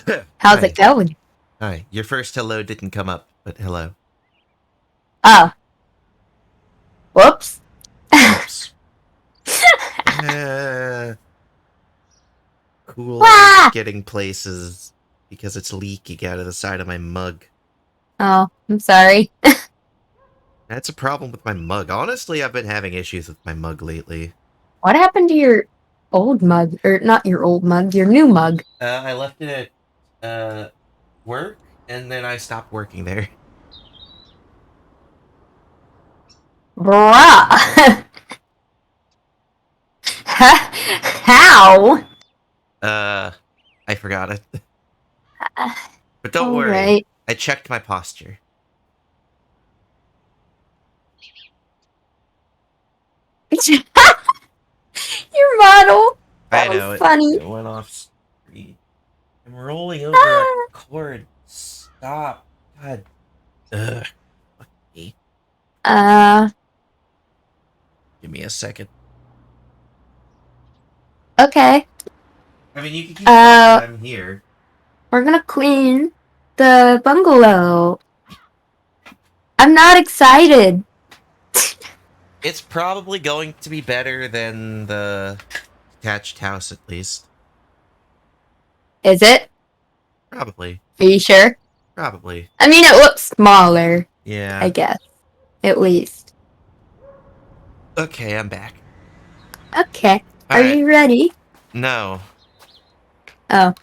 How's Hi. it going? Hi. Your first hello didn't come up, but hello. Oh, whoops. Whoops. Uh, Cooler is Wah! getting places because it's leaking out of the side of my mug. Oh, I'm sorry. That's a problem with my mug. Honestly, I've been having issues with my mug lately. What happened to your old mug? Or not your old mug, your new mug? I left it at work, and then I stopped working there. Bruh! How? Uh, I forgot it. Uh, But don't worry, Alright. I checked my posture. Your model? I That was know funny. it went off screen. I'm rolling over a Ah. cord. Stop. God. Ugh. Fuck me. Uh, Give me a second. okay. I mean, you can keep talking. Uh, I'm here. we're gonna clean the bungalow. I'm not excited. It's probably going to be better than the detached house, at least. Is it? Probably. Are you sure? Probably. I mean, it looks smaller, I Yeah. guess. At least. Okay, I'm back. Okay. Are Alright. you ready? No. Oh.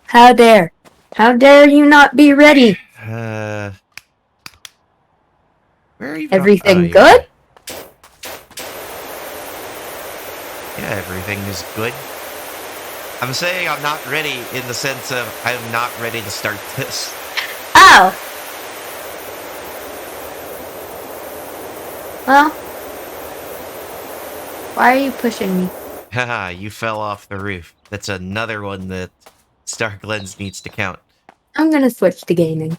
How dare. How dare you not be ready? Uh. Where even are. Oh, Everything you're good? there. Yeah, everything is good. I'm saying I'm not ready in the sense of I'm not ready to start this. Oh. Well. Why are you pushing me? Haha, you fell off the roof. That's another one that Starglens needs to count. I'm gonna switch to gaming.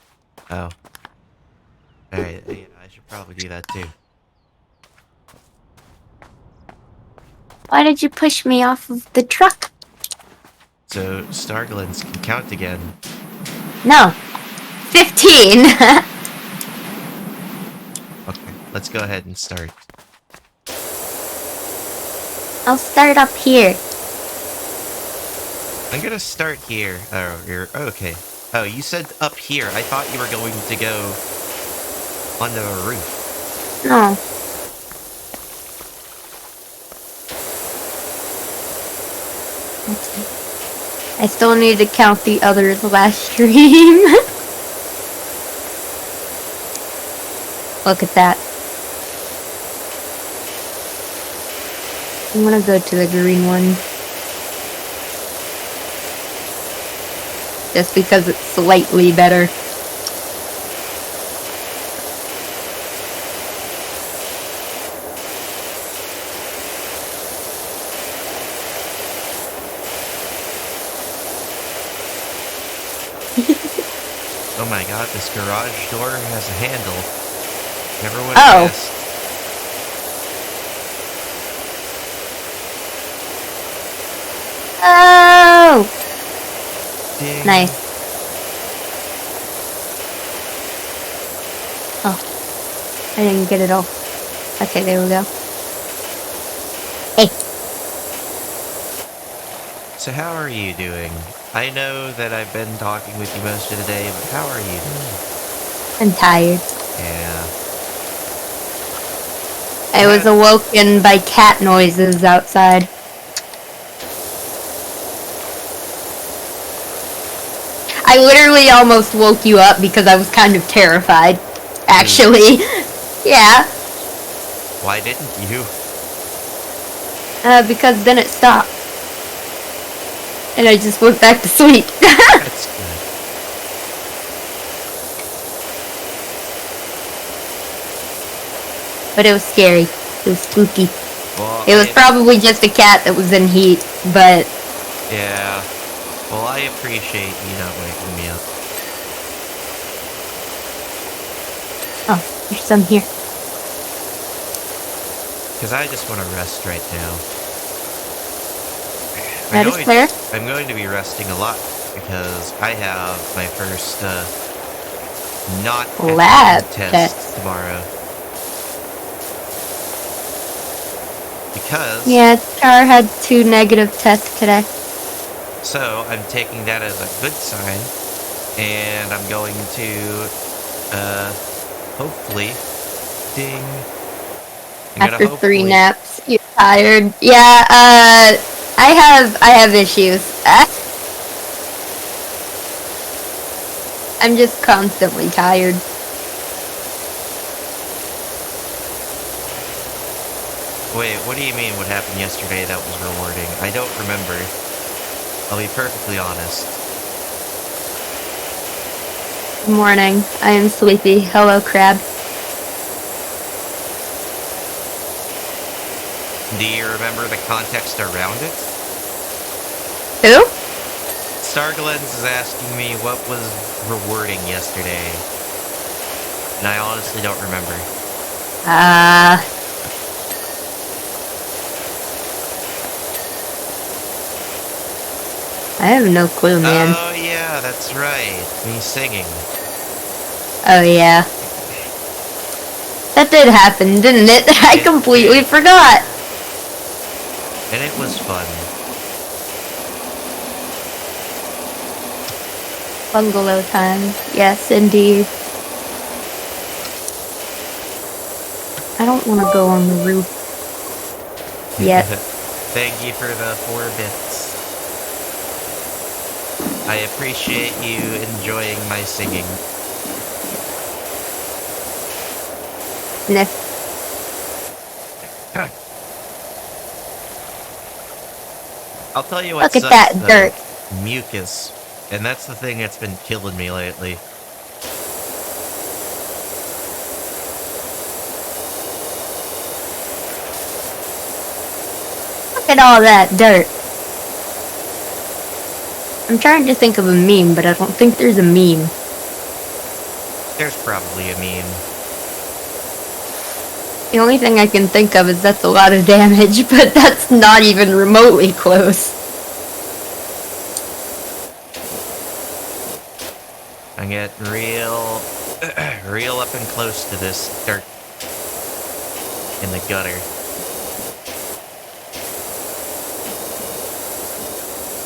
Oh. Alright, yeah, I should probably do that too. Why did you push me off of the truck? So Starglens can count again. No. 15. Okay, let's go ahead and start. I'll start up here. I'm gonna start here. Oh, you're okay. Oh, you said up here. I thought you were going to go onto the roof. No. I still need to count the others last stream. Look at that. I'm gonna go to the green one. Just because it's slightly better. Oh my god, this garage door has a handle. Never would Oh. have guessed. Oh! Ding. Nice. Oh. I didn't get it all. Okay, there we go. Hey. So how are you doing? I know that I've been talking with you most of the day, but how are you doing? I'm tired. Yeah. I was awoken by cat noises outside. I literally almost woke you up because I was kind of terrified. Actually. Yeah. Why didn't you? Because then it stopped. And I just went back to sleep. That's good. But it was scary. It was spooky. Well, It was probably just a cat that was in heat, but... Yeah. Well, I appreciate you not waking me up. Oh, there's some here. Because I just want to rest right now. That is fair. I'm going to be resting a lot because I have my first, not Lab test tomorrow. Because... Yeah, Char had 2 negative tests today. So, I'm taking that as a good sign, and I'm going to, hopefully, ding. After 3 naps, you're tired. Yeah, I have issues. I'm just constantly tired. Wait, what do you mean what happened yesterday that was rewarding? I don't remember. I'll be perfectly honest. Good morning. I am sleepy. Hello, crab. Do you remember the context around it? Who? Starglens is asking me what was rewarding yesterday. And I honestly don't remember. I have no clue, man. Oh, yeah, that's right. Me singing. Oh, yeah. That did happen, didn't it? I completely forgot. And it was fun. Bungalow time. Yes, indeed. I don't want to go on the roof yet. Thank you for the 4 bits. I appreciate you enjoying my singing. Sniff. I'll tell you what Look at sucks, that though. dirt. Mucus. And that's the thing that's been killing me lately. Look at all that dirt. I'm trying to think of a meme, but I don't think there's a meme. There's probably a meme. The only thing I can think of is that's a lot of damage, but that's not even remotely close. I'm getting real up and close to this dirt in the gutter.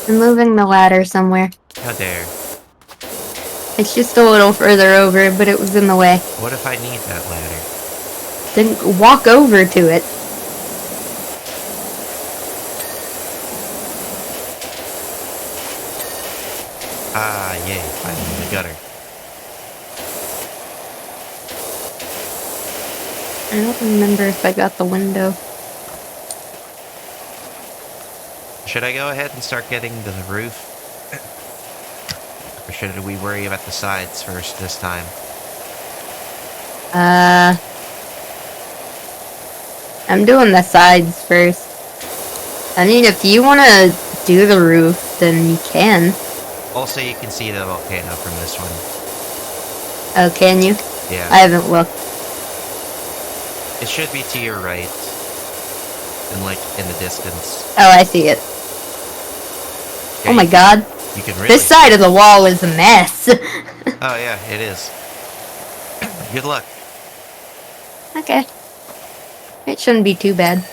I'm moving the ladder somewhere. How dare. It's just a little further over, but it was in the way. What if I need that ladder? Then walk over to it. Ah, yay, finally in the gutter. I don't remember if I got the window. Should I go ahead and start getting to the roof? Or should we worry about the sides first this time? I'm doing the sides first. I mean, if you want to do the roof, then you can. Also, you can see the volcano from this one. Oh, can you? Yeah. I haven't looked. It should be to your right. And, like, in the distance. Oh, I see it. Yeah, oh my god. You can really... This side of the wall is a mess. Oh, yeah, it is. Good luck. Okay. It shouldn't be too bad.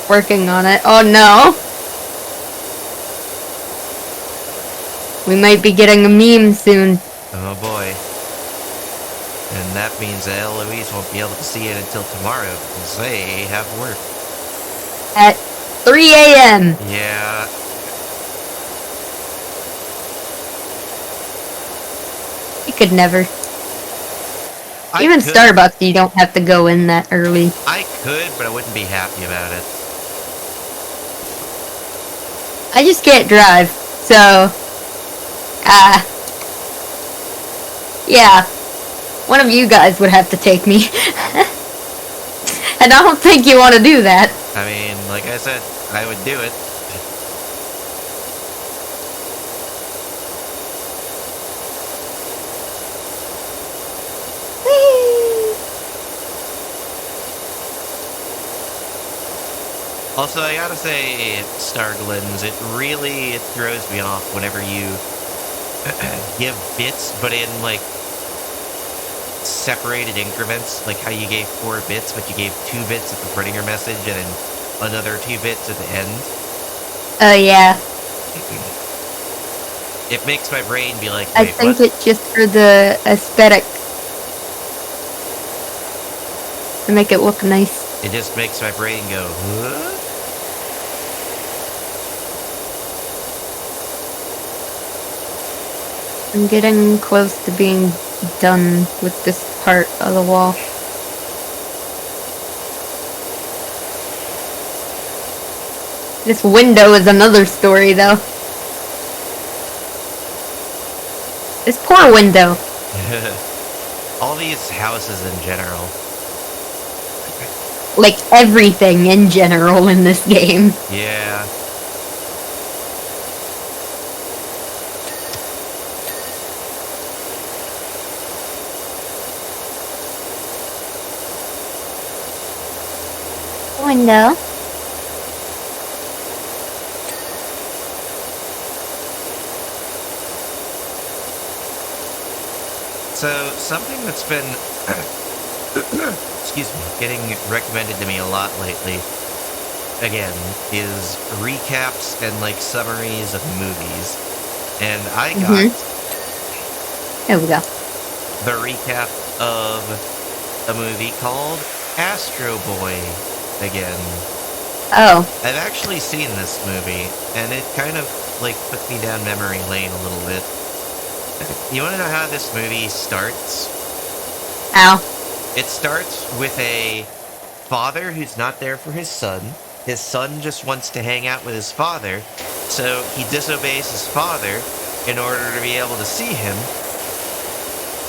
Working on it. Oh no! We might be getting a meme soon. Oh boy. And that means that Eloise won't be able to see it until tomorrow because they have work. At 3 a.m. Yeah. You could never. I Even could, Starbucks, you don't have to go in that early. I could, but I wouldn't be happy about it. I just can't drive, so... yeah. One of you guys would have to take me. And I don't think you want to do that. I mean, like I said, I would do it. Whee! Also, I gotta say, Starglins, it really throws me off whenever you give bits, but in, like, separated increments, like how you gave 4 bits, but you gave 2 bits at the printing your message and then another 2 bits at the end. Oh, yeah. It makes my brain be like, I wait, think what? it's just for the aesthetic. To make it look nice. It just makes my brain go, huh? I'm getting close to being done with this part of the wall. This window is another story, though. This poor window. All these houses in general. Like everything in general in this game. Yeah. Window. So, something that's been, excuse me, getting recommended to me a lot lately, again, is recaps and, like, summaries of movies. And I got There we go. the recap of a movie called Astro Boy again. Oh. I've actually seen this movie, and it kind of, like, put me down memory lane a little bit. You want to know how this movie starts? Ow. It starts with a father who's not there for his son. His son just wants to hang out with his father, so he disobeys his father in order to be able to see him,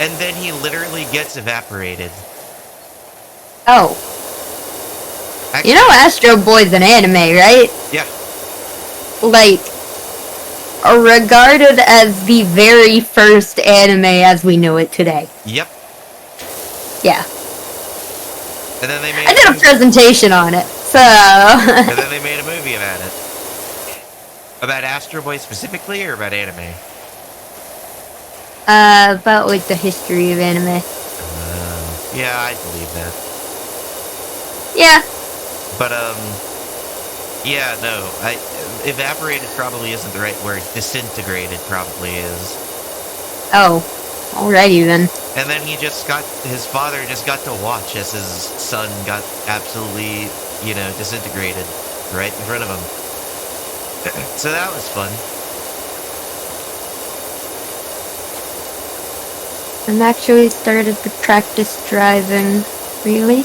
and then he literally gets evaporated. Oh. Actually, You know Astro Boy's an anime, right? yeah. Like, regarded as the very first anime as we know it today. Yep. Yeah. And then they made I did a presentation on it, so... and then they made a movie about it. About Astro Boy specifically, or about anime? About, like, the history of anime. Yeah, I believe that. Yeah. But, yeah, no, evaporated probably isn't the right word. Disintegrated probably is. Oh. Alrighty, then. And then his father just got to watch as his son got absolutely, disintegrated right in front of him. So that was fun. I'm actually started to practice driving. Really?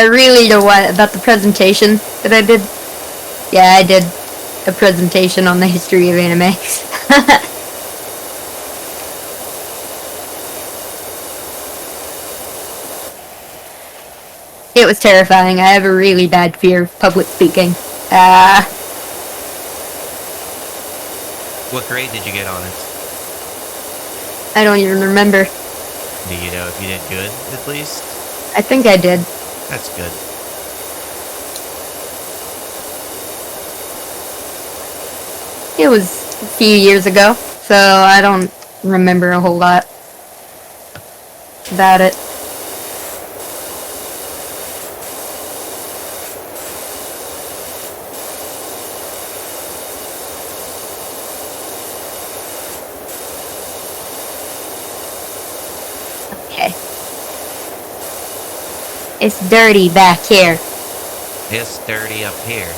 Really to what? About the presentation that I did? Yeah, I did a presentation on the history of anime. It was terrifying. I have a really bad fear of public speaking. What grade did you get on it? I don't even remember. Do you know if you did good, at least? I think I did. That's good. It was a few years ago, so I don't remember a whole lot about it. Okay. It's dirty back here. It's dirty up here.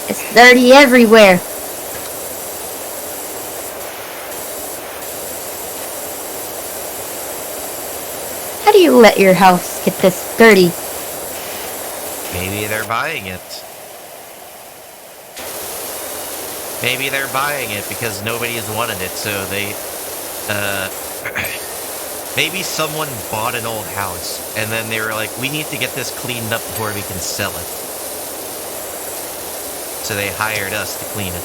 It's dirty everywhere. How do you let your house get this dirty? Maybe they're buying it. Maybe they're buying it because nobody has wanted it, so they, maybe someone bought an old house, and then they were like, we need to get this cleaned up before we can sell it. So they hired us to clean it.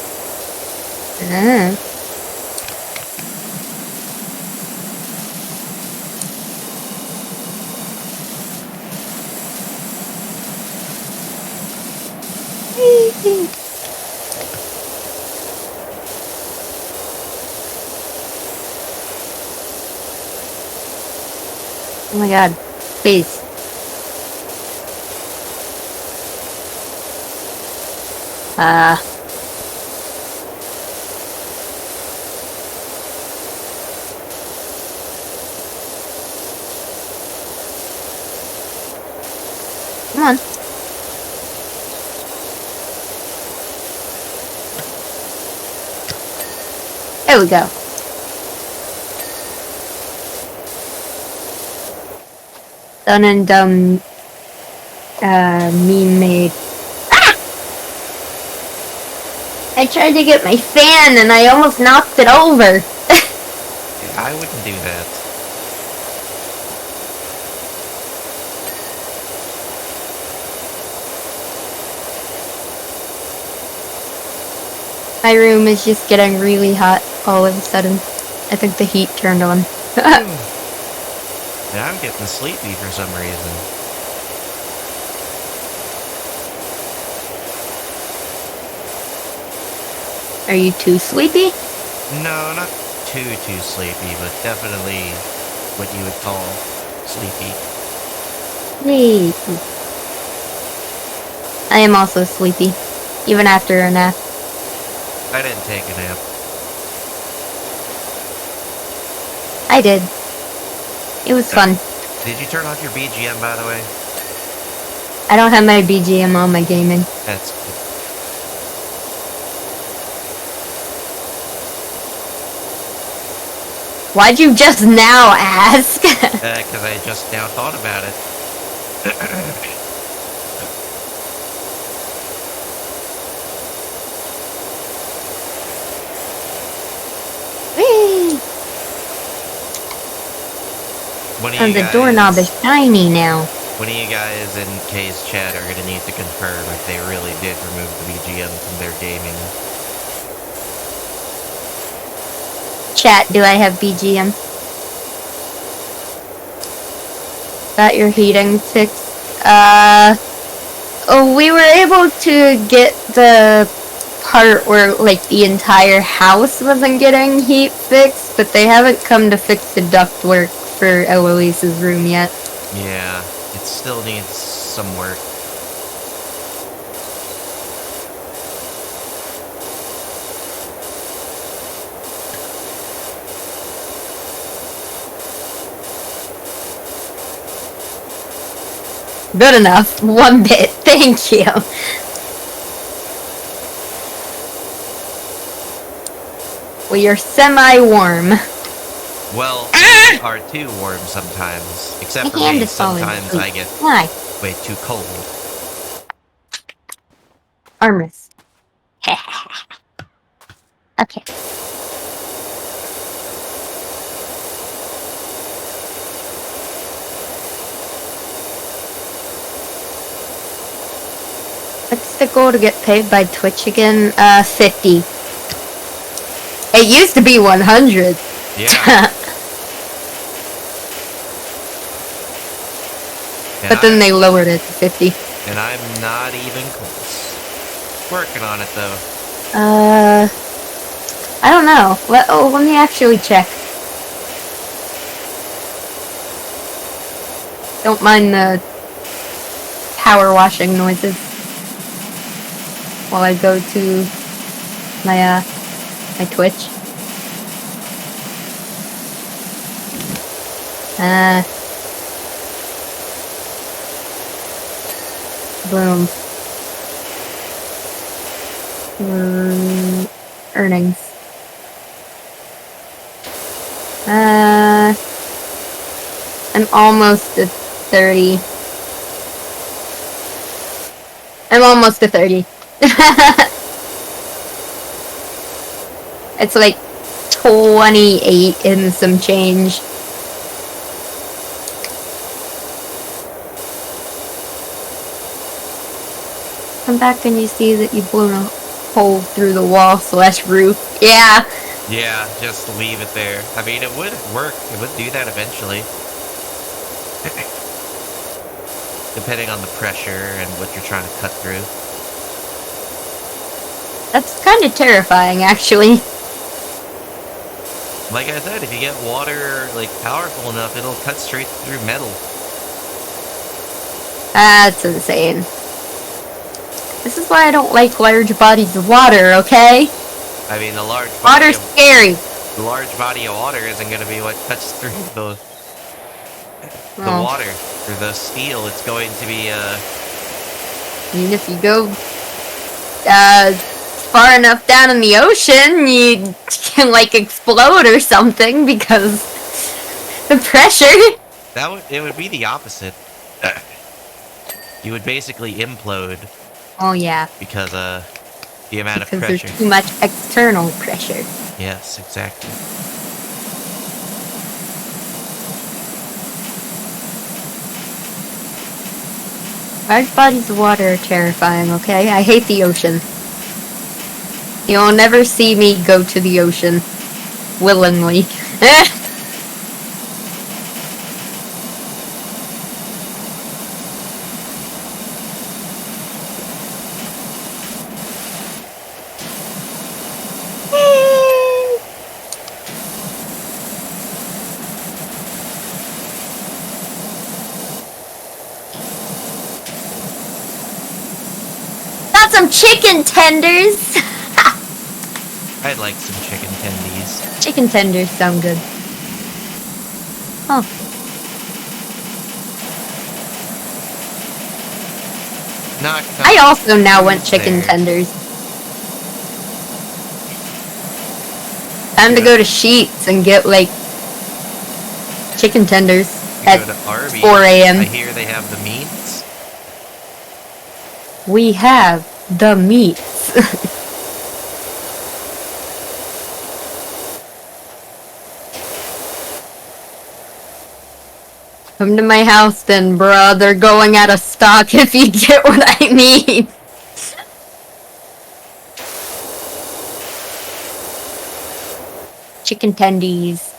Oh my god. Please. Come on. There we go. Done and dumb, meme made. Ah! I tried to get my fan and I almost knocked it over. Yeah, I wouldn't do that. My room is just getting really hot all of a sudden. I think the heat turned on. Yeah, I'm getting sleepy for some reason. Are you too sleepy? No, not too sleepy, but definitely what you would call sleepy. Sleepy. I am also sleepy, even after a nap. I didn't take a nap. I did. It was fun. Did you turn off your BGM, by the way? I don't have my BGM on my gaming. That's good. Why'd you just now ask? Because I just now thought about it. Whee! And the doorknob is shiny now. One of you guys in Kay's chat are going to need to confirm if they really did remove the BGM from their gaming. Chat, do I have BGM? Got your heating fixed? Oh, we were able to get the part where, like, the entire house wasn't getting heat fixed, but they haven't come to fix the ductwork for Eloise's room yet. Yeah, it still needs some work. Good enough. 1 bit. Thank you. We are semi-warm. Well, we are too warm sometimes. Except for me, sometimes I get way too cold. Armrest. Okay. What's the goal to get paid by Twitch again? 50. It used to be 100. Yeah. But then they lowered it to 50. And I'm not even close. Working on it, though. I don't know. Let me actually check. Don't mind the power washing noises while I go to my my Twitch. Boom. Earnings. I'm almost at 30. I'm almost to 30. It's like 28 and some change. Come back and you see that you've blown a hole through the wall / roof. Yeah. Yeah, just leave it there. I mean, it would work. It would do that eventually. Depending on the pressure and what you're trying to cut through. That's kind of terrifying, actually. Like I said, if you get water, like, powerful enough, it'll cut straight through metal. That's insane. This is why I don't like large bodies of water, okay? I mean, Water's scary. the large body of water isn't going to be what cuts through the Well, water or the steel. It's going to be, I mean, if you go far enough down in the ocean, you can, like, explode or something because the pressure. it would be the opposite. You would basically implode Oh, yeah. because, the amount of Because pressure. there's too much external pressure. Yes, exactly. Large bodies of water are terrifying, okay? I hate the ocean. You'll never see me go to the ocean. Willingly. Got some chicken tenders! I'd like some chicken tendies. Chicken tenders sound good. Oh. Knock, knock. I also now want chicken There. tenders. Time to go to Sheets and get, like, chicken tenders You at go to Arby's. 4 a.m. I hear they have the meats. We have the meats. Come to my house then, bruh. They're going out of stock if you get what I mean. Chicken tendies.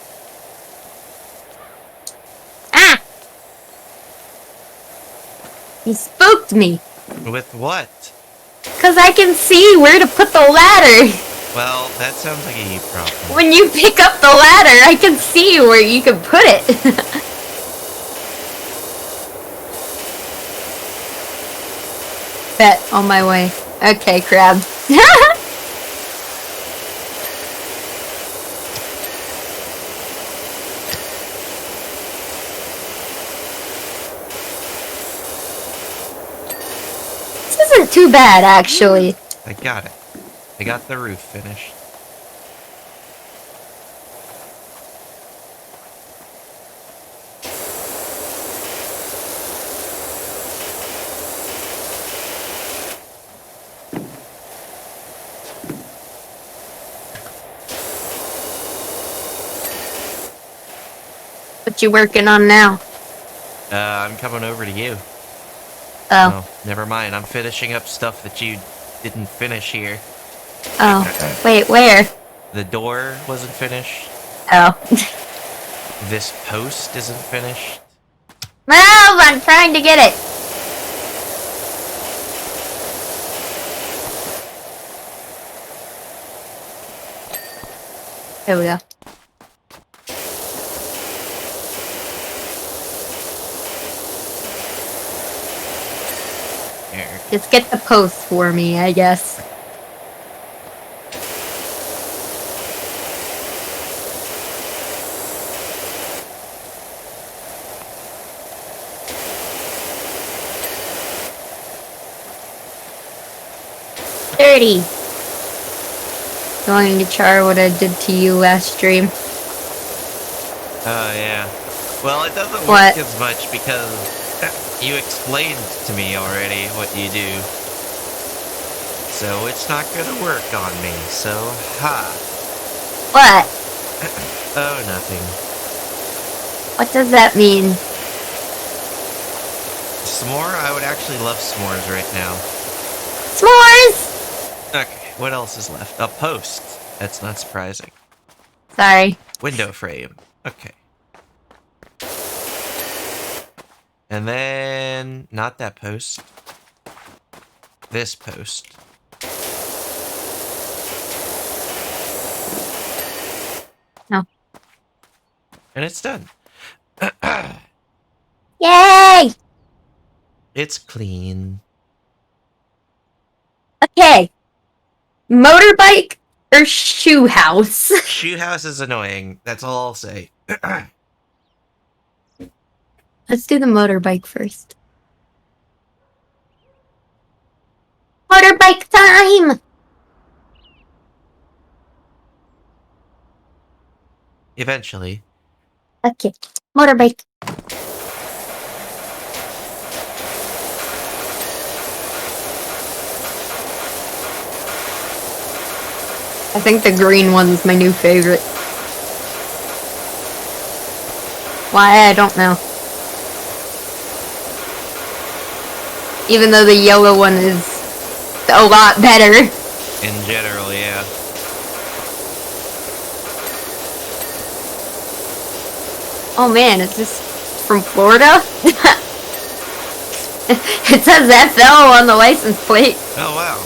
Ah! You spooked me. With what? Because I can see where to put the ladder. Well, that sounds like a you problem. When you pick up the ladder, I can see where you can put it. Bet, on my way. Okay, crab. This isn't too bad, actually. I got it. I got the roof finished. What you working on now? I'm coming over to you. Oh. Oh, never mind. I'm finishing up stuff that you didn't finish here. Oh. Wait, where? The door wasn't finished. Oh. This post isn't finished. Move! I'm trying to get it. There we go. Here. Just get the post for me, I guess. Dirty. Going to char what I did to you last stream. Oh, yeah. Well, it doesn't What? work as much because you explained to me already what you do. So it's not gonna work on me, so ha. What? Oh, nothing. What does that mean? S'more? I would actually love s'mores right now. S'mores! Okay, what else is left? A post. That's not surprising. Sorry. Window frame. Okay. And then... not that post. This post. No. And it's done. Yay! It's clean. Okay. Motorbike or shoe house? Shoe house is annoying. That's all I'll say. Let's do the motorbike first. Motorbike time! Eventually. Okay. Motorbike. I think the green one's my new favorite. Why, I don't know. Even though the yellow one is a lot better. In general, yeah. Oh man, is this from Florida? It says FL on the license plate. Oh, wow.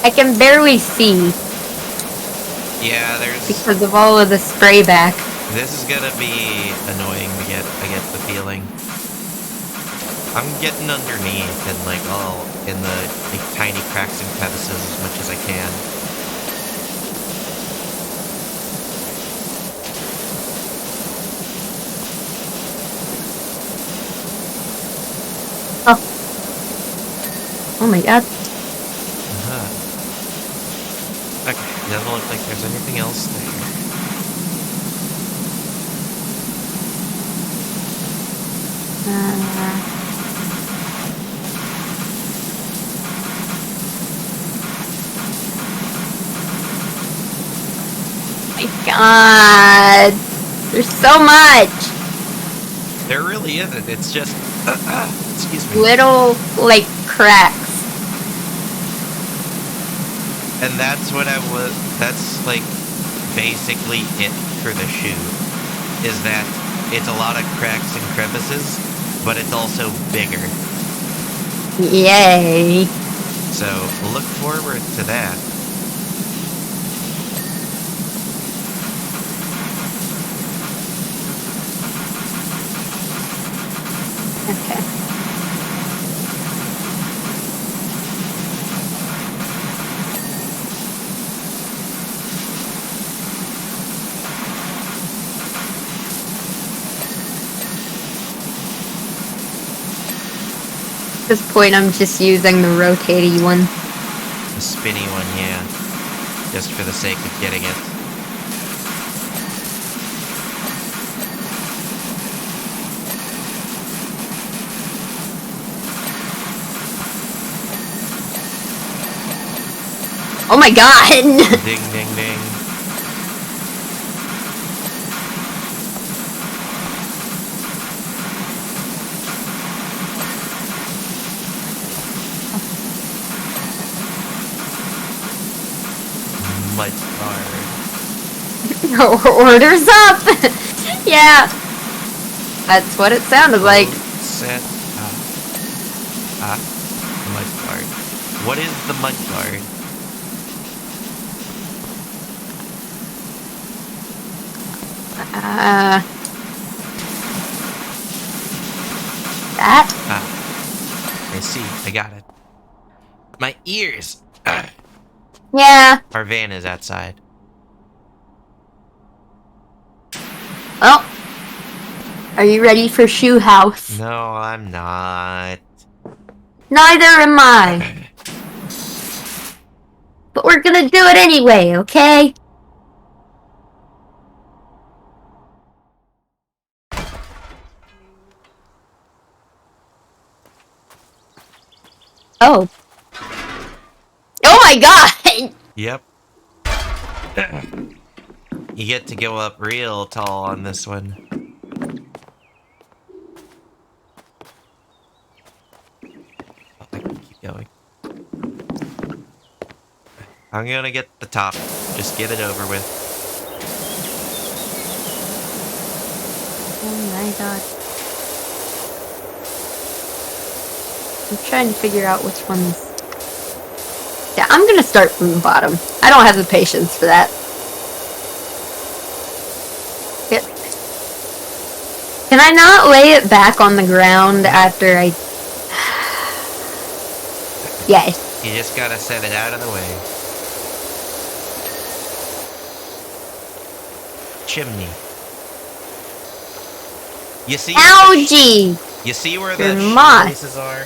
I can barely see Yeah, there's... because of all of the spray back. This is gonna be annoying to get, I get the feeling. I'm getting underneath and like all in the like, tiny cracks and crevices as much as I can. Oh my god. Okay, doesn't look like there's anything else there. My god. There's so much. There really isn't. It's just, excuse me. Little, like, cracks. And that's what that's like basically it for the shoe. Is that it's a lot of cracks and crevices, but it's also bigger. Yay. So look forward to that. Okay. At this point, I'm just using the rotating one. The spinny one, yeah. Just for the sake of getting it. Oh my god! Ding, ding, ding. Mud guard. Orders up! Yeah. That's what it sounded like. Set up. Mud guard. What is the mud guard? That? I see. I got it. My ears! Yeah. Our van is outside. Well, are you ready for shoe house? No, I'm not. Neither am I. But we're gonna do it anyway, okay? Oh. Oh my god! Yep. You get to go up real tall on this one. Oh, I can keep going. I'm gonna get the top. Just get it over with. Oh my god. I'm trying to figure out which ones. Yeah, I'm gonna start from the bottom. I don't have the patience for that. Yep. Can I not lay it back on the ground after I... Yes. You just gotta set it out of the way. Chimney. You see? Algae! You see where Your the moss. places are?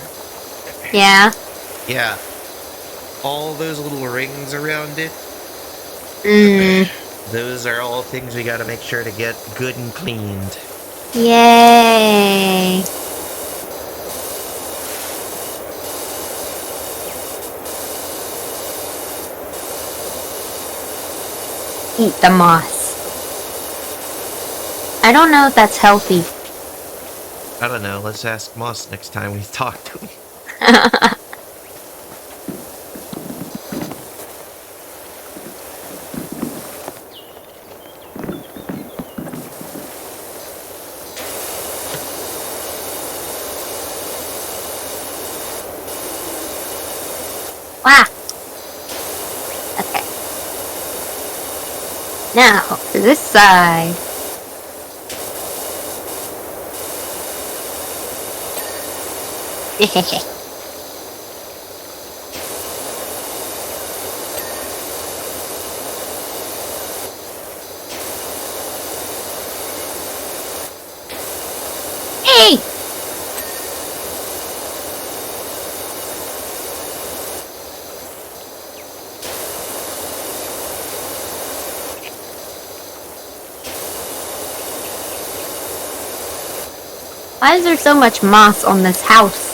Yeah. Yeah. All those little rings around it. Those are all things we gotta make sure to get good and cleaned. Yay. Eat the moss. I don't know if that's healthy. I don't know. Let's ask Moss next time we talk to him. Wow. Okay. Now, for this side. Hey! Why is there so much moss on this house?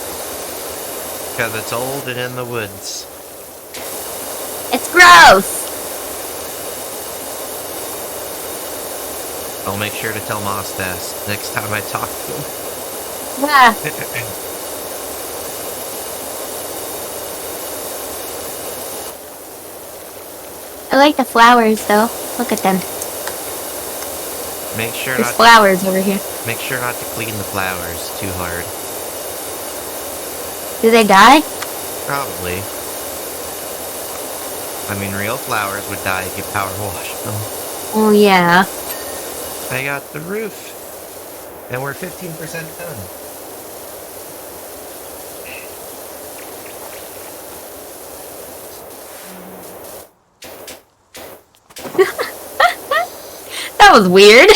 Because it's old and in the woods. It's gross! I'll make sure to tell Moss this next time I talk to him. Yeah. I like the flowers though. Look at them. Make sure There's not flowers over here. make sure not to clean the flowers too hard. Do they die? Probably. I mean, real flowers would die if you power wash them. Oh yeah. I got the roof. And we're 15% done. That was weird.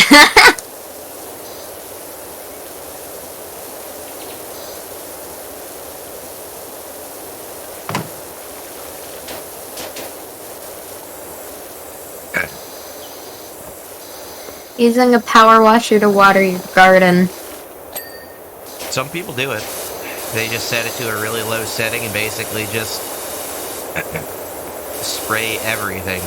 Using a power washer to water your garden. Some people do it. They just set it to a really low setting and basically just spray everything.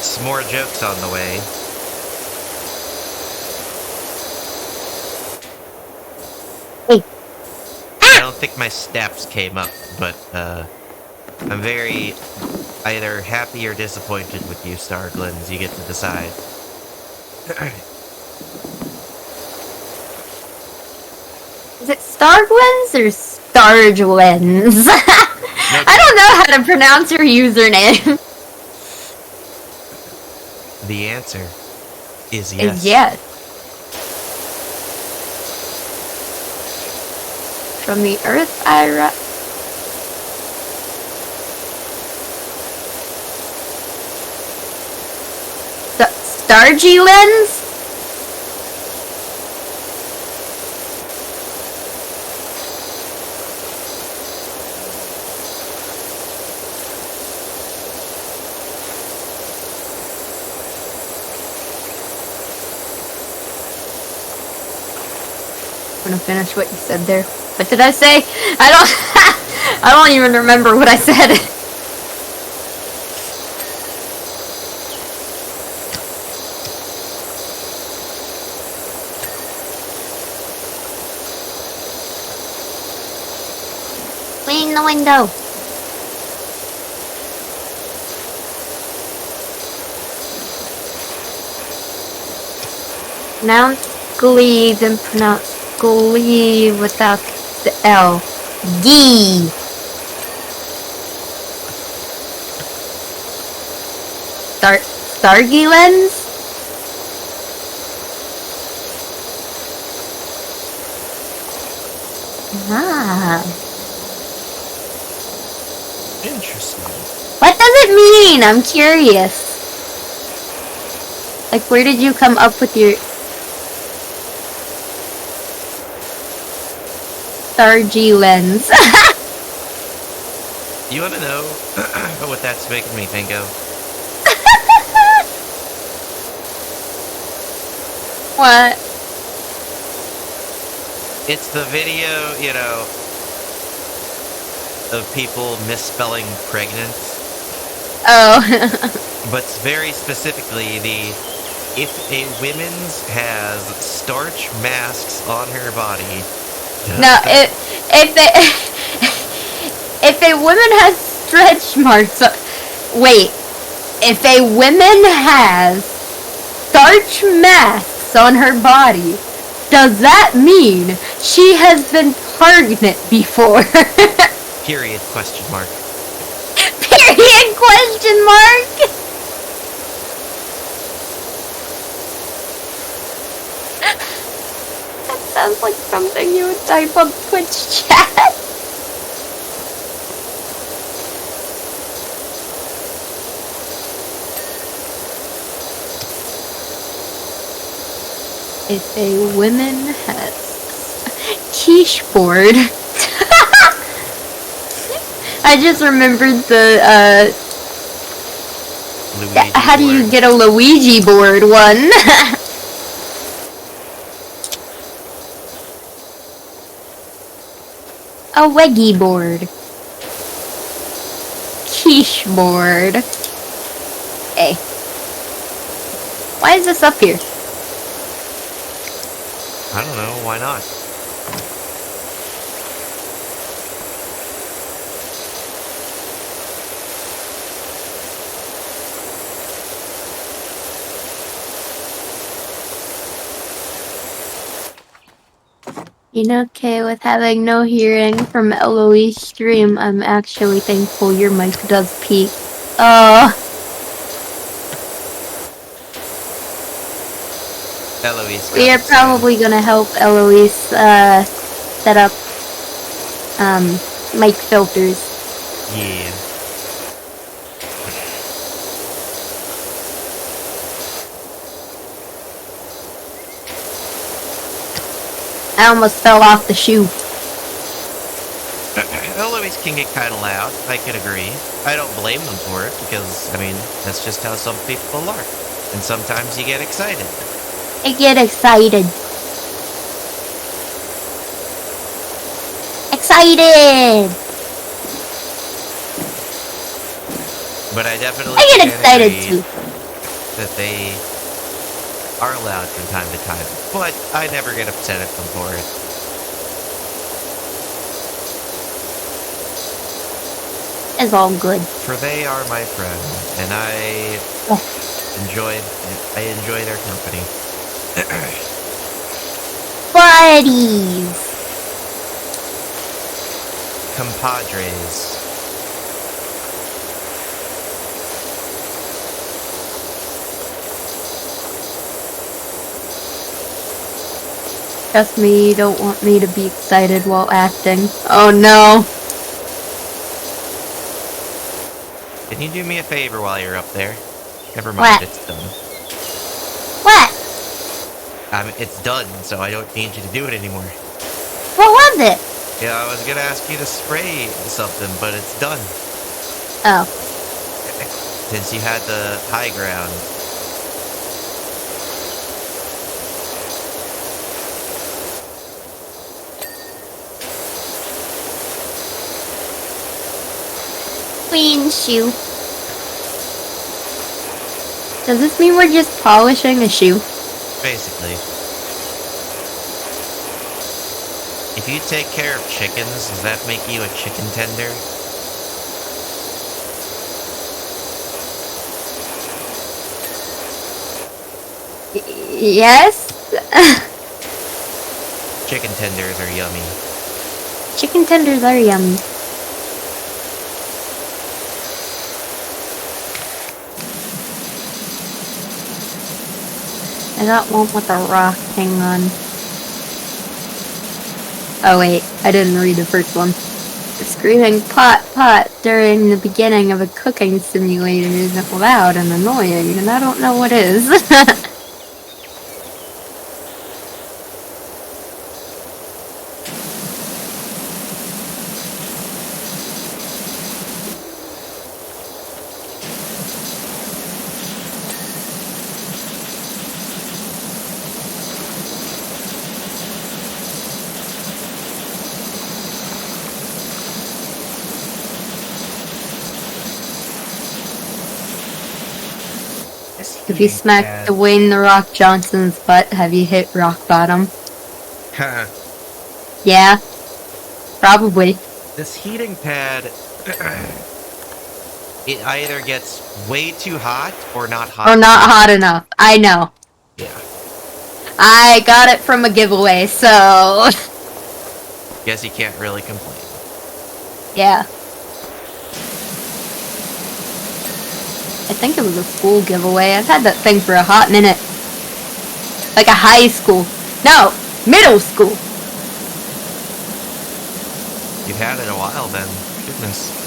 Some more jokes on the way. Hey. I don't think my steps came up, but I'm very either happy or disappointed with you, Starglins. You get to decide. Is it Starglens or Starglens? I don't know how to pronounce your username. The answer is yes. Is yes. From the Earth, IRL. Stargy lens? I'm gonna finish what you said there. What did I say? I don't even remember what I said. in the window. Pronounce glee, then pronounce glee without the L. Gee. Stargy lens? Ah. Interesting. What does it mean? I'm curious. Like, where did you come up with your Stargy lens? You want to know what that's making me think of? What? It's the video, you know, of people misspelling pregnant. Oh. But very specifically, if a woman's has starch masks on her body. No, if a woman has stretch marks, wait, if a woman has starch masks on her body, does that mean she has been pregnant before? Period, question mark. Period, question mark? That sounds like something you would type on Twitch chat. If a woman has quiche board. I just remembered the Luigi how do you board. get a Luigi board one? A Weggy board. Quiche board. Hey. Why is this up here? I don't know, why not? You know, okay, with having no hearing from Eloise stream, I'm actually thankful your mic does peak. Eloise. We are probably gonna help Eloise set up mic filters. Yeah. I almost fell off the shoe. Eloise can get kind of loud, I could agree. I don't blame them for it, because, I mean, that's just how some people are. And sometimes you get excited. I get excited. Excited! But I definitely I get can excited agree too. that they are loud from time to time. But I never get upset at them for it. It's all good. For they are my friend, and I enjoy their company. Buddies! Compadres. Trust me, you don't want me to be excited while acting. Oh no. Can you do me a favor while you're up there? Never mind, What? it's done. What? It's done, so I don't need you to do it anymore. What was it? Yeah, I was gonna ask you to spray something, but it's done. Oh. Since you had the high ground. Clean shoe. Does this mean we're just polishing a shoe? Basically. If you take care of chickens, does that make you a chicken tender? Yes? Chicken tenders are yummy. Chicken tenders are yummy. I got one with a rock thing on. Oh wait, I didn't read the first one. The screaming pot pot during the beginning of a cooking simulator is loud and annoying, and I don't know what is. If you smack Dwayne The Rock Johnson's butt, have you hit rock bottom? Yeah, probably. This heating pad, it either gets way too hot or not hot. Or not hot enough. I know. Yeah. I got it from a giveaway, so... Guess you can't really complain. Yeah. I think it was a school giveaway. I've had that thing for a hot minute. Like a high school. No! Middle school! You've had it a while then. Goodness.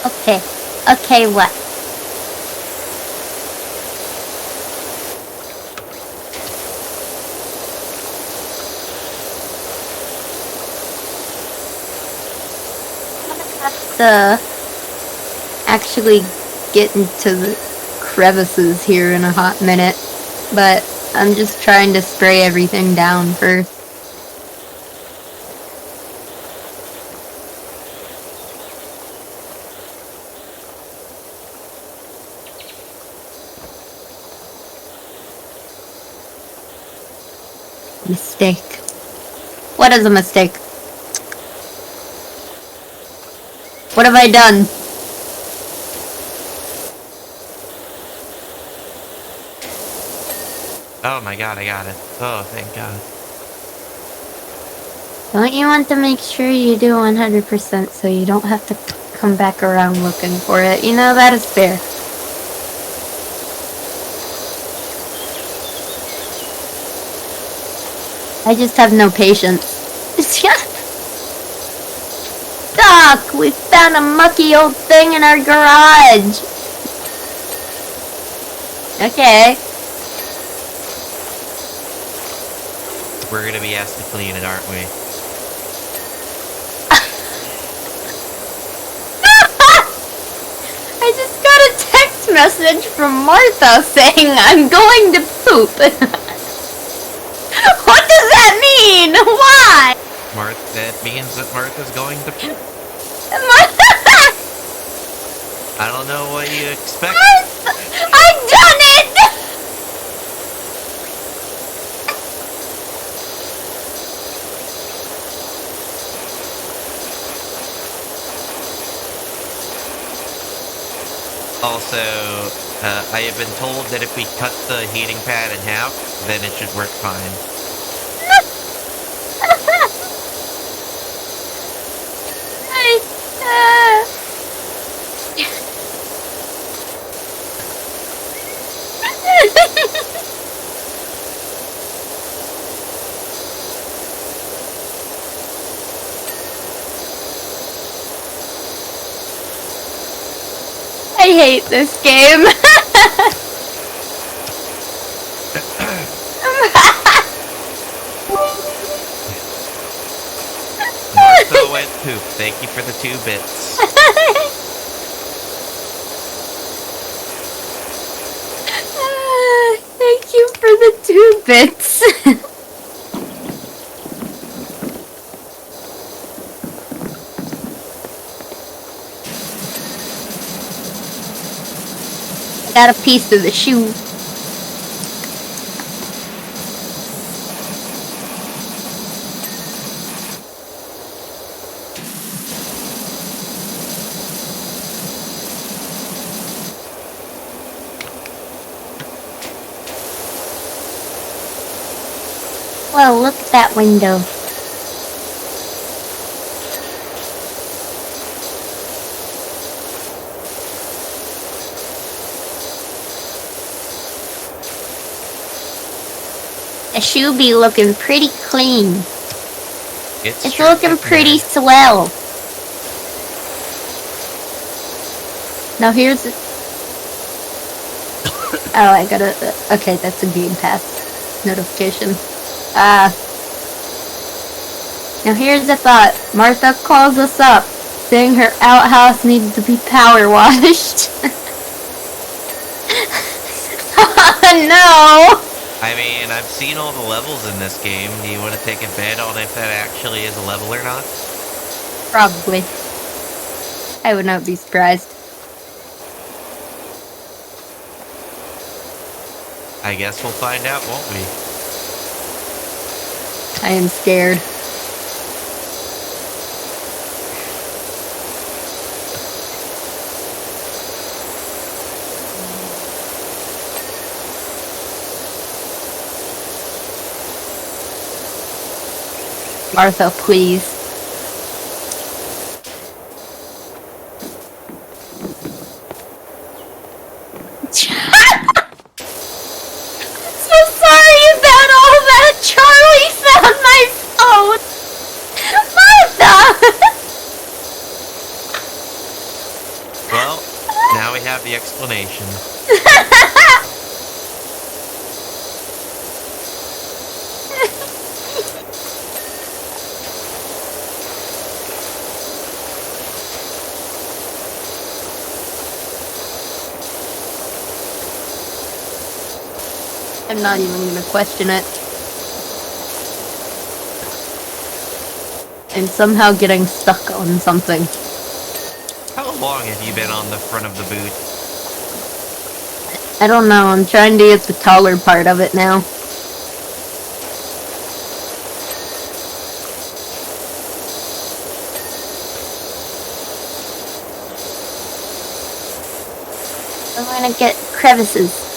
Okay. Okay, what? To actually get into the crevices here in a hot minute, but I'm just trying to spray everything down first. Mistake. What is a mistake? What have I done? Oh my god, I got it. Oh, thank god. Don't you want to make sure you do 100% so you don't have to come back around looking for it? You know, that is fair. I just have no patience. Doc, we found a mucky old thing in our garage. Okay. We're gonna be asked to clean it, aren't we? I just got a text message from Martha saying I'm going to poop. What does that mean? Why? That means that Martha's going to poop. I don't know what you expect. I've done it! Also, I have been told that if we cut the heating pad in half, then it should work fine. I hate this game. Martha went poop. Thank you for the 2 bits. for the 2 bits. I got a piece of the shoe. Well, look at that window. The shoe be looking pretty clean. It's sure looking pretty swell. Now here's the... Oh, I gotta... Okay, that's a Game Pass notification. Now here's the thought. Martha calls us up, saying her outhouse needs to be power washed. Oh no! I mean, I've seen all the levels in this game. Do you want to take a bet on if that actually is a level or not? Probably. I would not be surprised. I guess we'll find out, won't we? I am scared. Martha, please. So sorry about all that. Charlie found my phone. Martha! Well, now we have the explanation. I'm not even gonna question it. I'm somehow getting stuck on something. How long have you been on the front of the boot? I don't know, I'm trying to get the taller part of it now. I wanna get crevices.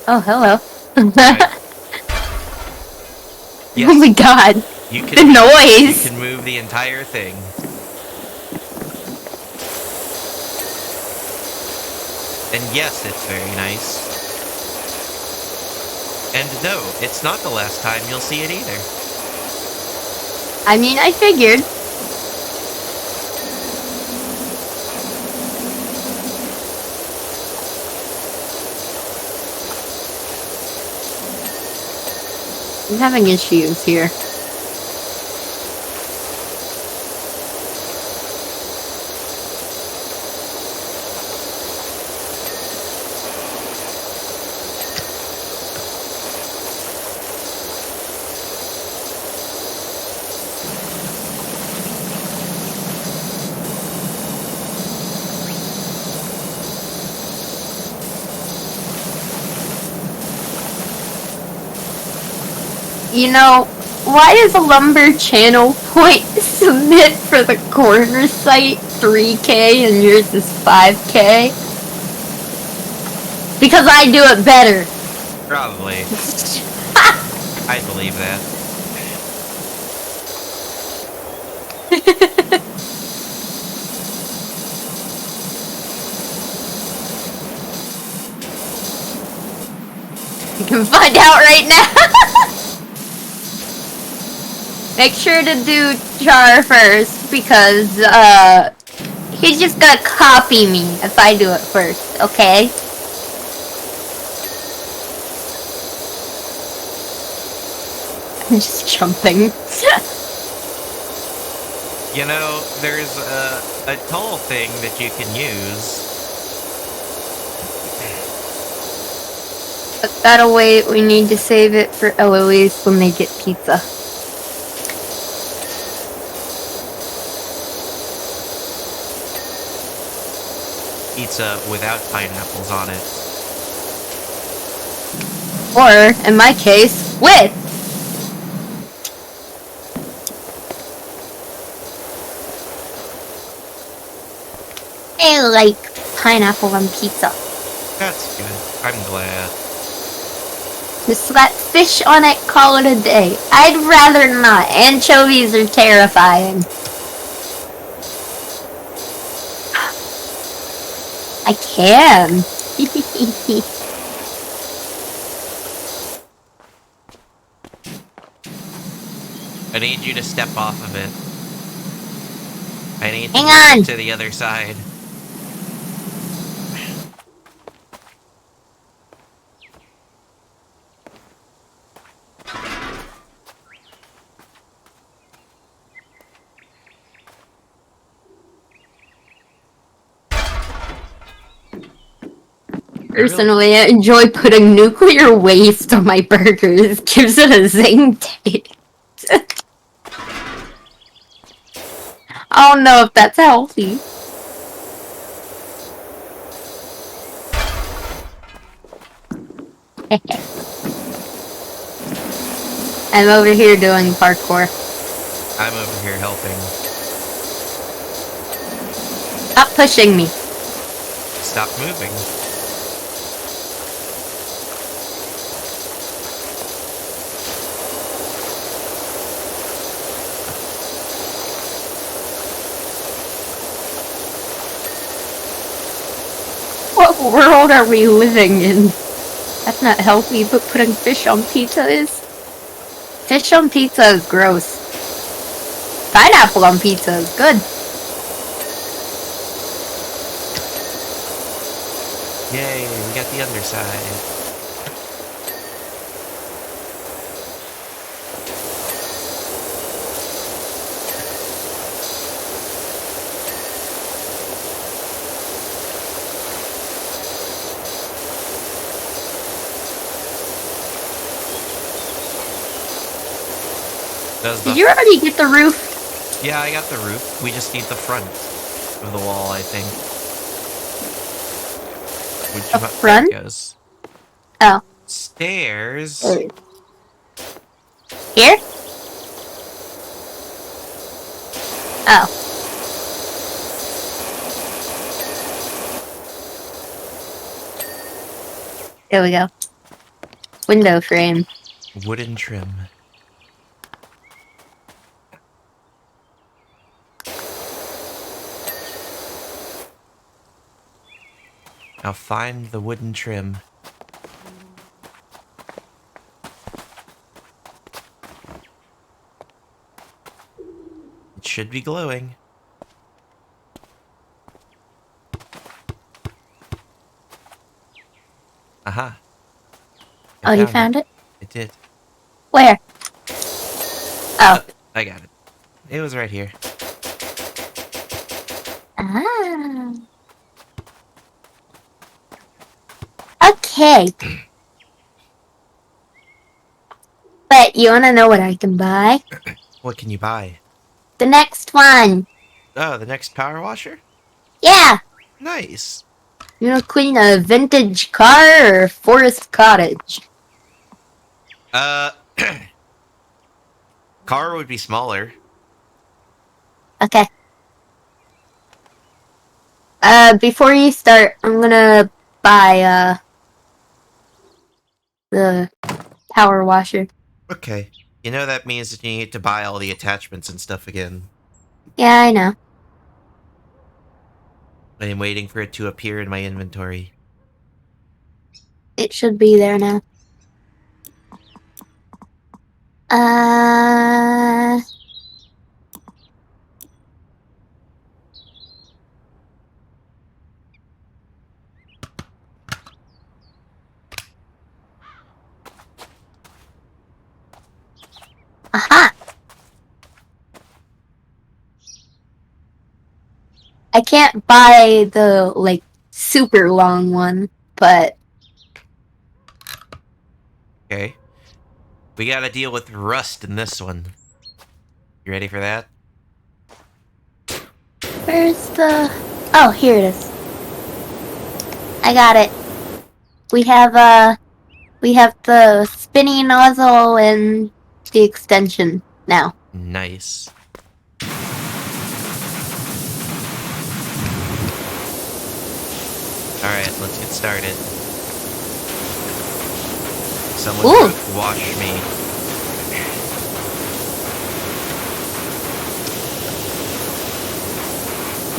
Oh, hello. Yes, oh my god. you can, the noise. You can move the entire thing. And yes, it's very nice. And no, it's not the last time you'll see it either. I mean, I figured. I'm having issues here. You know, why is a lumber channel point submit for the corner site 3K and yours is 5K? Because I do it better. Probably. I believe that. You can find out right now. Make sure to do Char first, because, he's just gonna copy me if I do it first, okay? Just jumping. You know, there's a toll thing that you can use. But that'll wait. We need to save it for Eloise when they get pizza. Pizza without pineapples on it. Or, in my case, with. I like pineapple on pizza. That's good. I'm glad. Just let fish on it, call it a day. I'd rather not. Anchovies are terrifying. I can. I need you to step off of it. I need to Hang on. to the other side. Personally, I enjoy putting nuclear waste on my burgers. Gives it a zing taste. I don't know if that's healthy. I'm over here doing parkour. I'm over here helping. Stop pushing me. Stop moving. What world are we living in? That's not healthy, but putting fish on pizza is. Fish on pizza is gross. Pineapple on pizza is good. Yay, we got the underside. Did you already get the roof? Yeah, I got the roof. We just need the front of the wall, I think. The front? There it goes. Oh. Stairs. Here? Oh. There we go. Window frame. Wooden trim. Now find the wooden trim. It should be glowing. Aha. Oh, you found it? I did. Where? Oh. I got it. It was right here. Ah. Okay. But you wanna know what I can buy? What can you buy? The next one. Oh, the next power washer? Yeah. Nice. You wanna clean a vintage car or forest cottage? Car would be smaller. Okay. Before you start, I'm gonna buy, the power washer. Okay. You know that means that you need to buy all the attachments and stuff again. Yeah, I know. I am waiting for it to appear in my inventory. It should be there now. Uh... Aha! I can't buy the, like, super long one, but... Okay. We gotta deal with rust in this one. You ready for that? Where's the... Oh, here it is. I got it. We have the spinny nozzle and the extension now. Nice. Alright, let's get started. Someone Ooh. wash me.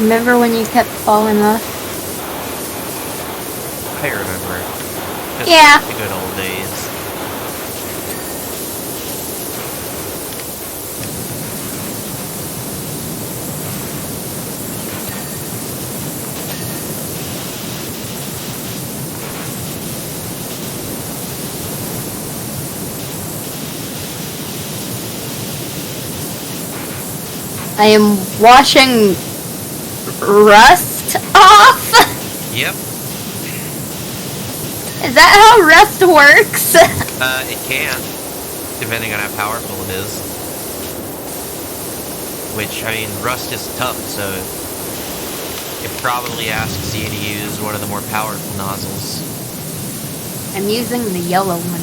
Remember when you kept falling off? I remember. Just Yeah. the good old days. I am washing rust off? Yep. Is that how rust works? It can, depending on how powerful it is. Which, I mean, rust is tough, so it probably asks you to use one of the more powerful nozzles. I'm using the yellow one.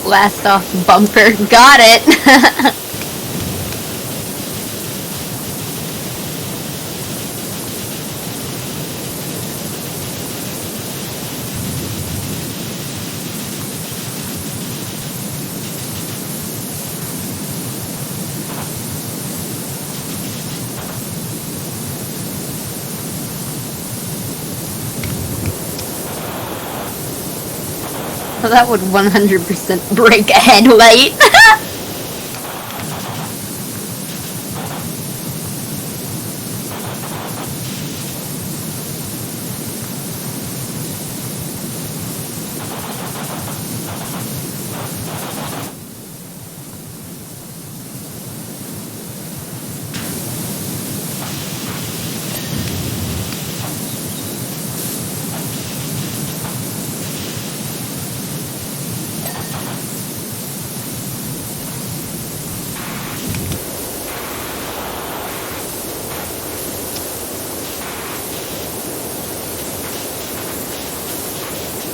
Blast off bumper. Got it! Well, that would 100% break a headlight.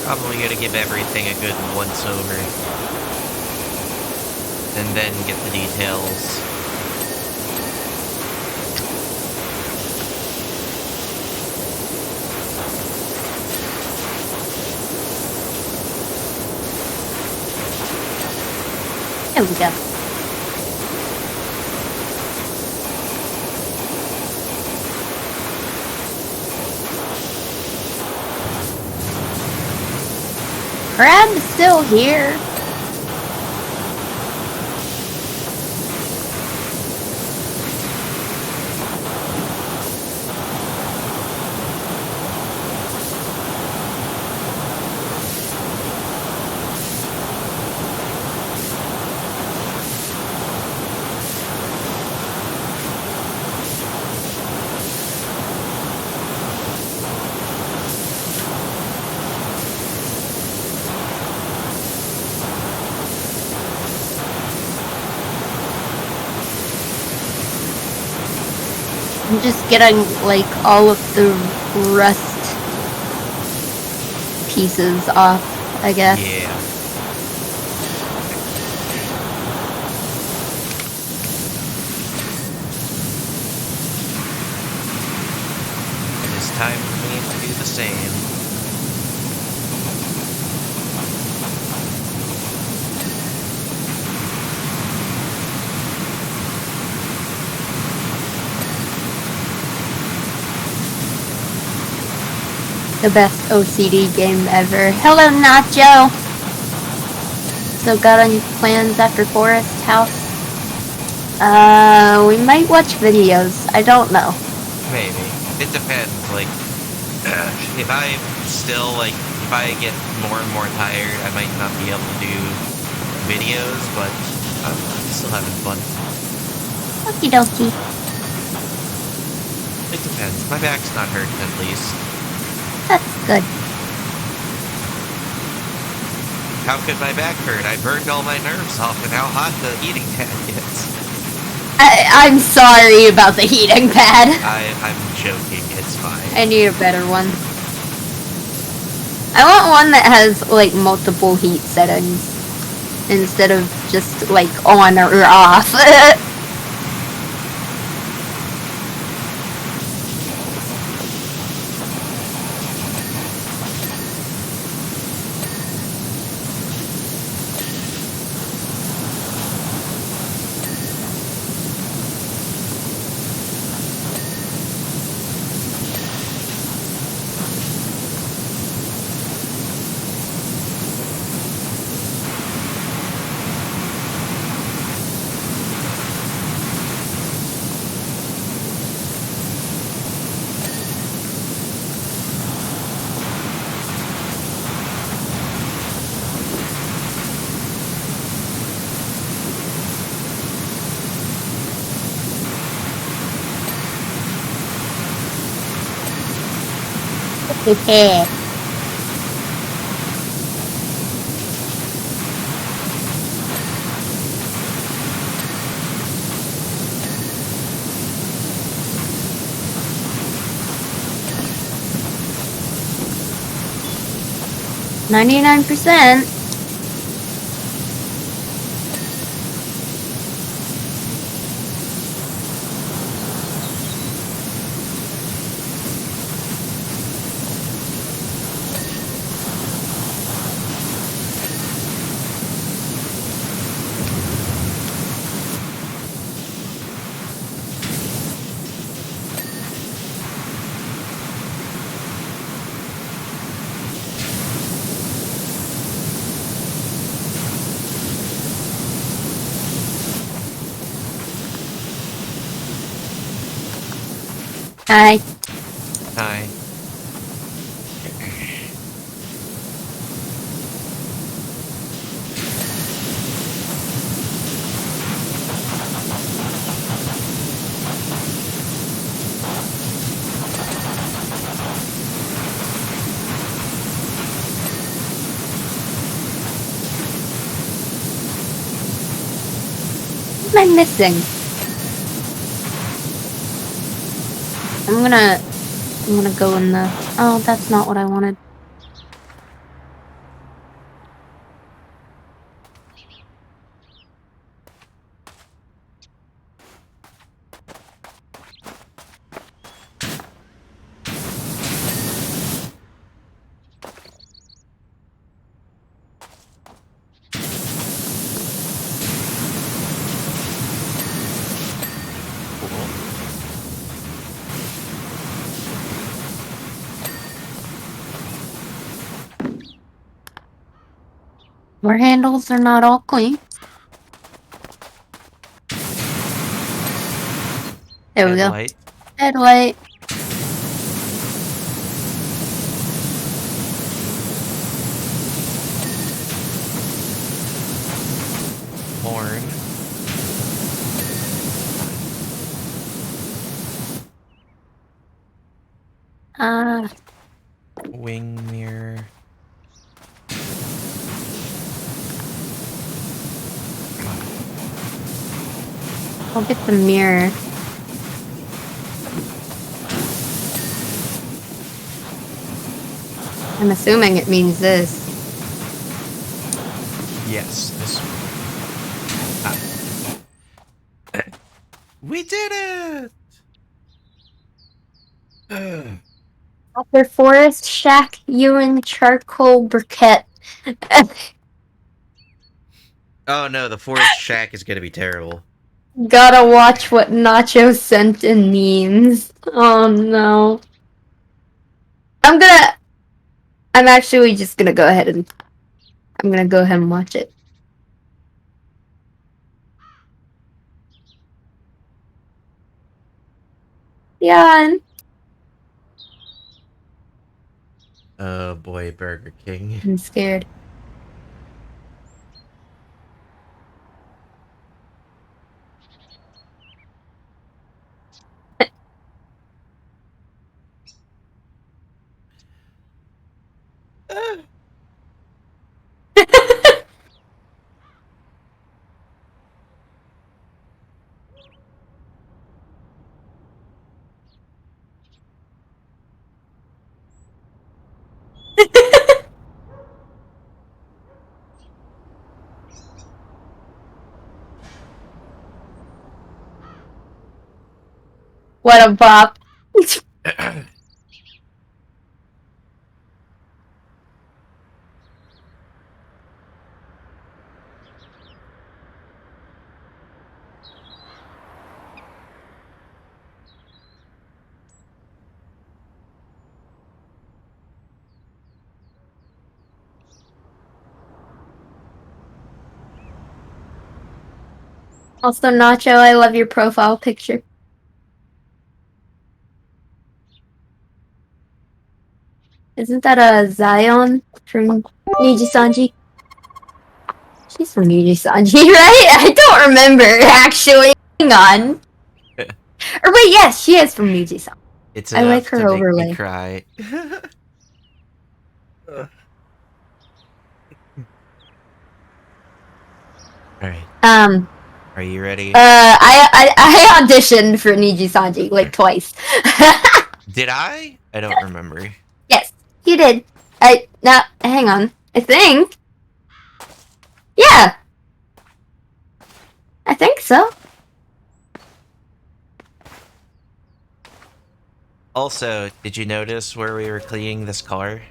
Probably gonna give everything a good once over. And then get the details. There we go. Crab's still here. I'm just getting, like, all of the rust pieces off, I guess. Yeah. It is time for me to do the same. The best OCD game ever. Hello, Nacho! So got any plans after Forest House? We might watch videos. I don't know. Maybe. It depends. Like, if I'm still, like, if I get more and more tired, I might not be able to do videos, but I'm still having fun. Okie dokie. It depends. My back's not hurting, at least. That's good. How could my back hurt? I burned all my nerves off and how hot the heating pad gets. I'm sorry about the heating pad. I'm joking. It's fine. I need a better one. I want one that has, like, multiple heat settings. Instead of just, like, on or off. Okay. $99%. Hi. Hi. What am I missing? I'm gonna go in the... Oh, that's not what I wanted. Cool. Door handles are not all clean. There we go. Headlight. Headlight. Horn. Wing mirror. I'll get the mirror. I'm assuming it means this. Yes, this one. We did it! Upper Forest Shack Ewan Charcoal Briquette. Oh no, the forest shack is gonna be terrible. Gotta watch what Nacho sent in memes. Oh no. I'm actually just gonna go ahead and watch it. Yawn. Oh boy, Burger King. I'm scared. What a bop. Also, Nacho, I love your profile picture. Isn't that a Zion from Niji Sanji? She's from Niji Sanji, right? I don't remember, actually. Hang on. Or wait, yes, she is from Niji Sanji. It's I like enough her to make me overlay. cry. Alright. Are you ready? I auditioned for Niji Sanji, like, twice. Did I? I don't remember. Yes, you did. Now, hang on. I think. Yeah. I think so. Also, did you notice where we were cleaning this car?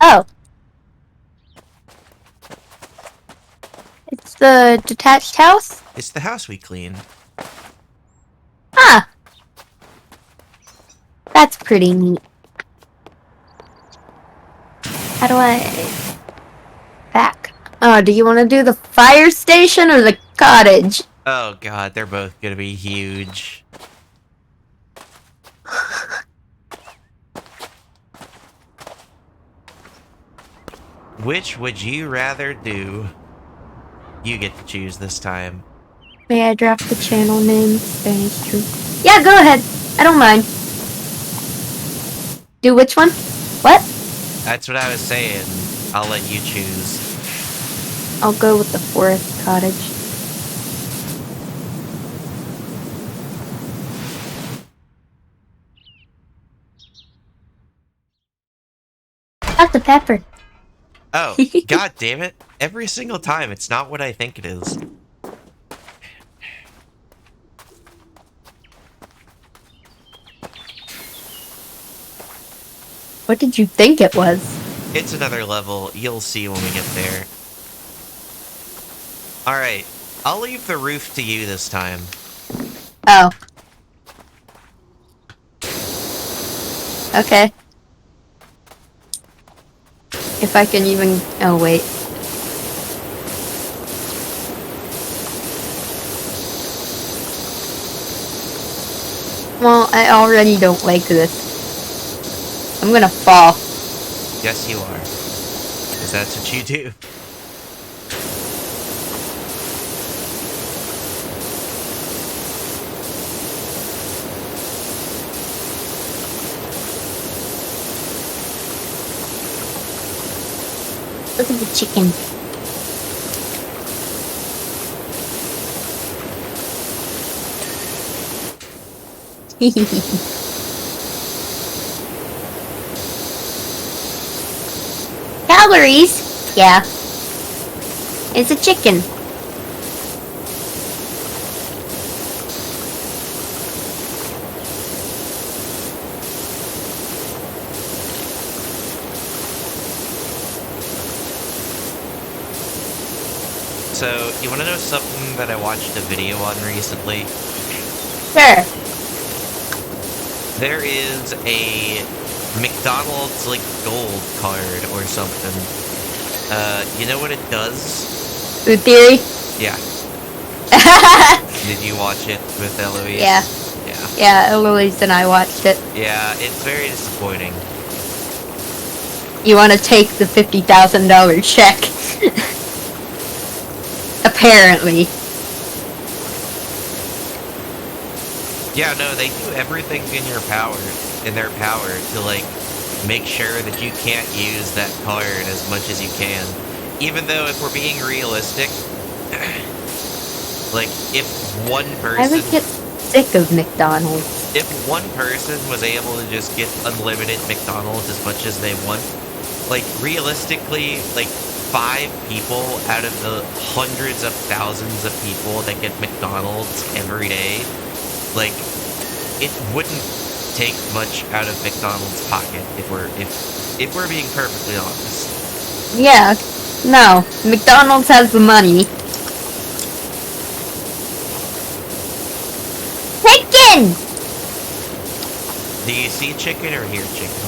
Oh. It's the detached house? It's the house we cleaned. Huh. That's pretty neat. How do I... back? Oh, do you want to do the fire station or the cottage? Oh god, they're both gonna be huge. Which would you rather do? You get to choose this time. May I drop the channel name? Spanish True. Yeah, go ahead. I don't mind. Do which one? What? That's what I was saying. I'll let you choose. I'll go with the forest cottage. Dr. Pepper. Oh, god damn it. Every single time, it's not what I think it is. What did you think it was? It's another level. You'll see when we get there. Alright, I'll leave the roof to you this time. Oh. Okay. If I can even... Oh, wait. Well, I already don't like this. I'm gonna fall. Yes, you are. Because that's what you do. Look at the chicken. Calories? Yeah. It's a chicken. So, you want to know something that I watched a video on recently? Sure. There is a McDonald's, like, gold card or something. You know what it does? Food theory? Yeah. Did you watch it with Eloise? Yeah. Yeah. Yeah, Eloise and I watched it. Yeah, it's very disappointing. You want to take the $50,000 check? Apparently. Yeah, no, they do everything in their power to, like, make sure that you can't use that card as much as you can. Even though, if we're being realistic, like, if one person... I would get sick of McDonald's. If one person was able to just get unlimited McDonald's as much as they want, like, realistically, like, 5 people out of the hundreds of thousands of people that get McDonald's every day, like, it wouldn't take much out of McDonald's pocket if we're being perfectly honest. Yeah, no. McDonald's has the money. Chicken! Do you see chicken or hear chicken?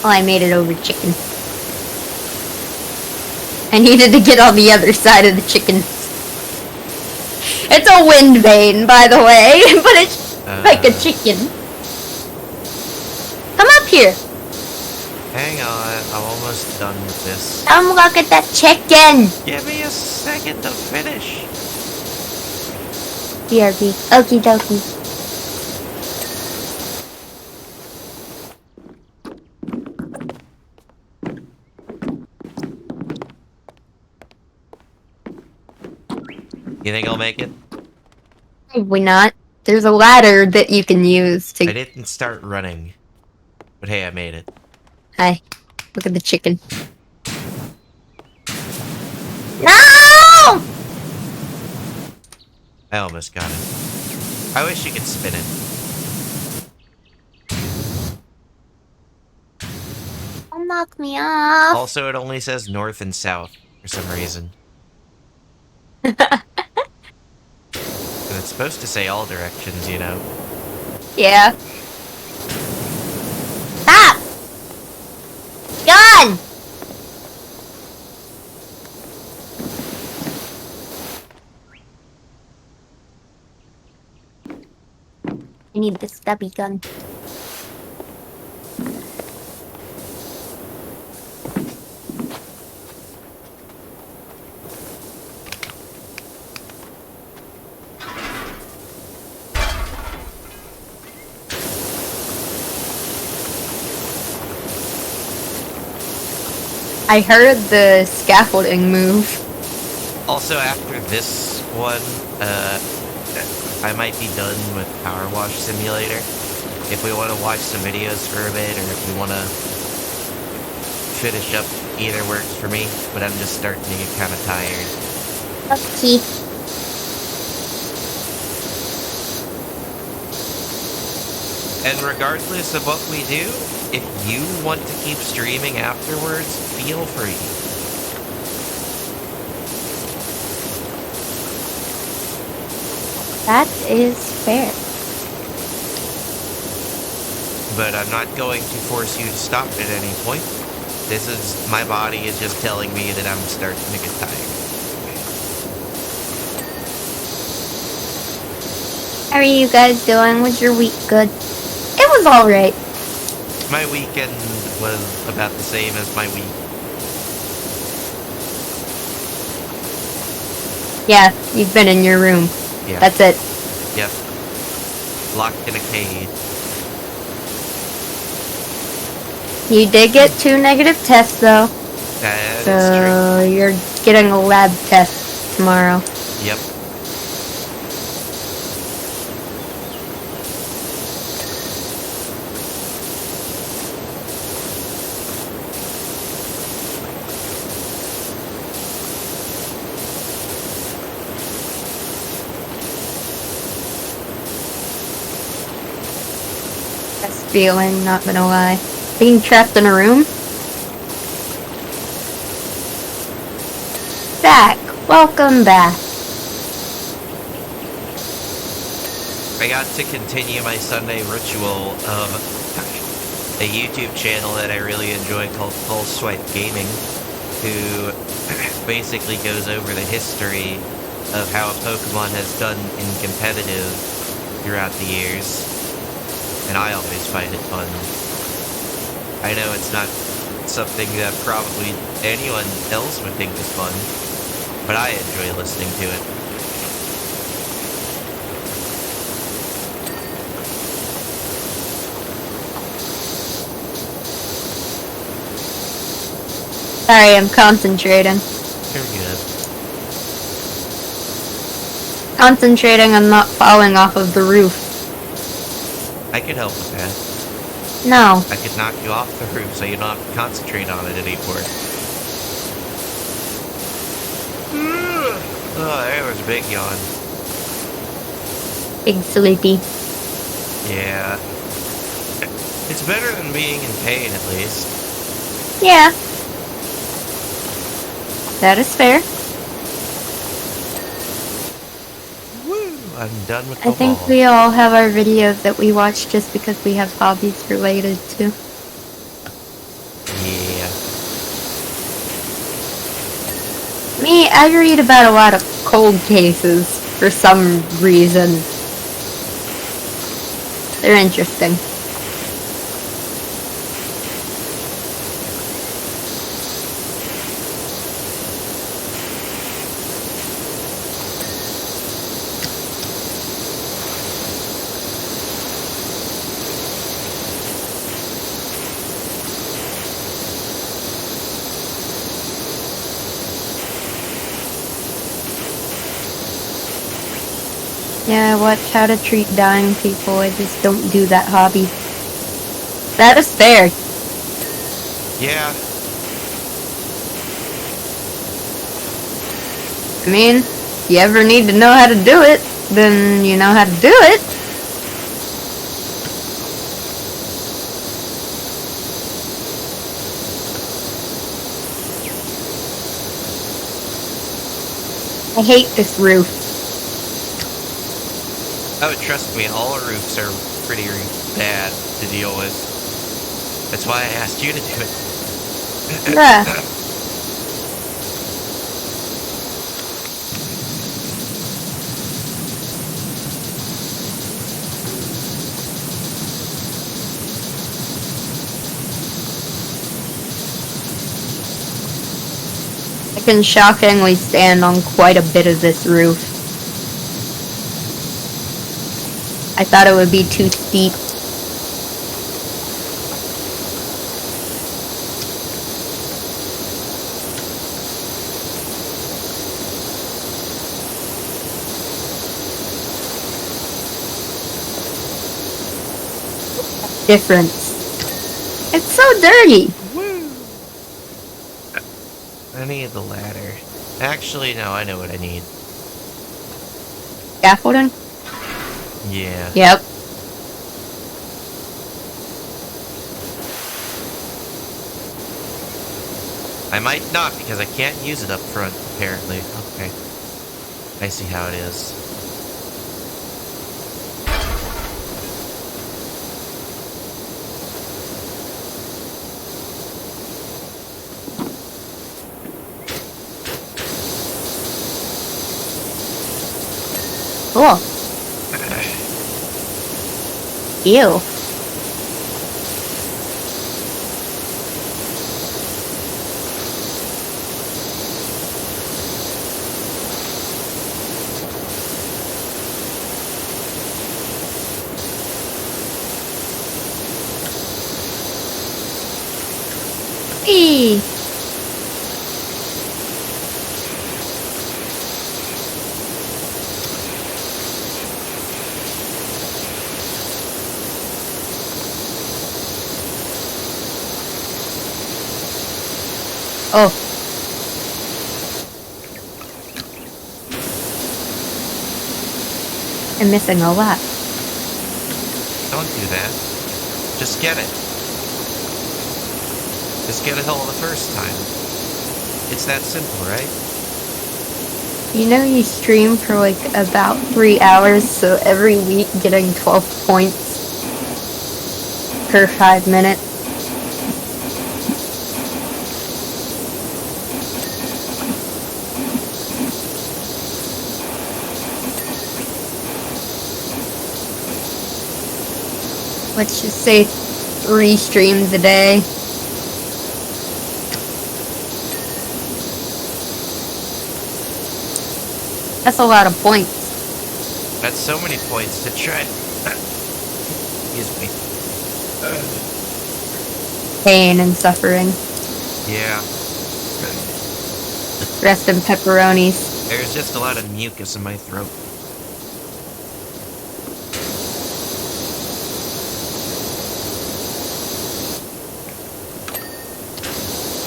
Oh, I made it over chicken. I needed to get on the other side of the chicken. It's a wind vane, by the way, but it's like a chicken. Come up here. Hang on, I'm almost done with this. Come look at that chicken. Give me a second to finish. BRB. Okie dokie. You think I'll make it? Probably not. There's a ladder that you can use to... I didn't start running. But hey, I made it. Hi. Look at the chicken. No! I almost got it. I wish you could spin it. Don't knock me off. Also, it only says north and south for some reason. And it's supposed to say all directions, you know? Yeah. Stop! Gun! I need the stubby gun. I heard the scaffolding move. Also, after this one, I might be done with Power Wash Simulator. If we want to watch some videos for a bit, or if we want to finish up, either works for me. But I'm just starting to get kind of tired. Okay. And regardless of what we do, if you want to keep streaming afterwards, feel free. That is fair. But I'm not going to force you to stop at any point. This is, my body is just telling me that I'm starting to get tired. How are you guys doing? Was your week good? It was alright. My weekend was about the same as my week. Yeah, you've been in your room. Yeah. That's it. Yep. Locked in a cage. You did get 2 negative tests, though. That So is true. you're getting a lab test tomorrow. Yep. Best feeling, not gonna lie. Being trapped in a room? Back. Welcome back. I got to continue my Sunday ritual of a YouTube channel that I really enjoy called Full Swipe Gaming, who basically goes over the history of how a Pokemon has done in competitive throughout the years, and I always find it fun. I know it's not something that probably anyone else would think is fun, but I enjoy listening to it. Sorry, I'm concentrating. You're good. Concentrating on not falling off of the roof. I could help with that. No. I could knock you off the roof so you don't have to concentrate on it anymore. Oh, there was a big yawn. Big sleepy. Yeah. It's better than being in pain, at least. Yeah. That is fair. Woo! I'm done with the I think ball. we all have our videos that we watch just because we have hobbies related to. Yeah. Me, I read about a lot of cold cases for some reason. They're interesting. Yeah, I watch how to treat dying people. I just don't do that hobby. That is fair. Yeah. I mean, if you ever need to know how to do it, then you know how to do it. I hate this roof. Oh, trust me, all roofs are pretty bad to deal with. That's why I asked you to do it. Yeah. I can shockingly stand on quite a bit of this roof. I thought it would be too steep. Difference. It's so dirty. Woo! I need the ladder. Actually, no, I know what I need. Scaffolding? Yeah. Yep. I might not, because I can't use it up front, apparently. Okay. I see how it is. Cool. Ew. Eee. Oh. I'm missing a lot. Don't do that. Just get it. Just get it all the first time. It's that simple, right? You know you stream for like about 3 hours, so every week getting 12 points per 5 minutes. Let's just say 3 streams a day. That's a lot of points. That's so many points to try. Excuse me. Pain and suffering. Yeah. Rest in pepperonis. There's just a lot of mucus in my throat.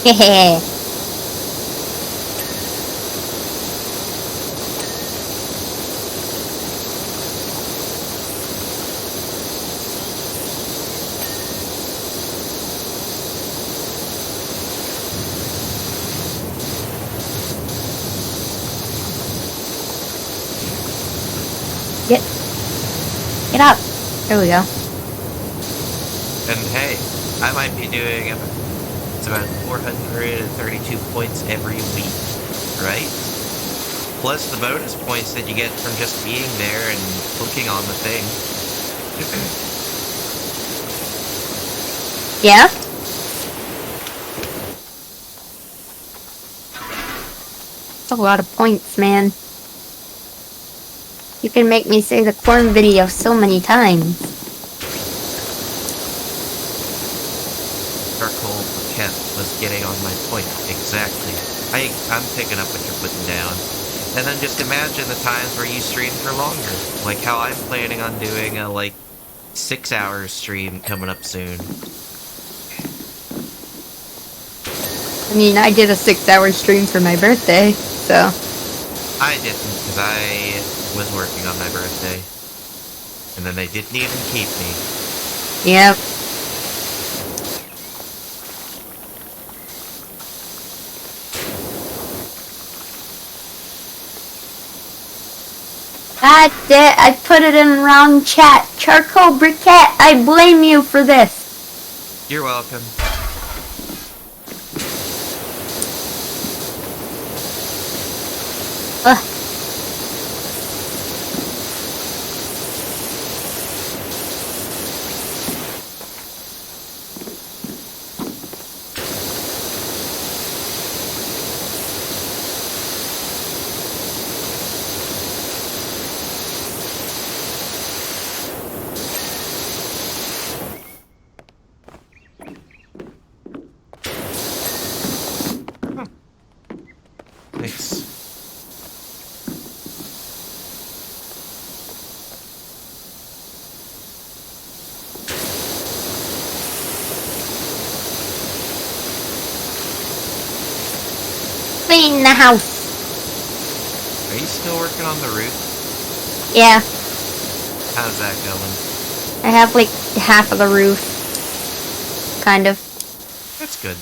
Hehe. Get up. There we go. And hey, I might be doing it's about 432 points every week, right? Plus the bonus points that you get from just being there and clicking on the thing. Yeah? That's a lot of points, man. You can make me say the corn video so many times. Charcoal briquette was getting on my point. Exactly. I'm picking up what you're putting down. And then just imagine the times where you stream for longer. Like how I'm planning on doing a, 6-hour stream coming up soon. I mean, I did a 6-hour stream for my birthday, so... I didn't, because I was working on my birthday. And then they didn't even keep me. Yep. That's it. I put it in wrong chat. Charcoal briquette, I blame you for this. You're welcome. Ugh. Thanks. Clean the house. Are you still working on the roof? Yeah, How's that going? I have like half of the roof. Kind of. That's good.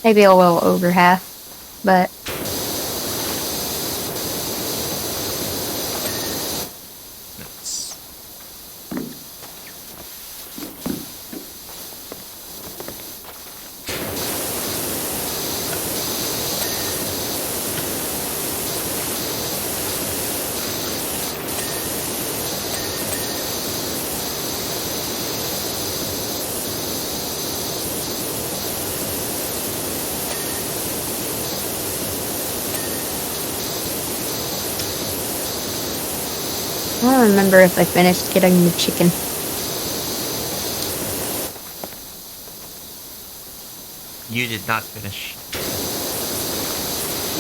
Maybe a little over half. But... Nice. I don't remember if I finished getting the chicken. You did not finish.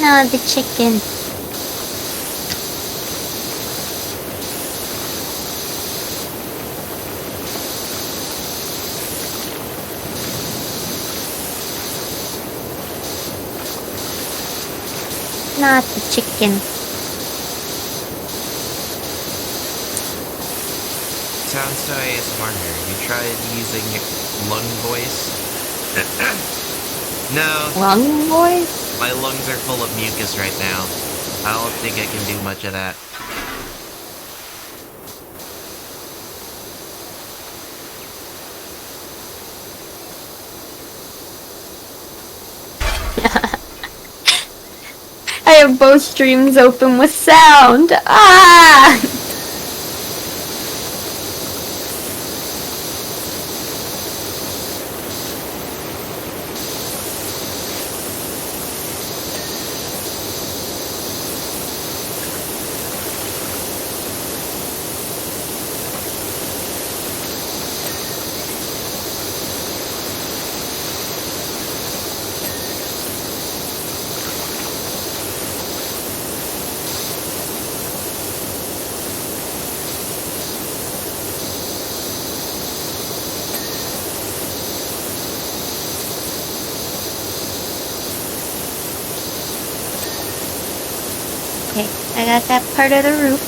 No, the chicken. Not the chicken. Sounds so ASMR. Have you tried using lung voice? No. Lung voice? My lungs are full of mucus right now. I don't think I can do much of that. have both streams open with sound. Ah! Okay, I got that part of the roof.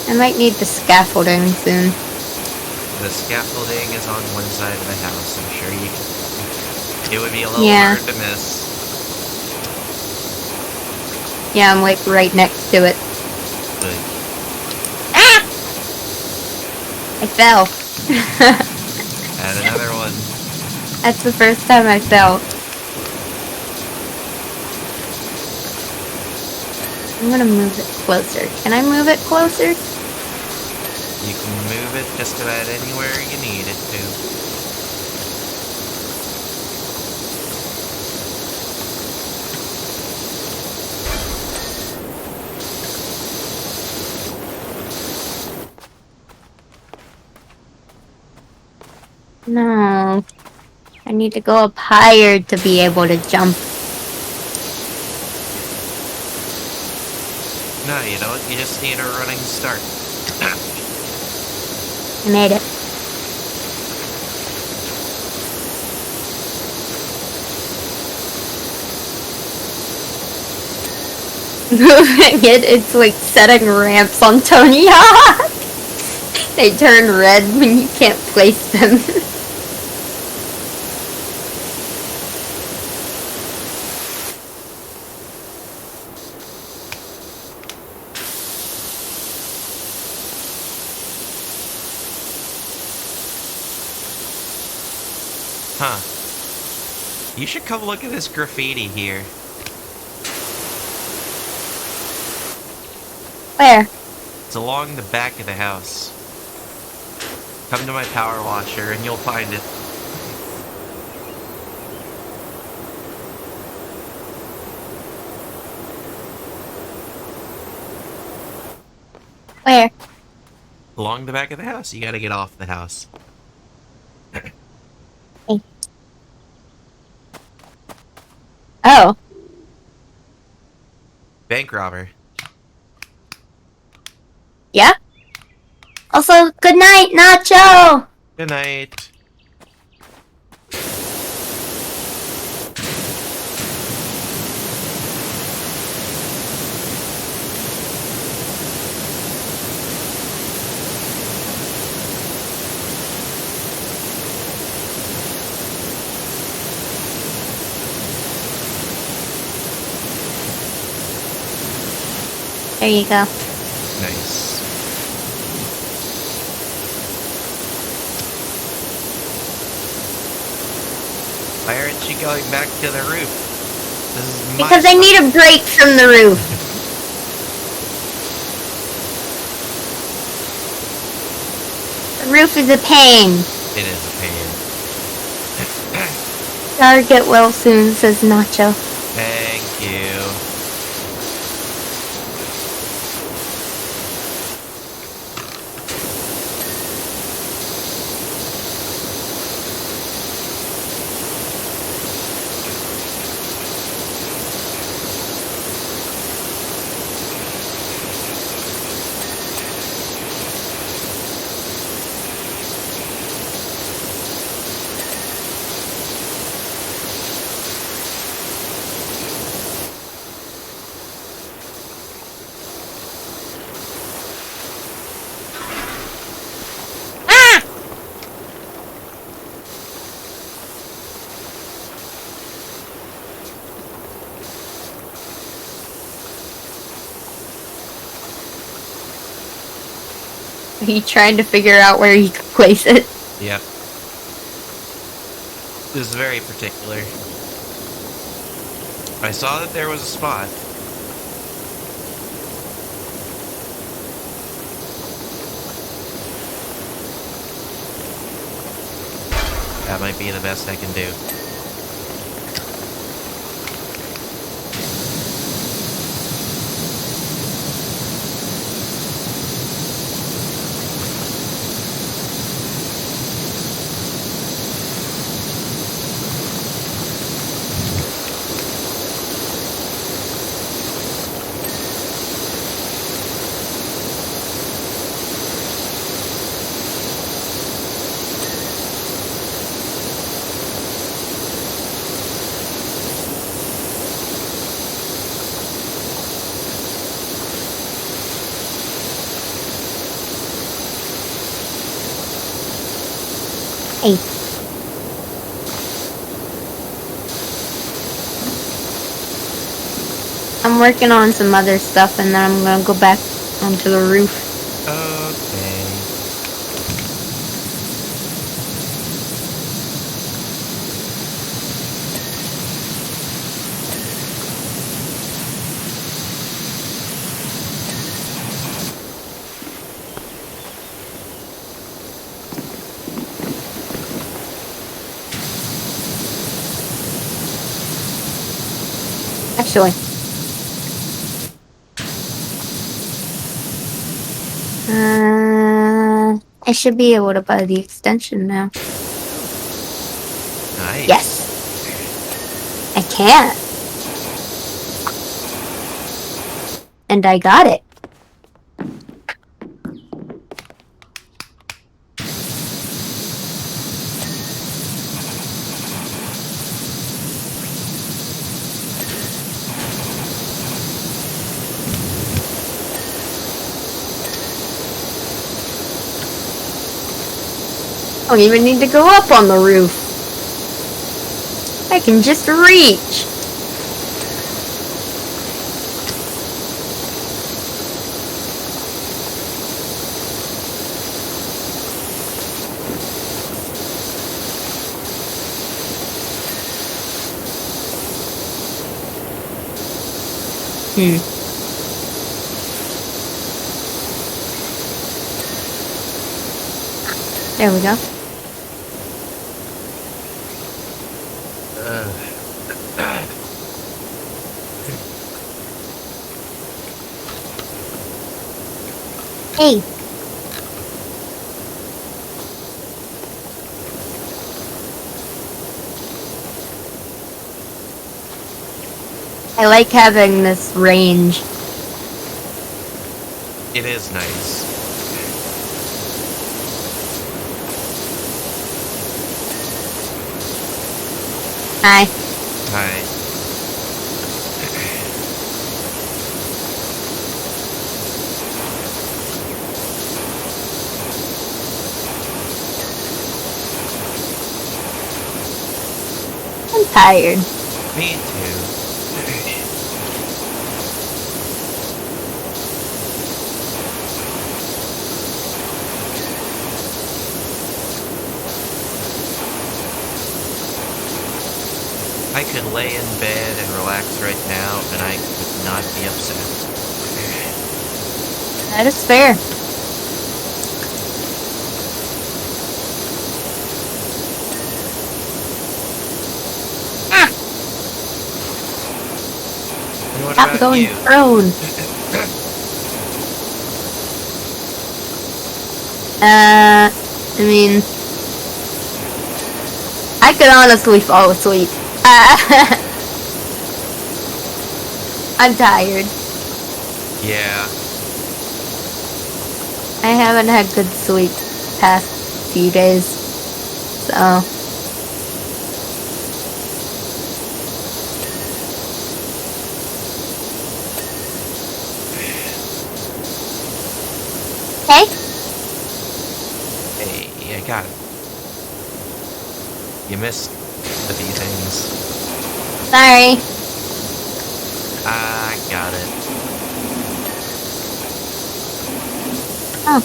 I might need the scaffolding soon. The scaffolding is on one side of the house. I'm sure you can. It would be a little Yeah. hard to miss. Yeah, I'm like right next to it. But Ah! I fell. add another one. That's the first time I fell. I'm gonna move it closer. Can I move it closer? You can move it just about anywhere you need it to. No. I need to go up higher to be able to jump. No, you don't. You just need a running start. I made it. Moving it, it's like setting ramps on Tony Hawk. They turn red when you can't place them. Huh. You should come look at this graffiti here. Where? It's along the back of the house. Come to my power washer and you'll find it. Where? Along the back of the house. You gotta get off the house. Oh. Bank robber. Yeah? Also, good night, Nacho! Good night. There you go. Nice. Why aren't you going back to the roof? This is my Because I need a break from the roof. The roof is a pain. It is a pain. Gotta get well soon, says Nacho. Thank you. He tried to figure out where he could place it. Yep. This is very particular. I saw that there was a spot. That might be the best I can do. Hey. I'm working on some other stuff and then I'm gonna go back onto the roof. Okay. Actually. I should be able to buy the extension now. Nice. Yes. I can. And I got it. I don't even need to go up on the roof. I can just reach. There we go. Hey. I like having this range. It is nice. Hi. Hi. I'm tired. Me too. I could lay in bed and relax right now, and I would not be upset. That is fair. And what Stop about going you? prone. I mean, I could honestly fall asleep. I'm tired. Yeah. I haven't had good sleep past few days, so. Hey? Hey, I got it. You missed the bee things. Sorry. I got it. Oh.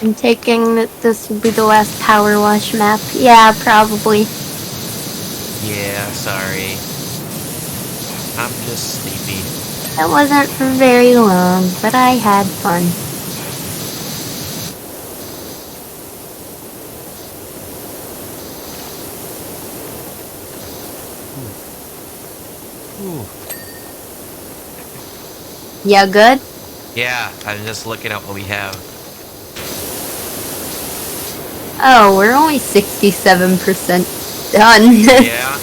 I'm taking that this will be the last power wash map. Yeah, probably. Yeah, sorry. I'm just sleepy. It wasn't for very long, but I had fun. Ooh. Yeah, good? Yeah, I'm just looking at what we have. Oh, we're only 67% done. Yeah.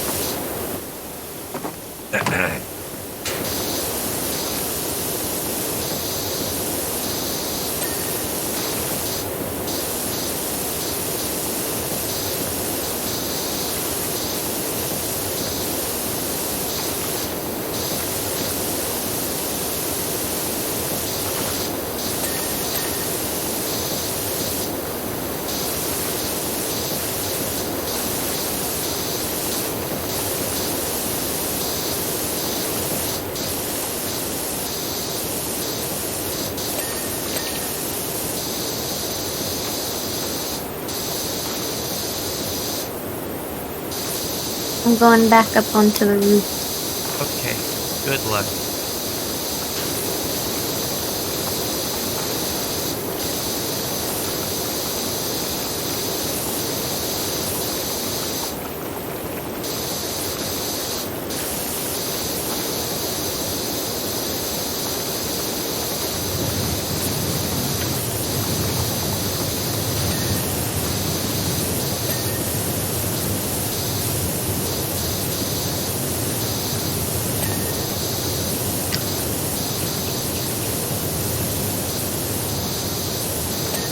I'm going back up onto the roof. Okay. Good luck.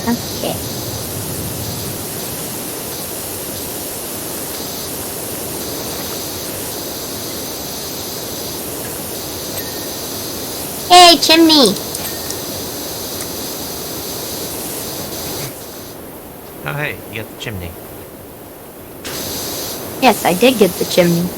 Okay. Hey, chimney! Oh, hey, you got the chimney. Yes, I did get the chimney.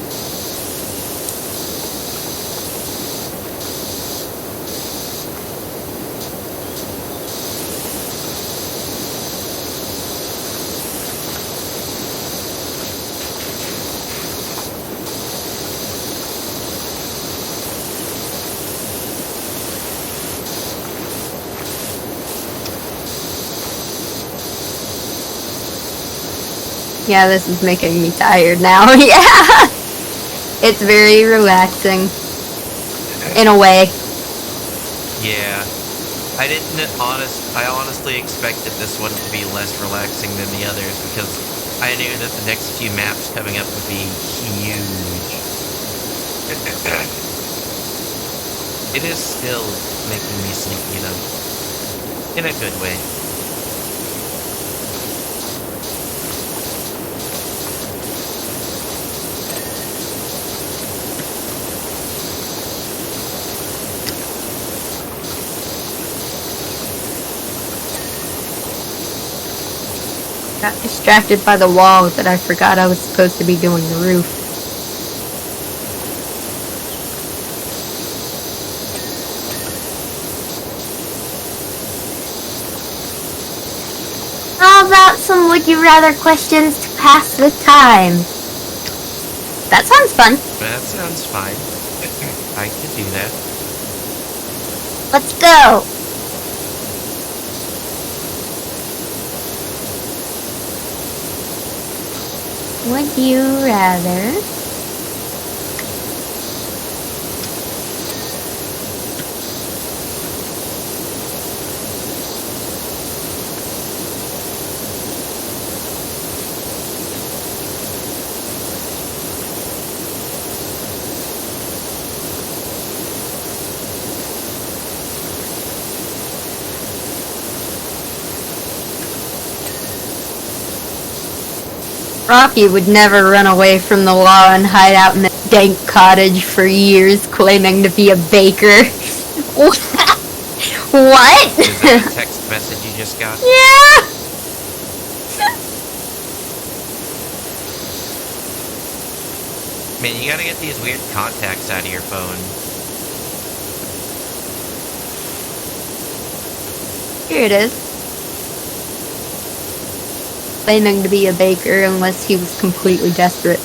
Yeah, this is making me tired now. Yeah! It's very relaxing. In a way. Yeah. I honestly expected this one to be less relaxing than the others because I knew that the next few maps coming up would be huge. It is still making me sleepy, in a good way. Got distracted by the wall that I forgot I was supposed to be doing the roof. How about some would you rather questions to pass the time? That sounds fun. That sounds fine. I could do that. Let's go. Would you rather Rocky would never run away from the law and hide out in a dank cottage for years claiming to be a baker. What? Is that a text message you just got? Yeah! Man, you gotta get these weird contacts out of your phone. Here it is. claiming to be a baker unless he was completely desperate.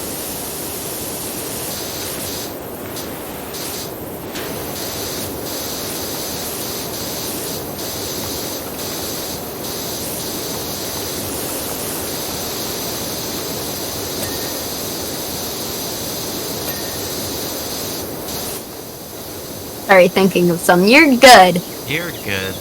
Sorry, thinking of some. You're good. You're good.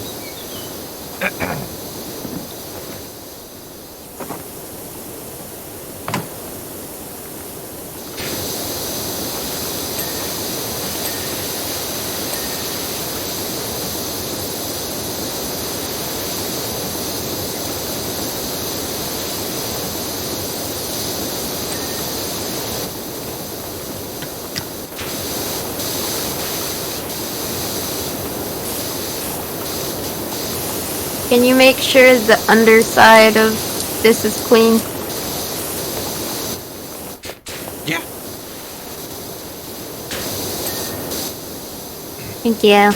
Can you make sure the underside of this is clean? Yeah. Thank you.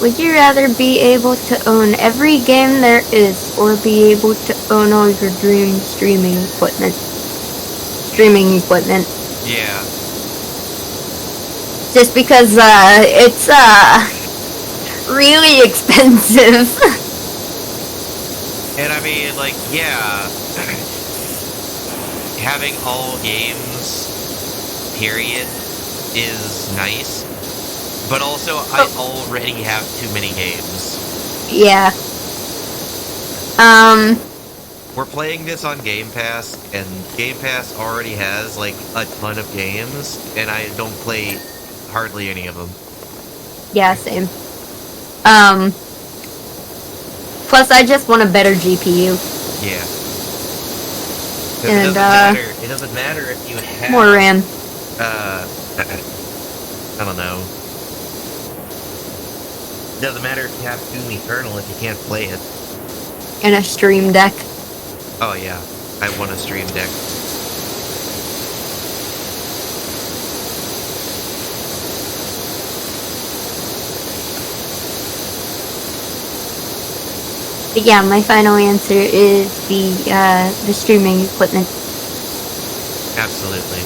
Would you rather be able to own every game there is, or be able to own all your dream streaming equipment? Yeah. Just because, it's, really expensive. And I mean, like, yeah. Having all games, period, is nice. But also, I already have too many games. Yeah. We're playing this on Game Pass, and Game Pass already has, like, a ton of games, and I don't play hardly any of them. Yeah, same. Plus I just want a better GPU. Yeah. And, it doesn't matter if you have... more RAM. I don't know. It doesn't matter if you have Doom Eternal if you can't play it. And a Stream Deck. Oh yeah, I want a Stream Deck. But yeah, my final answer is the streaming equipment. Absolutely.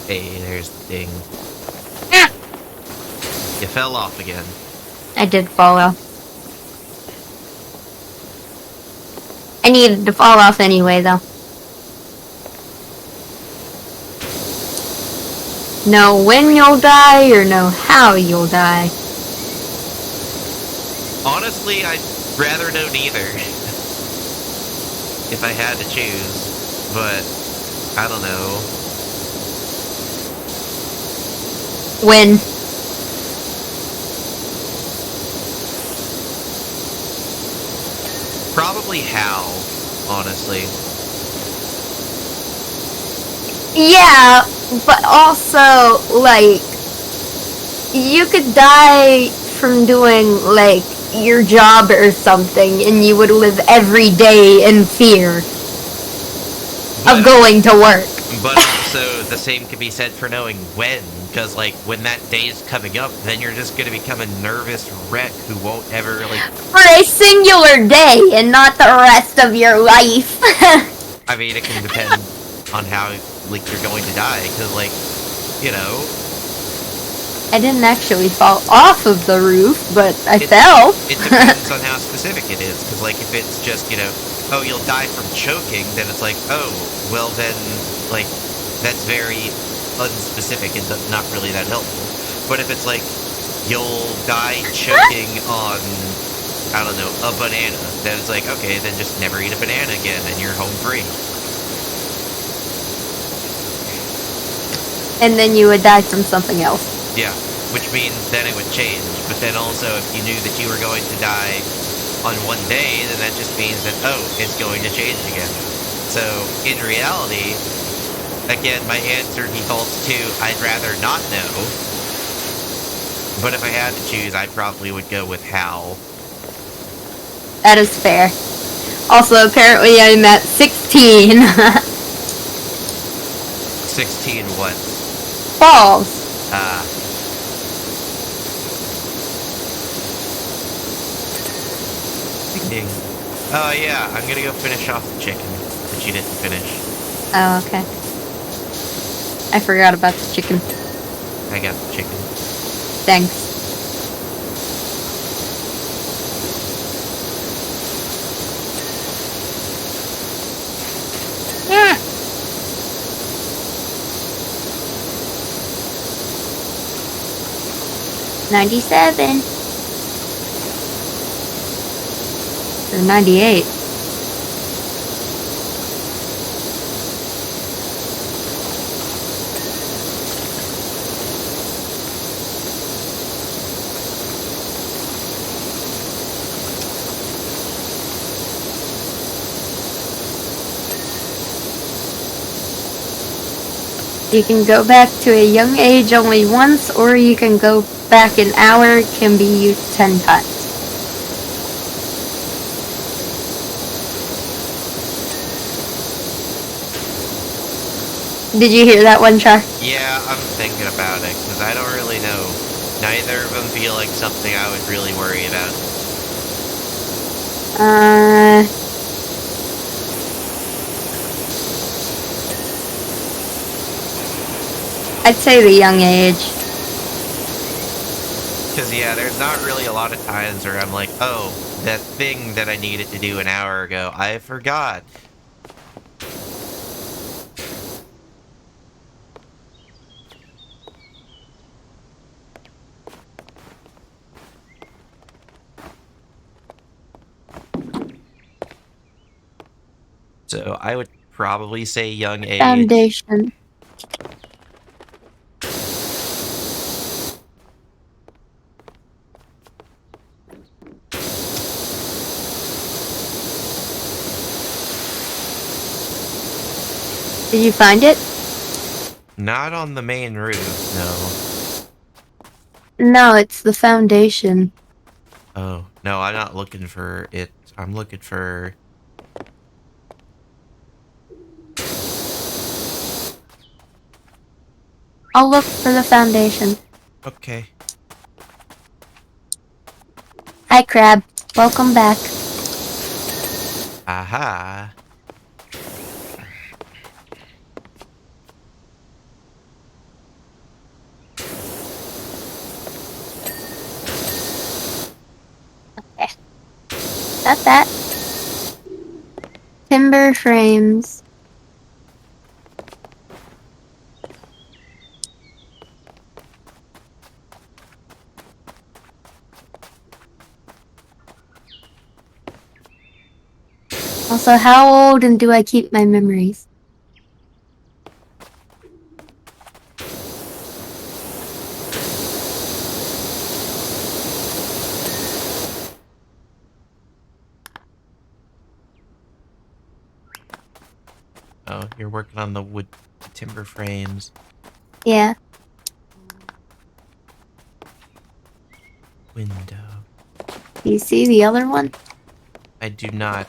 Hey, there's the ding. Ah! You fell off again. I did fall off. I needed to fall off anyway, though. Know when you'll die, or know how you'll die. Honestly, I'd rather know neither. If I had to choose. But, I don't know. When? Probably how, honestly. Yeah, but also, like, you could die from doing, like, your job or something, and you would live every day in fear of going to work. But also, the same could be said for knowing when, because, like, when that day is coming up, then you're just gonna become a nervous wreck who won't ever, like... For a singular day, and not the rest of your life. I mean, it can depend on how, like, you're going to die, because, like, you know... I didn't actually fall off of the roof, but I fell. It depends on how specific it is, because, like, if it's just, you know, oh, you'll die from choking, then it's like, oh, well then, like, that's very unspecific and not really that helpful. But if it's like, you'll die choking on, I don't know, a banana, then it's like, okay, then just never eat a banana again, and you're home free. And then you would die from something else. Yeah, which means then it would change. But then also, if you knew that you were going to die on one day, then that just means that, oh, it's going to change again. So, in reality, again, my answer defaults to, I'd rather not know. But if I had to choose, I probably would go with Hal. That is fair. Also, apparently I'm at 16. 16 what? Balls. Ding ding. Oh yeah, I'm gonna go finish off the chicken that you didn't finish. Oh, okay. I forgot about the chicken. I got the chicken. Thanks. Yeah. 97. Or 98. You can go back to a young age only once, or you can go back an hour, can be used 10 times. Did you hear that one, Char? Yeah, I'm thinking about it, because I don't really know. Neither of them feel like something I would really worry about. I'd say the young age. Because, yeah, there's not really a lot of times where I'm like, oh, that thing that I needed to do an hour ago, I forgot. So I would probably say young age. Foundation. Did you find it? Not on the main roof, no. No, it's the foundation. Oh, no, I'm not looking for it. I'm looking for... I'll look for the foundation. Okay. Hi, Crab. Welcome back. Aha. Okay. Got that. Timber frames. Also, how old and do I keep my memories? Oh, you're working on the wood timber frames. Yeah. Window. Do you see the other one? I do not.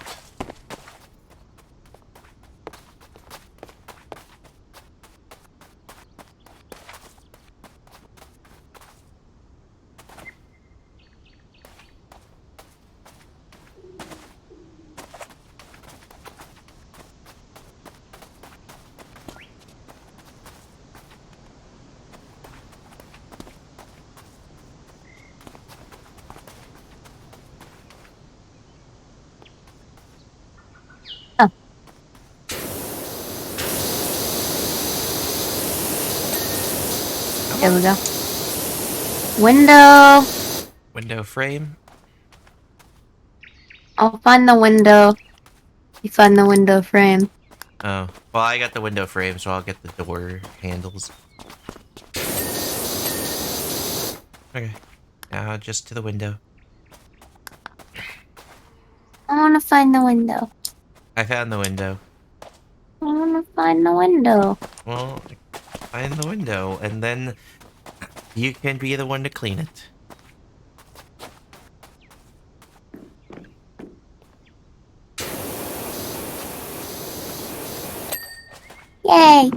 Oh. There we go. Window. Window frame? I'll find the window. You find the window frame. Oh. Well, I got the window frame, so I'll get the door handles. Okay. Now just to the window. I want to find the window. I found the window. I want to find the window. Well, find the window, and then You can be the one to clean it. Yay!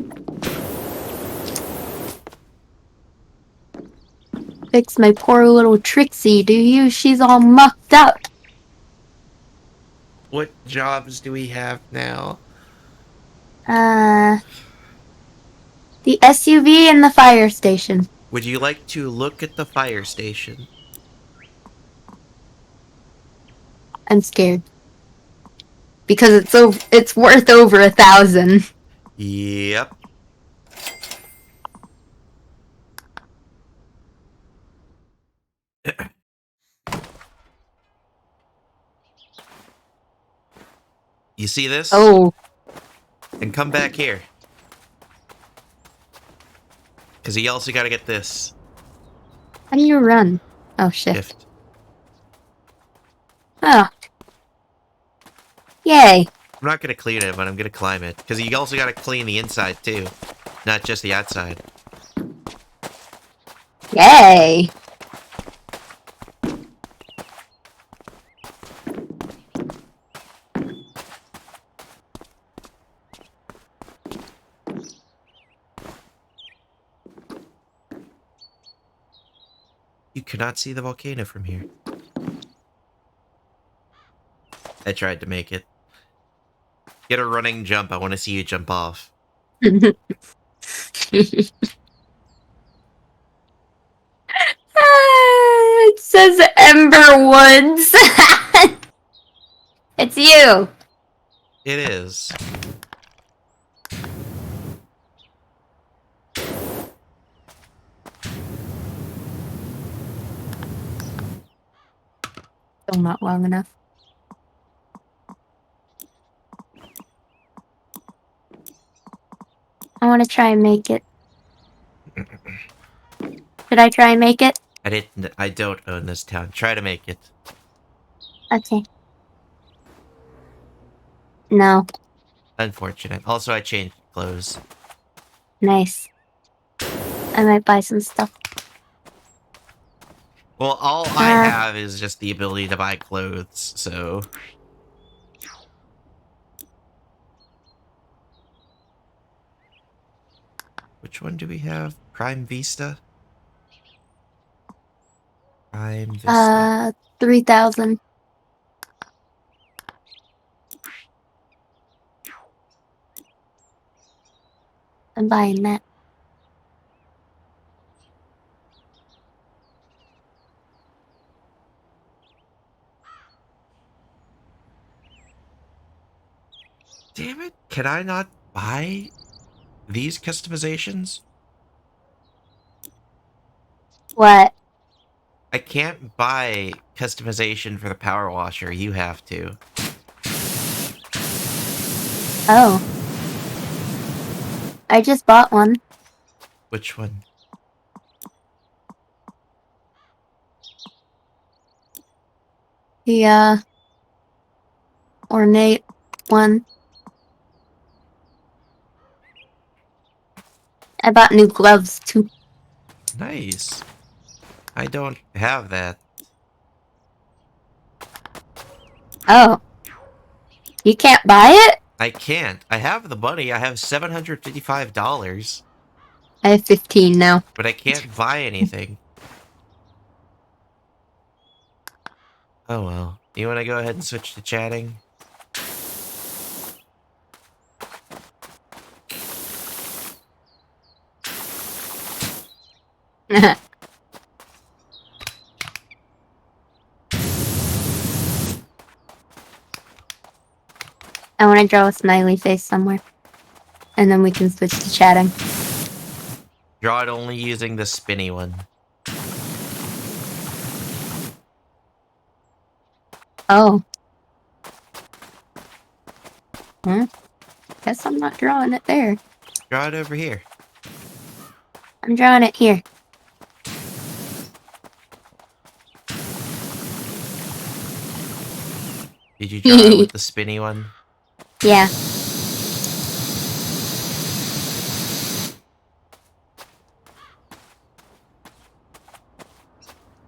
Fix my poor little Trixie, do you? She's all mucked up. What jobs do we have now? The SUV and the fire station. Would you like to look at the fire station? I'm scared. Because it's worth over 1,000. Yep. You see this? Oh. And come back here. Because you also got to get this. How do you run? Oh, shift. Shift. Oh. Yay. I'm not going to clean it, but I'm going to climb it. Because you also got to clean the inside, too. Not just the outside. Yay. You cannot see the volcano from here. I tried to make it. Get a running jump. I want to see you jump off. It says Ember Woods. It's you. It is. Still not long enough. I want to try and make it. Should I try and make it? I don't own this town. Try to make it. Okay. No. Unfortunate. Also, I changed clothes. Nice. I might buy some stuff. Well, all I have is just the ability to buy clothes, so... Which one do we have? Prime Vista? Prime Vista. 3,000. I'm buying that. Damn it, can I not buy these customizations? What? I can't buy customization for the power washer. You have to. Oh. I just bought one. Which one? The, ornate one. I bought new gloves, too. Nice. I don't have that. Oh. You can't buy it? I can't. I have the money. I have $755. I have 15 now. But I can't buy anything. Oh well. You want to go ahead and switch to chatting? I want to draw a smiley face somewhere. And then we can switch to chatting. Draw it only using the spinny one. Oh. Guess I'm not drawing it there. Draw it over here. I'm drawing it here. Did you draw it with the spinny one? Yeah.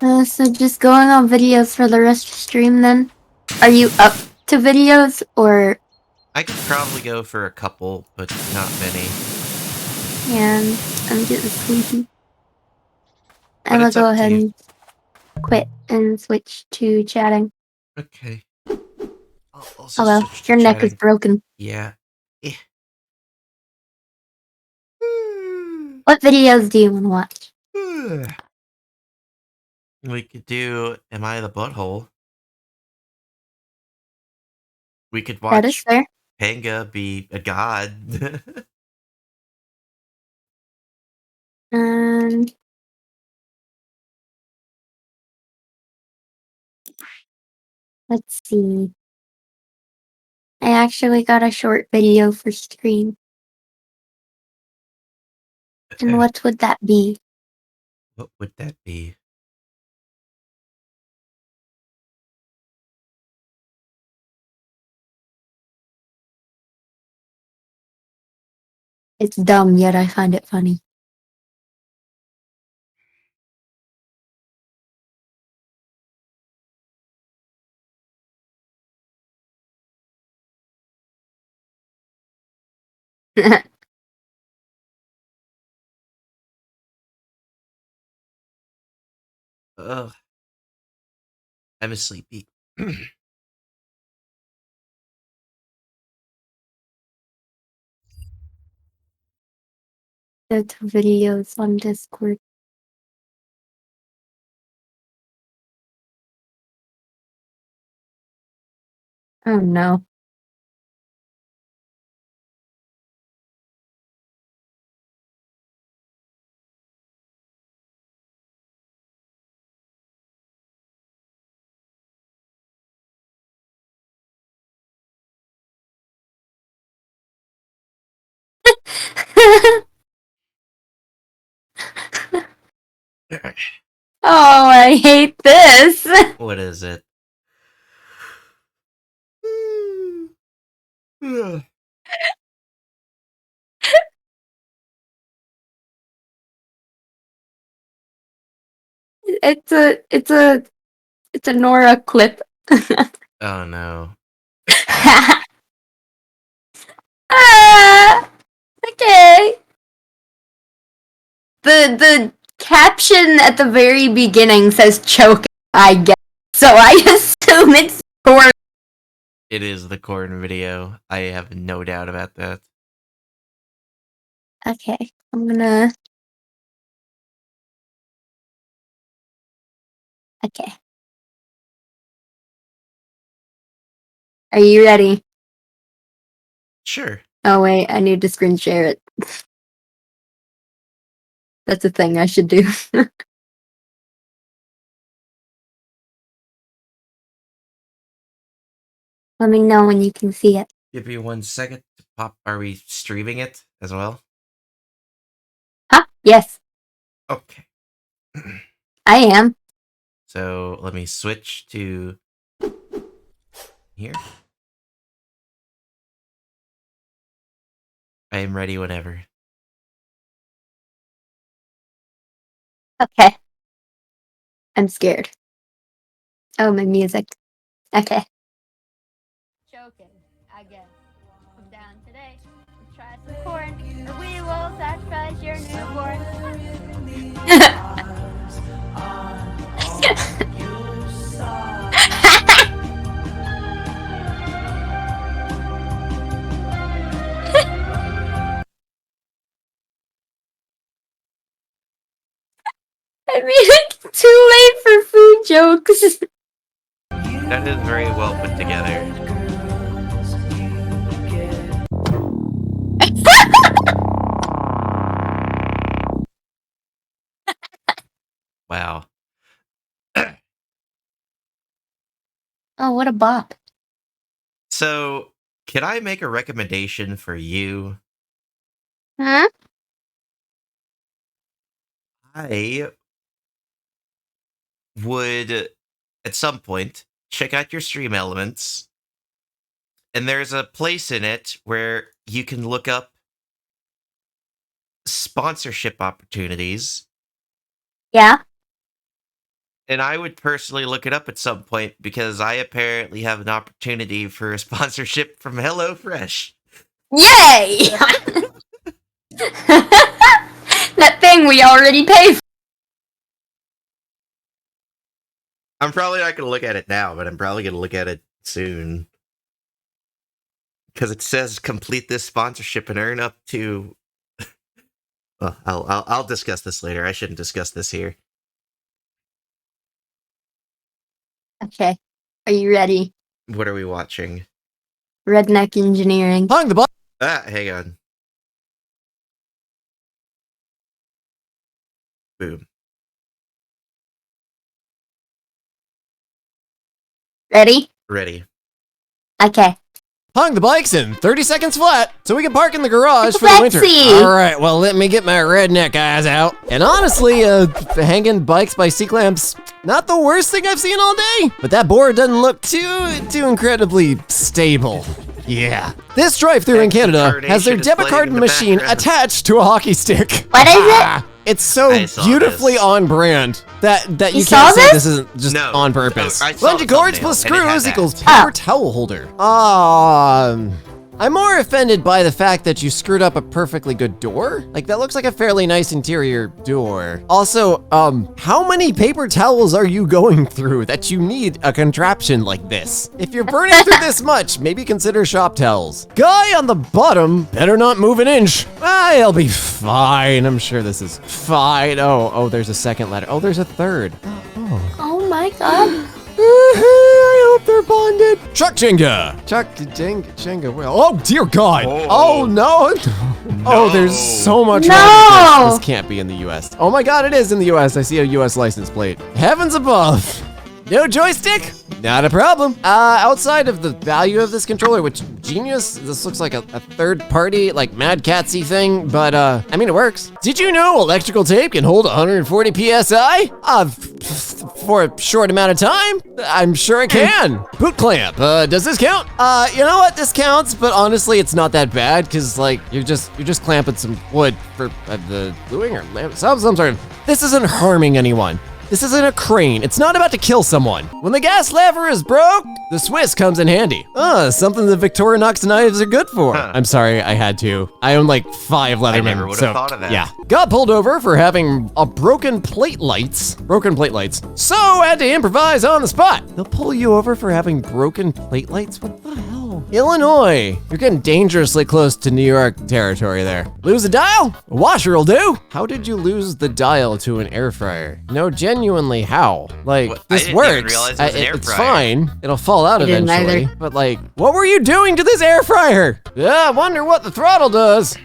So just going on videos for the rest of the stream then? Are you up to videos or? I could probably go for a couple, but not many. And I'm getting sleepy. But I'm gonna it's go up to ahead you. and quit and switch to chatting. Okay. I'll also Hello, switch to your neck is chatting. broken. Yeah. Eh. What videos do you want to watch? We could do Am I the Butthole? We could That is watch fair. Panga be a god. Um, let's see. I actually got a short video for stream. And what would that be? What would that be? It's dumb, yet I find it funny. Ugh. I'm a sleepy. Go to videos on Discord. Oh no. Oh, I hate this. What is it? It's a Nora clip. Oh no. Ah, okay. The caption at the very beginning says choke, I guess. So I assume it's corn. It is the corn video. I have no doubt about that. Okay, I'm gonna. Okay. Are you ready? Sure. Oh wait, I need to screen share it. That's a thing I should do. Let me know when you can see it. Give me 1 second to pop. Are we streaming it as well? Huh? Yes, Okay. I am. So let me switch to here. I am ready whenever. Okay. I'm scared. Oh, my music. Okay. Choking, I guess. I'm down today to try some corn, or we will sacrifice your newborn. I mean, it's too late for food jokes. That is very well put together. Wow. Oh, what a bop. So, can I make a recommendation for you? Huh? I would, at some point, check out your stream elements, and there's a place in it where you can look up sponsorship opportunities. Yeah? And I would personally look it up at some point because I apparently have an opportunity for a sponsorship from HelloFresh. Yay! That thing we already paid for. I'm probably not going to look at it now, but I'm probably going to look at it soon. Because it says complete this sponsorship and earn up to... Well, I'll discuss this later. I shouldn't discuss this here. Okay. Are you ready? What are we watching? Redneck Engineering. Hung the bike. Hang on. Boom. Ready? Ready. Okay. Hung the bikes in 30 seconds flat, so we can park in the garage for the winter. Sexy. All right, well, let me get my redneck eyes out. And honestly, hanging bikes by seat clamps, not the worst thing I've seen all day. But that board doesn't look too incredibly stable. Yeah. This drive-thru in Canada has their debit card machine attached to a hockey stick. What is it? It's so beautifully on brand that you You can't saw say this? this isn't just on purpose. I saw the Bungee cords thumbnail, plus and it had screws that. equals paper towel holder. I'm more offended by the fact that you screwed up a perfectly good door. Like, that looks like a fairly nice interior door. Also, how many paper towels are you going through that you need a contraption like this? If you're burning through this much, maybe consider shop towels. Guy on the bottom better not move an inch. I'll be fine. I'm sure this is fine. Oh, there's a second ladder. Oh, there's a third. Oh my god. I hope they're bonded. Chuck Jenga. Jenga. Well, oh dear God. Oh no. Oh, there's so much wrong with this. This can't be in the U.S. Oh my God, it is in the U.S. I see a U.S. license plate. Heavens above. No joystick? Not a problem. Outside of the value of this controller, which genius, this looks like a third party, like Mad Catsy thing, but I mean, it works. Did you know electrical tape can hold 140 PSI? For a short amount of time? I'm sure it can. Boot clamp, does this count? You know what, this counts, but honestly, it's not that bad, because like, you're just clamping some wood for the gluing or some sort of, this isn't harming anyone. This isn't a crane. It's not about to kill someone. When the gas lever is broke, the Swiss comes in handy. Something that Victorinox knives are good for. Huh. I'm sorry, I had to. I own like 5 Leatherman. I never would have thought of that. Yeah. Got pulled over for having a broken plate lights. So I had to improvise on the spot. They'll pull you over for having broken plate lights? What the hell? Illinois. You're getting dangerously close to New York territory there. Lose a dial? A washer will do. How did you lose the dial to an air fryer? No, genuinely, how? Like, What? this I didn't even works. realize it was an air It's fryer. fine. It'll fall out I didn't eventually. either. But like, what were you doing to this air fryer? I wonder what the throttle does.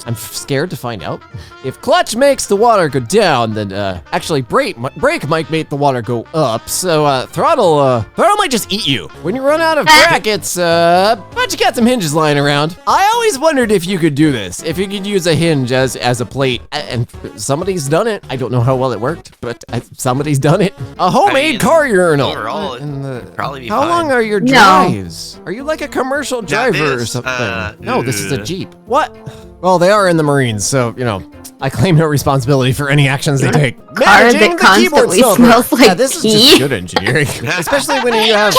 I'm scared to find out. If clutch makes the water go down, then actually brake might make the water go up. So throttle might just eat you. When you run out of brackets, but you got some hinges lying around. I always wondered if you could do this, if you could use a hinge as a plate, and somebody's done it. I don't know how well it worked, but somebody's done it. A homemade car urinal. Overall, it'd probably be How fine. long are your No. drives? Are you like a commercial driver or this, something? No, this is a Jeep. What? Well, they are in the Marines, so, you know, I claim no responsibility for any actions they take. Car Managing that the keyboard constantly stopper. smells like Yeah, this is pee. just good engineering. Especially when you have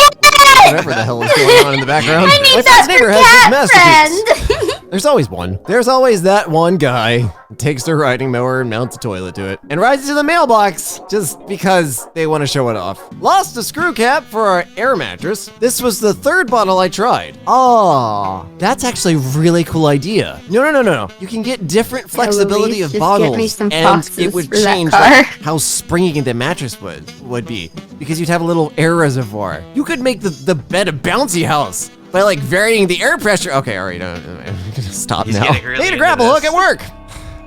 whatever the hell is going on in the background. I need My that friend's neighbor for has this cat masterpiece. friend. There's always one. There's always that one guy who takes their riding mower and mounts a toilet to it and rides to the mailbox just because they want to show it off. Lost a screw cap for our air mattress. This was the 3rd bottle I tried. Oh, that's actually a really cool idea. No. You can get different flexibility Eloise, of just bottles get me some and boxes it would for that change car. like, how springy the mattress would be because you'd have a little air reservoir. You could make the bed a bouncy house by like varying the air pressure. Okay, all right, I'm gonna stop He's now. getting really Need a into grapple hook this. at work.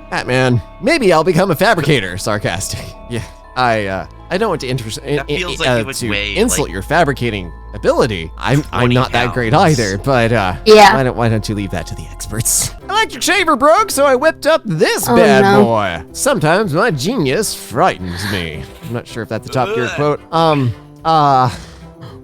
Batman, maybe I'll become a fabricator. Sarcastic. Yeah, I don't want to feels like you would weigh, insult like- your fabricating ability. I'm 20 not that great pounds. either, but Yeah. why don't you leave that to the experts? Electric shaver broke, so I whipped up this Oh, bad no. boy. Sometimes my genius frightens me. I'm not sure if that's the top of your quote.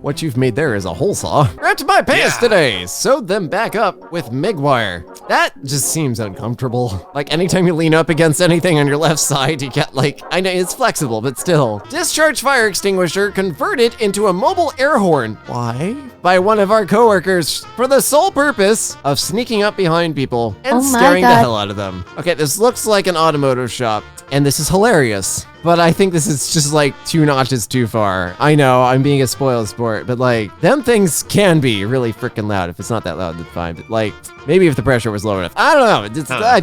What you've made there is a hole saw. Ripped my pants Yeah. today. Sewed them back up with MIG wire. That just seems uncomfortable. Like anytime you lean up against anything on your left side, you get like, I know it's flexible, but still. Discharge fire extinguisher converted into a mobile air horn. Why? By one of our coworkers for the sole purpose of sneaking up behind people and scaring the hell out of them. Okay, this looks like an automotive shop, and this is hilarious. But I think this is just like 2 notches too far. I know, I'm being a spoiled sport, but like, them things can be really freaking loud. If it's not that loud, then fine. But like, maybe if the pressure was low enough. I don't know.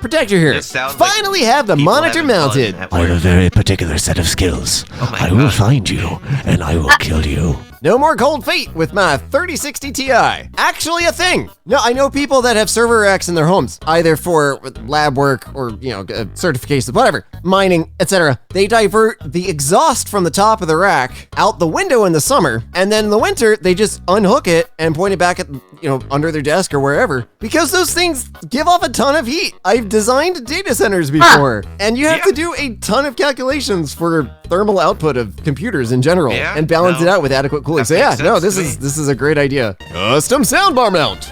Protect your hearing. Finally have the monitor mounted. I have a very particular set of skills. I will find you, and I will kill you. No more cold feet with my 3060 Ti. Actually a thing. No, I know people that have server racks in their homes, either for lab work or, you know, certifications, whatever, mining, etc. They divert the exhaust from the top of the rack out the window in the summer, and then in the winter, they just unhook it and point it back at, you know, under their desk or wherever, because those things give off a ton of heat. I've designed data centers before, and you have to do a ton of calculations for thermal output of computers in general, and balance it out with adequate cooling. So yeah, no, this is a great idea. Custom soundbar mount.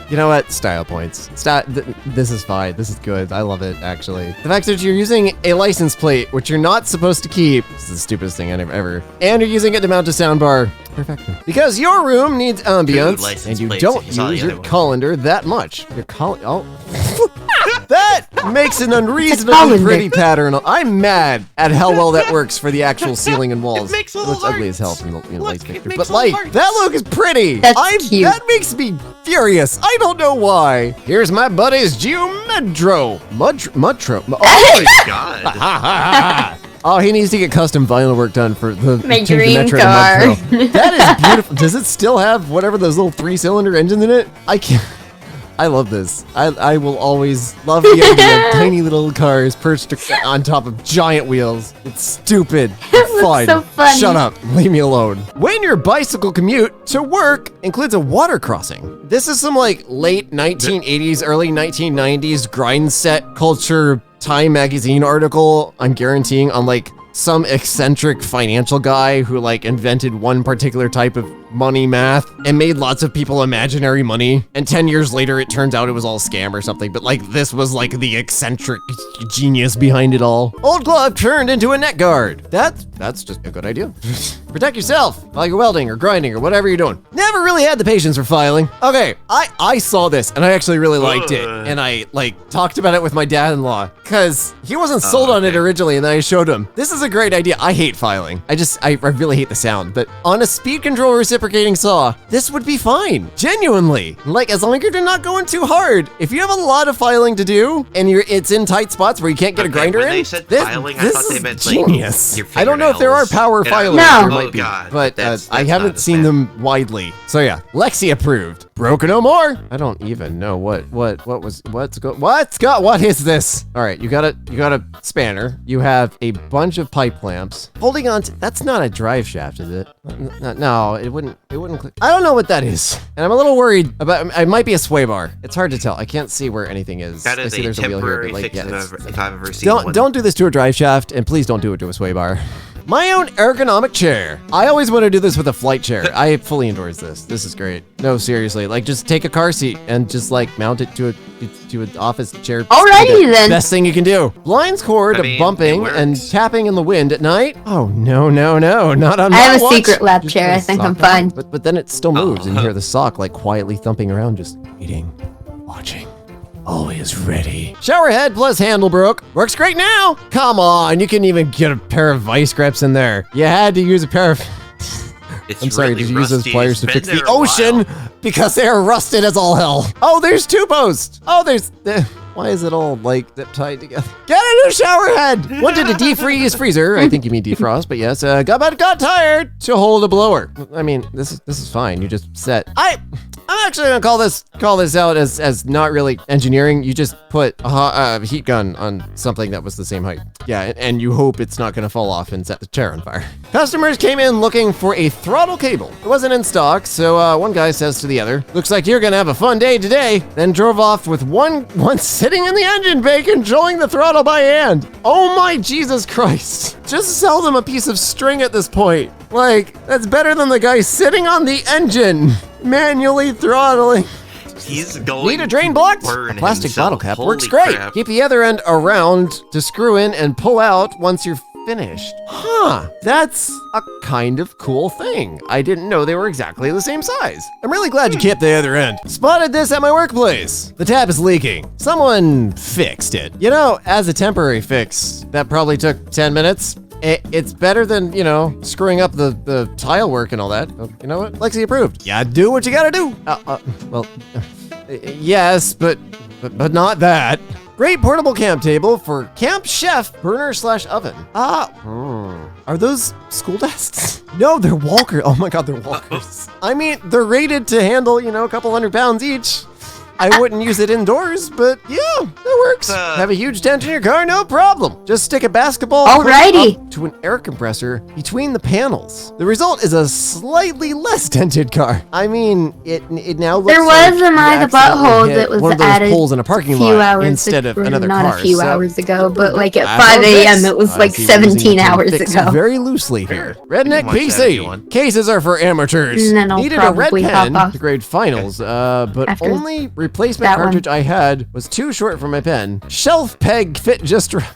You know what? Style points. This is fine. This is good. I love it, actually. The fact that you're using a license plate, which you're not supposed to keep, is the stupidest thing ever. And you're using it to mount a soundbar. Perfect. Because your room needs ambience, and you don't use your colander that much. That makes an unreasonably pretty pattern. I'm mad at how well that works for the actual ceiling and walls. It looks ugly as hell from the lights picture. But like, that look is pretty. That's cute. That makes me furious. I don't know why. Here's my buddy's Geomedro. Mudtro. Oh my god. Oh, he needs to get custom vinyl work done for the My change the dream Metro to car. Mudtro. That is beautiful. Does it still have whatever those little 3-cylinder engines in it? I can't. I love this. I will always love the idea of tiny little cars perched on top of giant wheels. It's stupid. It looks so funny. Shut up. Leave me alone. When your bicycle commute to work includes a water crossing. This is some like late 1980s, early 1990s grind set culture Time magazine article, I'm guaranteeing, on like some eccentric financial guy who like invented one particular type of money math and made lots of people imaginary money. And 10 years later, it turns out it was all a scam or something. But like, this was like the eccentric genius behind it all. Old glove turned into a neck guard. That's just a good idea. Protect yourself while you're welding or grinding or whatever you're doing. Never really had the patience for filing. Okay, I saw this and I actually really liked it. And I like talked about it with my dad-in-law because he wasn't sold on it originally, and then I showed him. This is a great idea. I hate filing. I really hate the sound, but on a speed control reciprocating saw, this would be fine. Genuinely. Like, as long as you're not going too hard. If you have a lot of filing to do and it's in tight spots where you can't get a grinder when in, they said this filing, I is thought they meant, genius. like, I don't know if there are power filers. No. There might be, but I haven't seen them widely. So yeah, Lexi approved. Broken no more. I don't even know what is this? All right, you got a spanner. You have a bunch of pipe clamps. Holding on to, that's not a drive shaft, is it? No, it wouldn't click. I don't know what that is. And I'm a little worried about, it might be a sway bar. It's hard to tell. I can't see where anything is. That is I see there's a wheel here, but like, yeah, if I've ever seen one. Don't do this to a drive shaft, and please don't do it to a sway bar. My own ergonomic chair. I always want to do this with a flight chair. I fully endorse this. This is great. No, seriously, like just take a car seat and just like mount it to an office chair. Alrighty then. Best thing you can do. Blinds cord bumping and tapping in the wind at night. Oh no, not on my I have a watch. secret lap Just chair. put a I think sock I'm on. fine. But then it still moves, and you hear the sock like quietly thumping around, just waiting, watching. Always ready. Shower head plus handle broke. Works great now. Come on, you can even get a pair of vice grips in there. You had to use a pair of... I'm sorry, really did you use those rusty. pliers to It's fix been the there a ocean? while. Because they are rusted as all hell. Oh, there's 2 posts. Oh, there's... why is it all like zip tied together? Get a new shower head. Wanted to defreeze freezer. I think you mean defrost, but yes. Got tired to hold a blower. I mean, this is fine. You just set... I'm actually gonna call this out as not really engineering. You just put a heat gun on something that was the same height. Yeah, and you hope it's not gonna fall off and set the chair on fire. Customers came in looking for a throttle cable. It wasn't in stock, so one guy says to the other, "Looks like you're gonna have a fun day today." Then drove off with one sitting in the engine bay controlling the throttle by hand. Oh my Jesus Christ! Just sell them a piece of string at this point. Like, that's better than the guy sitting on the engine, manually throttling. he's going Need a drain blocked? burn A plastic himself. bottle cap Holy works great. crap. Keep the other end around to screw in and pull out once you're finished. Huh, that's a kind of cool thing. I didn't know they were exactly the same size. I'm really glad you kept the other end. Spotted this at my workplace. The tap is leaking. Someone fixed it. You know, as a temporary fix, that probably took 10 minutes. It's better than, you know, screwing up the tile work and all that. Oh, you know what? Lexi approved. Yeah, do what you gotta do. Well, yes, but not that. Great portable camp table for Camp Chef burner/oven. Are those school desks? No, they're walkers. Oh my God, they're walkers. I mean, they're rated to handle, you know, a couple $100 each. I wouldn't use it indoors, but yeah, that works. Have a huge dent in your car, no problem. Just stick a basketball Alrighty. up to an air compressor between the panels. The result is a slightly less dented car. I mean, it now looks There like was a you My the accidentally Butthole hit that was one of those added poles in a parking a few lot hours instead of ago, another not car. a few So- hours ago, but like at Apple 5 a.m. fix? it was I like see we're using 17 the term hours fix ago. very loosely here. Redneck Watch that if you PC. want. Cases are for amateurs. And then I'll Needed a red probably pen hop off to grade finals, but after only replacement that one. cartridge I had was too short for my pen. Shelf peg fit just right.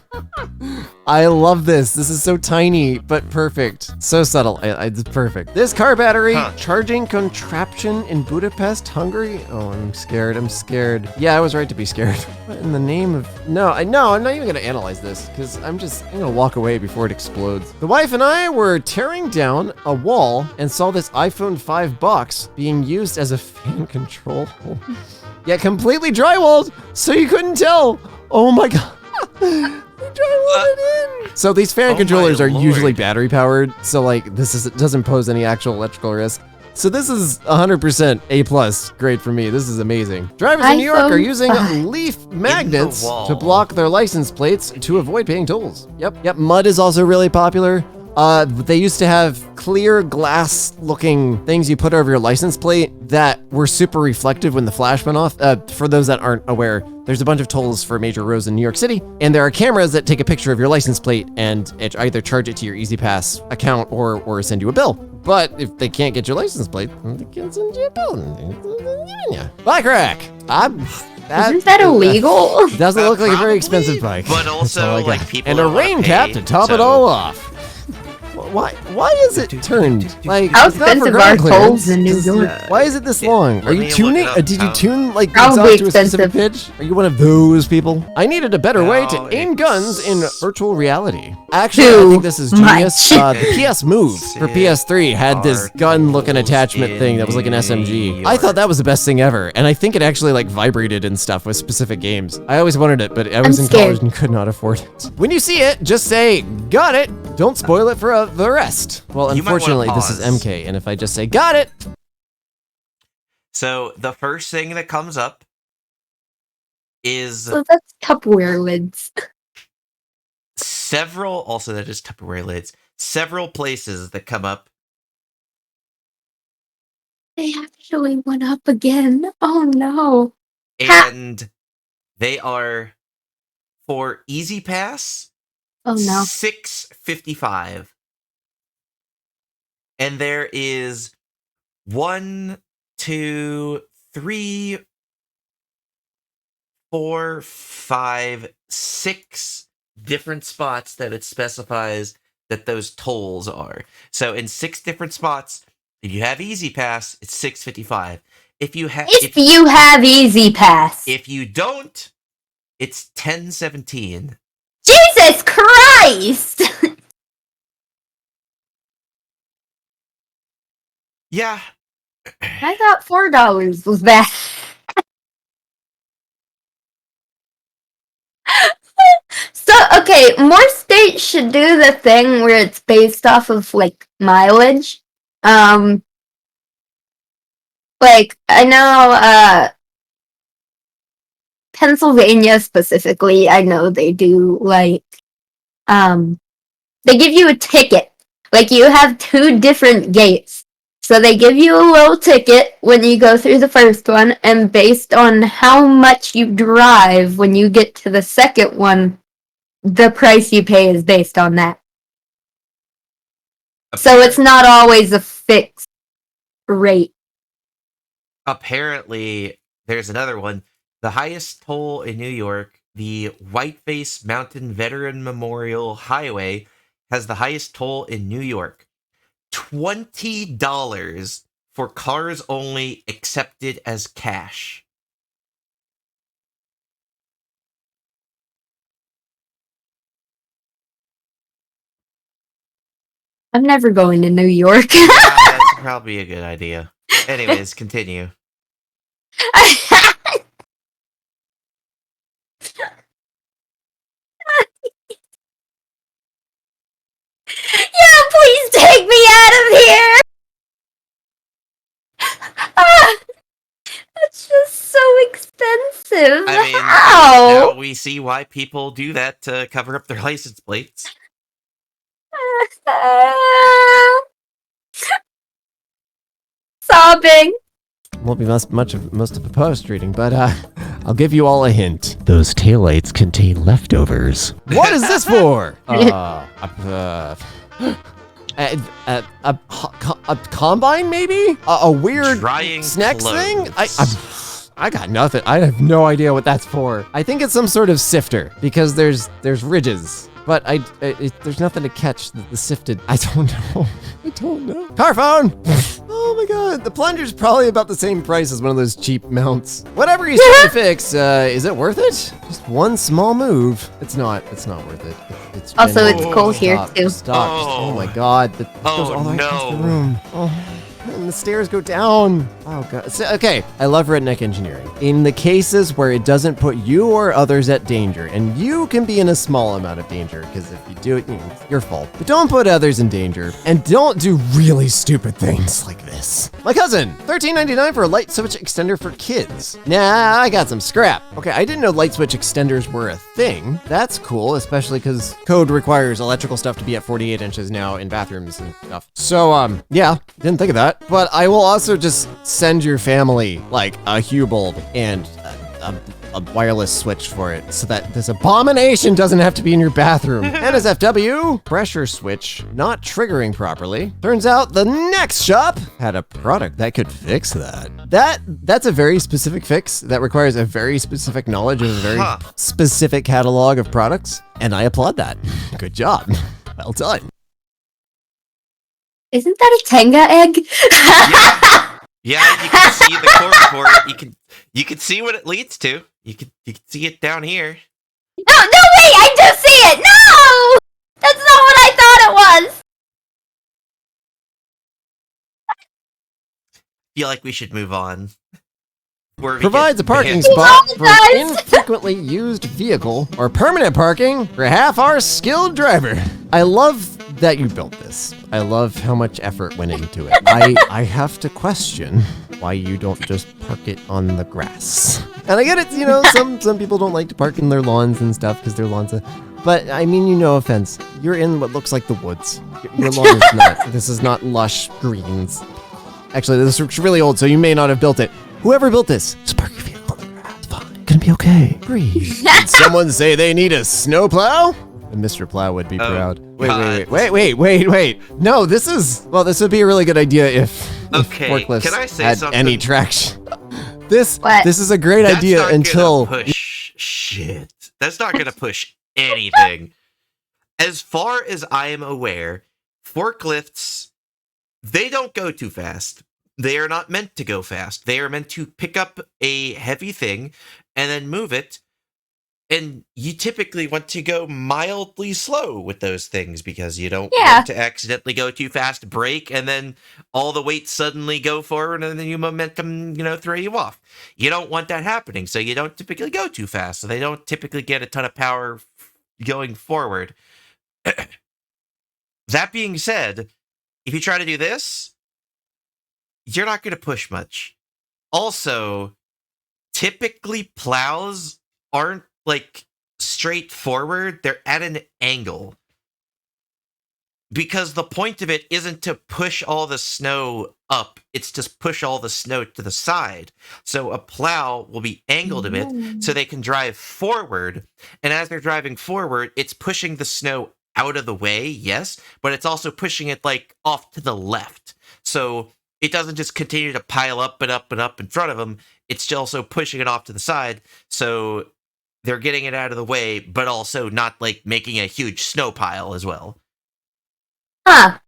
I love this. This is so tiny, but perfect. So subtle. It's perfect. This car battery charging contraption in Budapest, Hungary. Oh, I'm scared. I'm scared. Yeah, I was right to be scared. What in the name of... No, I'm not even going to analyze this because I'm going to walk away before it explodes. The wife and I were tearing down a wall and saw this iPhone 5 box being used as a fan control. Yeah, completely drywalled, so you couldn't tell. Oh my God. We drywalled it in. So these fan controllers are usually battery powered, so like doesn't pose any actual electrical risk. So this is 100% A+ grade for me. This is amazing. Drivers in New York are using leaf magnets to block their license plates to avoid paying tolls. Yep. Mud is also really popular. They used to have clear glass looking things you put over your license plate that were super reflective when the flash went off. For those that aren't aware, there's a bunch of tolls for major roads in New York City, and there are cameras that take a picture of your license plate and it either charge it to your EasyPass account or send you a bill. But if they can't get your license plate, they can send you a bill. Bike rack. Isn't that illegal? Doesn't look like a very expensive bike. But also, like, people and a don't wanna rain cap pay, to top it so- all off. Why is it turned? Like, How it's not for expensive ground are clearance. tolls in New York? Why is it this long? Are let you me look tuning? it up. Did you tune like Probably exhaust to a specific expensive. pitch? Are you one of those people? I needed a better way to No, aim it's guns in virtual reality. Actually, I Too think this is genius. much. The PS Move for PS3 had this gun-looking attachment thing that was like an SMG. I thought that was the best thing ever, and I think it actually like vibrated and stuff with specific games. I always wanted it, but I was in college scared. and could not afford it. When you see it, just say, "Got it." Don't spoil it for the rest. Well, You might wanna unfortunately, this is pause. MK, and if I just say, "Got it," So the first thing that comes up is So that's Tupperware lids. also that is Tupperware lids, several places that come up. They actually went up again. Oh no. And they are for Easy Pass, Oh no. $6.55. And there is 1, 2, 3, 4, 5, 6 different spots that it specifies that those tolls are. So in 6 different spots, if you have Easy Pass, it's $6.55. If you have Easy Pass. if you don't, it's $10.17. Jesus Christ! Yeah. I thought $4 was bad. So, okay, more states should do the thing where it's based off of, like, mileage. Like, I know, Pennsylvania specifically, I know they do, like, they give you a ticket. Like, you have 2 different gates. So they give you a little ticket when you go through the first one, and based on how much you drive when you get to the second one, the price you pay is based on that. So it's not always a fixed rate. Apparently, there's another one. The highest toll in New York, the Whiteface Mountain Veteran Memorial Highway, has the highest toll in New York. $20 for cars only accepted as cash. I'm never going to New York. Yeah, that's probably a good idea. Anyways, continue. Yeah, please take me out of here! That's just so expensive. I mean, How? now we see why people do that to cover up their license plates. Sobbing. Won't be most of a post reading, but I'll give you all a hint. Those taillights contain leftovers. What is this for? A combine, maybe? A weird Drying snacks thing? clothes. I got nothing. I have no idea what that's for. I think it's some sort of sifter because there's ridges. But there's nothing to catch the sifted. I don't know. I don't know. Car phone! Oh my god, the plunger's probably about the same price as one of those cheap mounts. Whatever he's trying to fix, is it worth it? Just one small move. It's not worth it. It's Also, genuinely- it's cold here, Stop, too. Stop. Oh my god, that goes all the way across the no. room. Oh. And the stairs go down. Oh god. So, okay, I love redneck engineering. In the cases where it doesn't put you or others at danger, and you can be in a small amount of danger, because if you do it, it's your fault. But don't put others in danger, and don't do really stupid things like this. My cousin, $13.99 for a light switch extender for kids. Nah, I got some scrap. Okay, I didn't know light switch extenders were a thing. That's cool, especially because code requires electrical stuff to be at 48 inches now in bathrooms and stuff. So, yeah, didn't think of that. But I will also just send your family like a Hue bulb and a wireless switch for it so that this abomination doesn't have to be in your bathroom. NSFW, pressure switch not triggering properly. Turns out the next shop had a product that could fix that. That's a very specific fix that requires a very specific knowledge of a very specific catalog of products, and I applaud that. Good job. Well done. Isn't that a Tenga egg? Yeah, you can see the cord for it. You can see what it leads to. You can see it down here. No, wait, I do see it! No! That's not what I thought it was! Feel like we should move on. Provides a parking spot for an infrequently used vehicle or permanent parking for a half-hour skilled driver. I love that you built this. I love how much effort went into it. I have to question why you don't just park it on the grass. And I get it, you know, some people don't like to park in their lawns and stuff because their lawns are... But I mean, you no offense. You're in what looks like the woods. Your lawn is not. This is not lush greens. Actually, this looks really old, so you may not have built it. Whoever built this, just park your vehicle on the grass. It's fine. Gonna be okay. Breathe. Did someone say they need a snowplow? And Mr. Plow would be proud. Wait. No, this would be a really good idea if forklifts can I say had something? any traction. This What? is a great That's idea not until gonna push shit. That's not gonna push anything. As far as I am aware, forklifts, they don't go too fast. They are not meant to go fast. They are meant to pick up a heavy thing and then move it. And you typically want to go mildly slow with those things because you don't want to accidentally go too fast, brake, and then all the weight suddenly go forward and then your momentum, throw you off. You don't want that happening, so you don't typically go too fast. So they don't typically get a ton of power going forward. That being said, if you try to do this, you're not going to push much. Also, typically plows aren't straightforward. They're at an angle. Because the point of it isn't to push all the snow up, it's to push all the snow to the side. So a plow will be angled a bit so they can drive forward. And as they're driving forward, it's pushing the snow out of the way, yes, but it's also pushing it off to the left. So it doesn't just continue to pile up and up and up in front of them. it's also pushing it off to the side, so they're getting it out of the way, but also not like making a huge snow pile as well. Huh.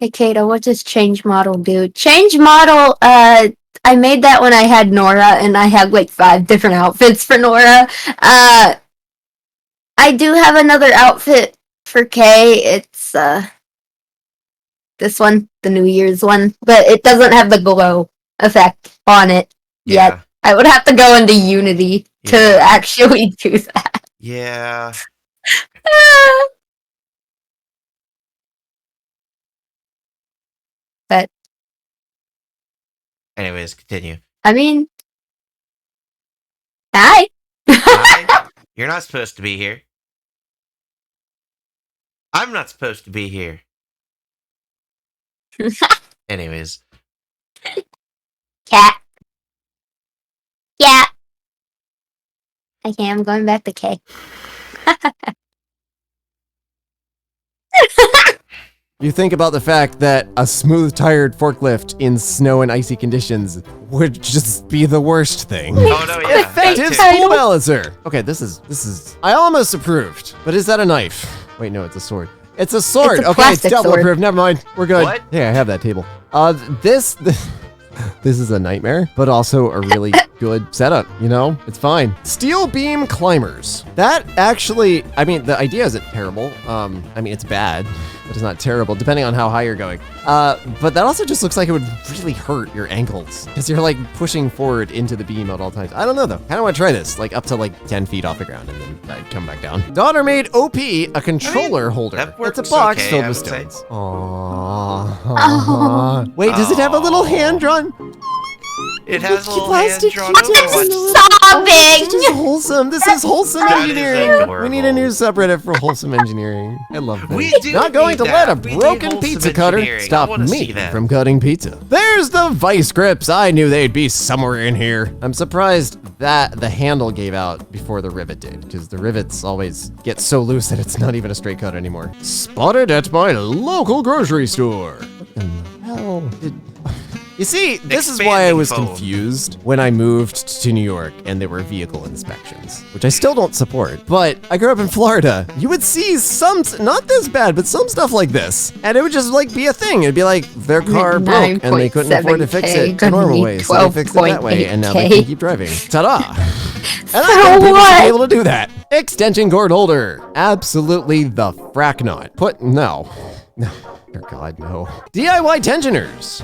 Hey, Kato, what does change model do? Change model, I made that when I had Nora, and I had like 5 different outfits for Nora. I do have another outfit for Kay. It's, this one, the New Year's one, but it doesn't have the glow effect on it yet. I would have to go into Unity to actually do that. Yeah. But anyways, continue. I mean, hi. Hi. You're not supposed to be here. I'm not supposed to be here. Anyways. Cat. Yeah. Okay, I'm going back to K. You think about the fact that a smooth-tired forklift in snow and icy conditions would just be the worst thing. Oh no, yeah. Effective spool balancer. Okay, this is. I almost approved, but is that a knife? Wait, no, it's a sword. It's a sword. It's a okay, it's plastic double sword. approved. Never mind. We're good. What? Yeah, I have that table. This is a nightmare, but also a really good setup, you know? It's fine. Steel beam climbers. That actually, I mean, the idea isn't terrible. I mean, it's bad, but it's not terrible, depending on how high you're going. But that also just looks like it would really hurt your ankles, because you're like pushing forward into the beam at all times. I don't know though. Kind of want to try this, like up to like 10 feet off the ground, and then I'd come back down. Daughter made OP a controller holder. that It's a works box okay, filled I with would say. stones. Aww. Wait, does it have a little hand drawn? It has a little Plastic hand drawn details over in the it. little- Sobbing! This is wholesome. This is wholesome That is engineering. We need a adorable. new subreddit for wholesome engineering. I love that. We do Not going need to that. let a We need broken wholesome pizza cutter engineering. I stop wanna see me that. from cutting pizza. There's the vice grips. I knew they'd be somewhere in here. I'm surprised that the handle gave out before the rivet did, because the rivets always get so loose that it's not even a straight cut anymore. Spotted at my local grocery store. What in the hell did... You see, this is why I was Expanding foam. confused when I moved to New York and there were vehicle inspections, which I still don't support. But I grew up in Florida. You would see some, not this bad, but some stuff like this. And it would just like be a thing. It'd be like their car broke and they couldn't afford to fix it the gonna normal be way. So they fixed it that way and now they 12.8K. can keep driving. Ta-da! And I think people should be able to do that. Extension cord holder. Absolutely the frack not. No. No. Dear God, no. DIY tensioners.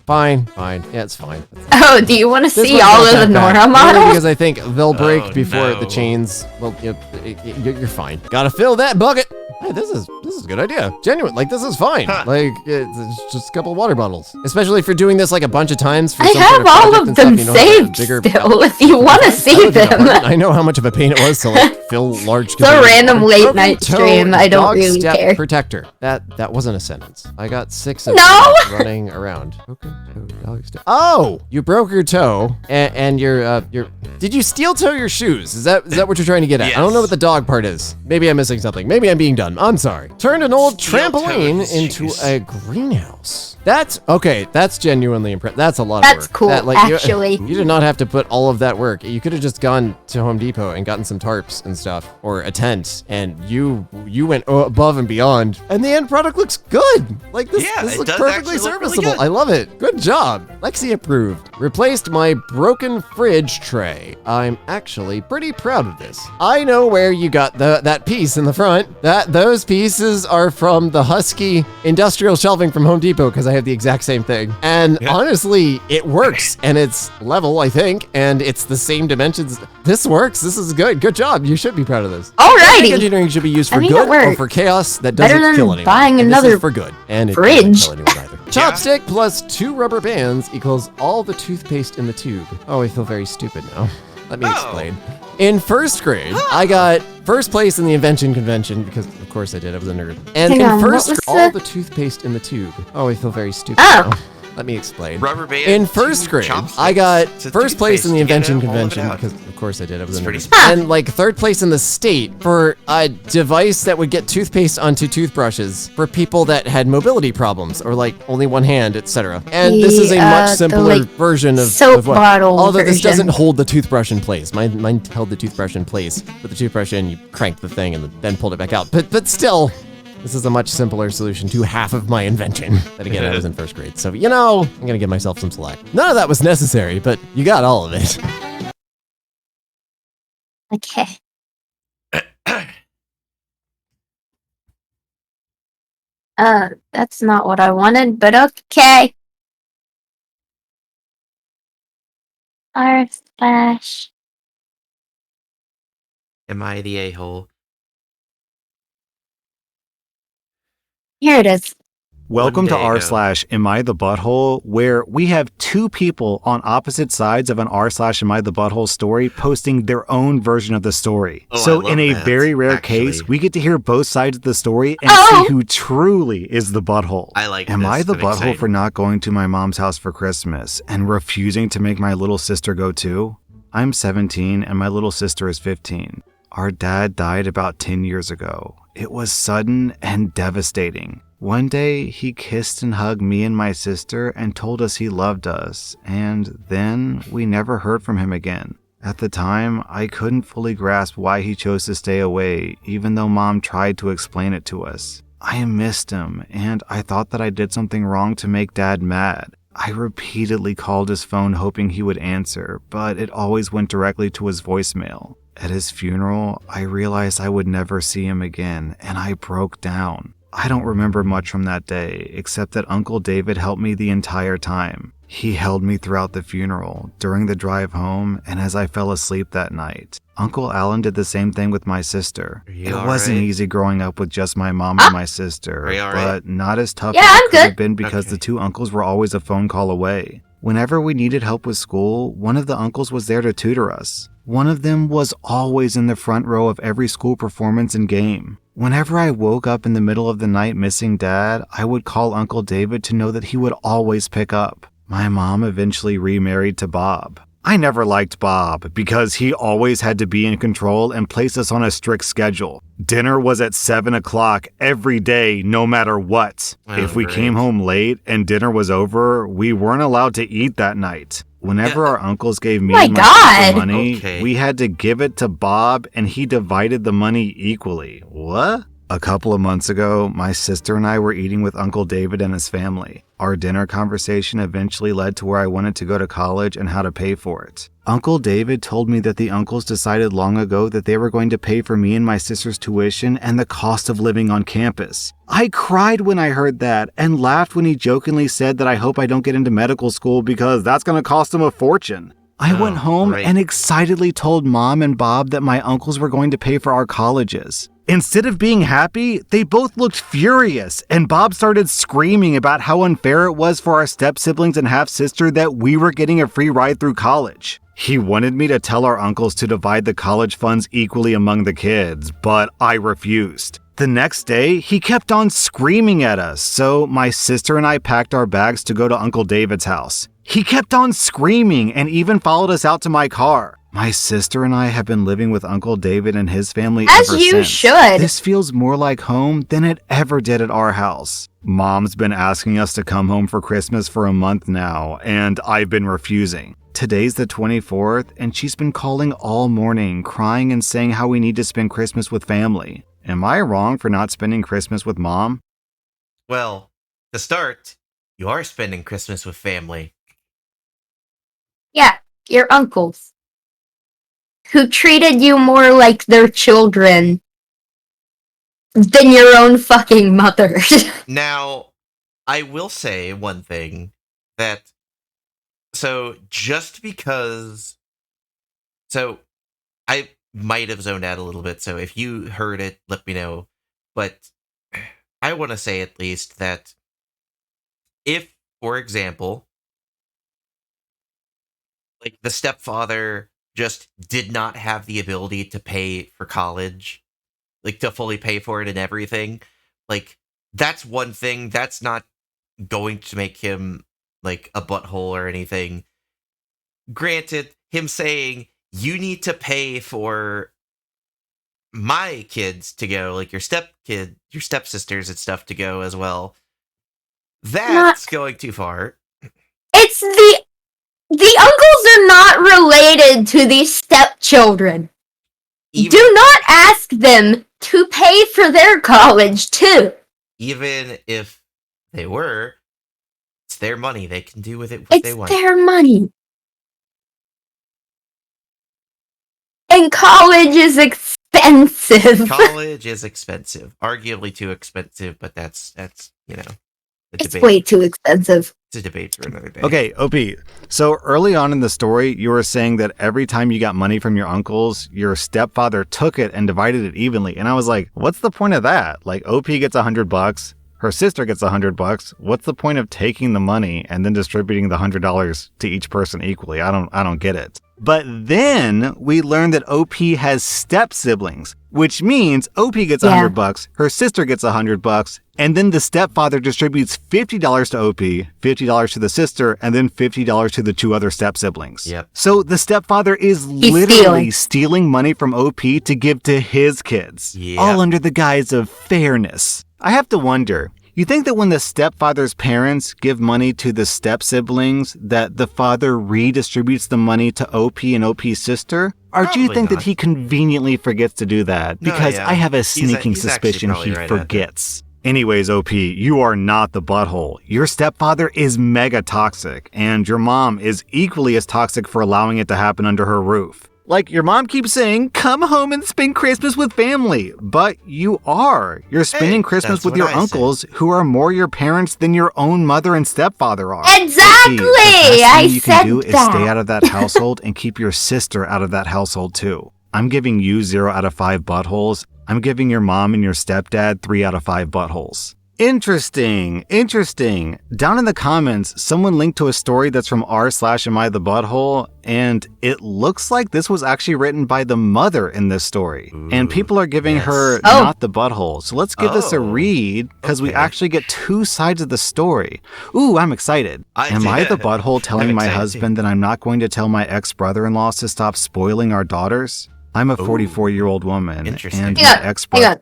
Fine. Yeah, it's fine. Oh, do you want to This see one's all not of the that bad. Nora Mainly models? because I think they'll break Oh, before no. the chains. Well, you're fine. Gotta fill that bucket. Hey, this is a good idea. Genuine, like this is fine. Huh. Like it's just a couple of water bottles, especially if you're doing this like a bunch of times. For I some sort have all project of and them stuff, you know, like a saved bigger- still, if you want to I see lived in an them. apartment. I know how much of a pain it was to like fill large. It's a random late Broken night toe stream, I don't dog really step care. Protector. That wasn't a sentence. I got 6 of No! them running around. Okay. Dog step. Oh, you broke your toe and your. Did you steel toe your shoes? Is that what you're trying to get at? I don't know Yes. what the dog part is. Maybe I'm missing something. Maybe I'm being dumb. I'm sorry. Turned an old Steel-toed trampoline into shoes. a greenhouse. That's okay. That's genuinely impressive. That's a lot of That's work. cool, actually. You did not have to put all of that work. You could have just gone to Home Depot and gotten some tarps and stuff, or a tent, and you went above and beyond. And the end product looks good. Like this, Yeah, this it looks does perfectly actually look really serviceable. good. I love it. Good job. Lexi approved. Replaced my broken fridge tray. I'm actually pretty proud of this. I know where you got that piece in the front. Those pieces are from the Husky industrial shelving from Home Depot, because I have the exact same thing. And honestly, it works, and it's level, I think, and it's the same dimensions. This works. This is good. Good job. You should be proud of this. I think Alrighty. engineering should be used for I mean, good it or works. for chaos that Better doesn't than kill anyone. buying And this is another for good. And it fridge. doesn't kill anyone either. Chopstick plus 2 rubber bands equals all the toothpaste in the tube. Oh, I feel very stupid now. Let me explain. In first grade, I got first place in the invention convention because, of course, I did. I was a nerd. And Hang in on, first what was grade, all the- the toothpaste in the tube. Oh, I feel very stupid Oh. now. Let me explain. Rubber band. In first grade, I got first place in the invention convention because, of course, I did. I was in and like third place in the state for a device that would get toothpaste onto toothbrushes for people that had mobility problems or like only one hand, etc. And this is a much simpler version of soap what, bottle although this version. doesn't hold the toothbrush in place. Mine held the toothbrush in place. Put the toothbrush in, you cranked the thing, and then pulled it back out. But still. This is a much simpler solution to half of my invention. But again, I was in first grade, so I'm gonna give myself some slack. None of that was necessary, but you got all of it. Okay. That's not what I wanted, but okay. R/. Am I the a-hole? Here it is. Welcome to r/Am I the Butthole, where we have two people on opposite sides of an r/Am I the Butthole story posting their own version of the story. So in a very rare case, we get to hear both sides of the story and see who truly is the butthole. I like Am this. I the I'm butthole excited. for not going to my mom's house for Christmas and refusing to make my little sister go too? I'm 17 and my little sister is 15. Our dad died about 10 years ago. It was sudden and devastating. One day, he kissed and hugged me and my sister and told us he loved us, and then we never heard from him again. At the time, I couldn't fully grasp why he chose to stay away, even though Mom tried to explain it to us. I missed him, and I thought that I did something wrong to make Dad mad. I repeatedly called his phone hoping he would answer, but it always went directly to his voicemail. At his funeral, I realized I would never see him again, and I broke down. I don't remember much from that day, except that Uncle David helped me the entire time. He held me throughout the funeral, during the drive home, and as I fell asleep that night. Uncle Alan did the same thing with my sister. It wasn't easy growing up with just my mom and my sister, but not as tough as it could have been because the two uncles were always a phone call away. Whenever we needed help with school, one of the uncles was there to tutor us. One of them was always in the front row of every school performance and game. Whenever I woke up in the middle of the night missing Dad, I would call Uncle David to know that he would always pick up. My mom eventually remarried to Bob. I never liked Bob because he always had to be in control and place us on a strict schedule. Dinner was at 7 o'clock every day, no matter what. If we came home late and dinner was over, we weren't allowed to eat that night. Whenever our uncles gave me and my sister money, we had to give it to Bob and he divided the money equally. What? A couple of months ago, my sister and I were eating with Uncle David and his family. Our dinner conversation eventually led to where I wanted to go to college and how to pay for it. Uncle David told me that the uncles decided long ago that they were going to pay for me and my sister's tuition and the cost of living on campus. I cried when I heard that and laughed when he jokingly said that I hope I don't get into medical school because that's going to cost him a fortune. I went home and excitedly told Mom and Bob that my uncles were going to pay for our colleges. Instead of being happy, they both looked furious, and Bob started screaming about how unfair it was for our step-siblings and half-sister that we were getting a free ride through college. He wanted me to tell our uncles to divide the college funds equally among the kids, but I refused. The next day, he kept on screaming at us, so my sister and I packed our bags to go to Uncle David's house. He kept on screaming and even followed us out to my car. My sister and I have been living with Uncle David and his family ever since. As you should. This feels more like home than it ever did at our house. Mom's been asking us to come home for Christmas for a month now, and I've been refusing. Today's the 24th, and she's been calling all morning, crying and saying how we need to spend Christmas with family. Am I wrong for not spending Christmas with Mom? Well, to start, you are spending Christmas with family. Yeah, your uncles. Who treated you more like their children than your own fucking mother. Now, I will say one thing, that, so just because, so I might have zoned out a little bit, so if you heard it, let me know, but I want to say at least that if, for example, like the stepfather just did not have the ability to pay for college, like to fully pay for it and everything, like that's one thing. That's not going to make him like a butthole or anything. Granted, him saying, you need to pay for my kids to go, like your stepsisters and stuff to go as well. That's going too far. It's the uncles are not related to the stepchildren. Do not ask them to pay for their college, too. Even if they were, it's their money. They can do with it what they want. It's their money. And college is expensive. College is expensive. Arguably too expensive, but that's it's debate. Way too expensive. It's a debate for another day. Okay, OP. So early on in the story, you were saying that every time you got money from your uncles, your stepfather took it and divided it evenly. And I was like, what's the point of that? Like, OP gets $100, her sister gets $100. What's the point of taking the money and then distributing the $100 to each person equally? I don't get it. But then we learned that OP has step siblings, which means OP gets $100, her sister gets $100, and then the stepfather distributes $50 to OP, $50 to the sister, and then $50 to the two other step siblings. Yep. So the stepfather is literally stealing money from OP to give to his kids, all under the guise of fairness. I have to wonder, you think that when the stepfather's parents give money to the step-siblings, that the father redistributes the money to OP and OP's sister? Or do you think that he conveniently forgets to do that? Because I have a sneaking suspicion he forgets. Anyways, OP, you are not the butthole. Your stepfather is mega toxic, and your mom is equally as toxic for allowing it to happen under her roof. Like, your mom keeps saying, come home and spend Christmas with family. But you are. You're spending Christmas with your uncles who are more your parents than your own mother and stepfather are. Exactly! The best thing you can do is stay out of that household and keep your sister out of that household too. I'm giving you 0 out of 5 buttholes. I'm giving your mom and your stepdad 3 out of 5 buttholes. Interesting. Down in the comments, someone linked to a story that's from r/Am I the Butthole, and it looks like this was actually written by the mother in this story. And people are giving her not the butthole. So let's give this a read, because we actually get 2 sides of the story. Ooh, I'm excited. Am I the butthole telling my husband that I'm not going to tell my ex-brother-in-law to stop spoiling our daughters? I'm a 44-year-old woman, and my ex-brother...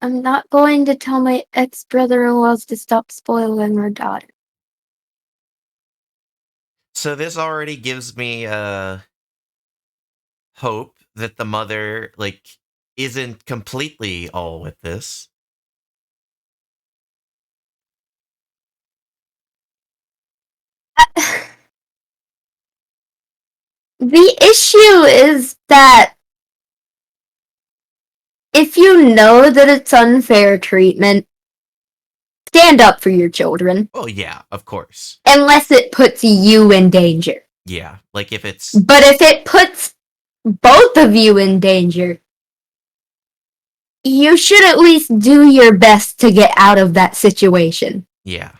I'm not going to tell my ex-brother-in-laws to stop spoiling our daughter. So this already gives me hope that the mother, isn't completely all with this. The issue is that if you know that it's unfair treatment, stand up for your children. Oh, yeah, of course. Unless it puts you in danger. Yeah, like if it's... But if it puts both of you in danger, you should at least do your best to get out of that situation. Yeah.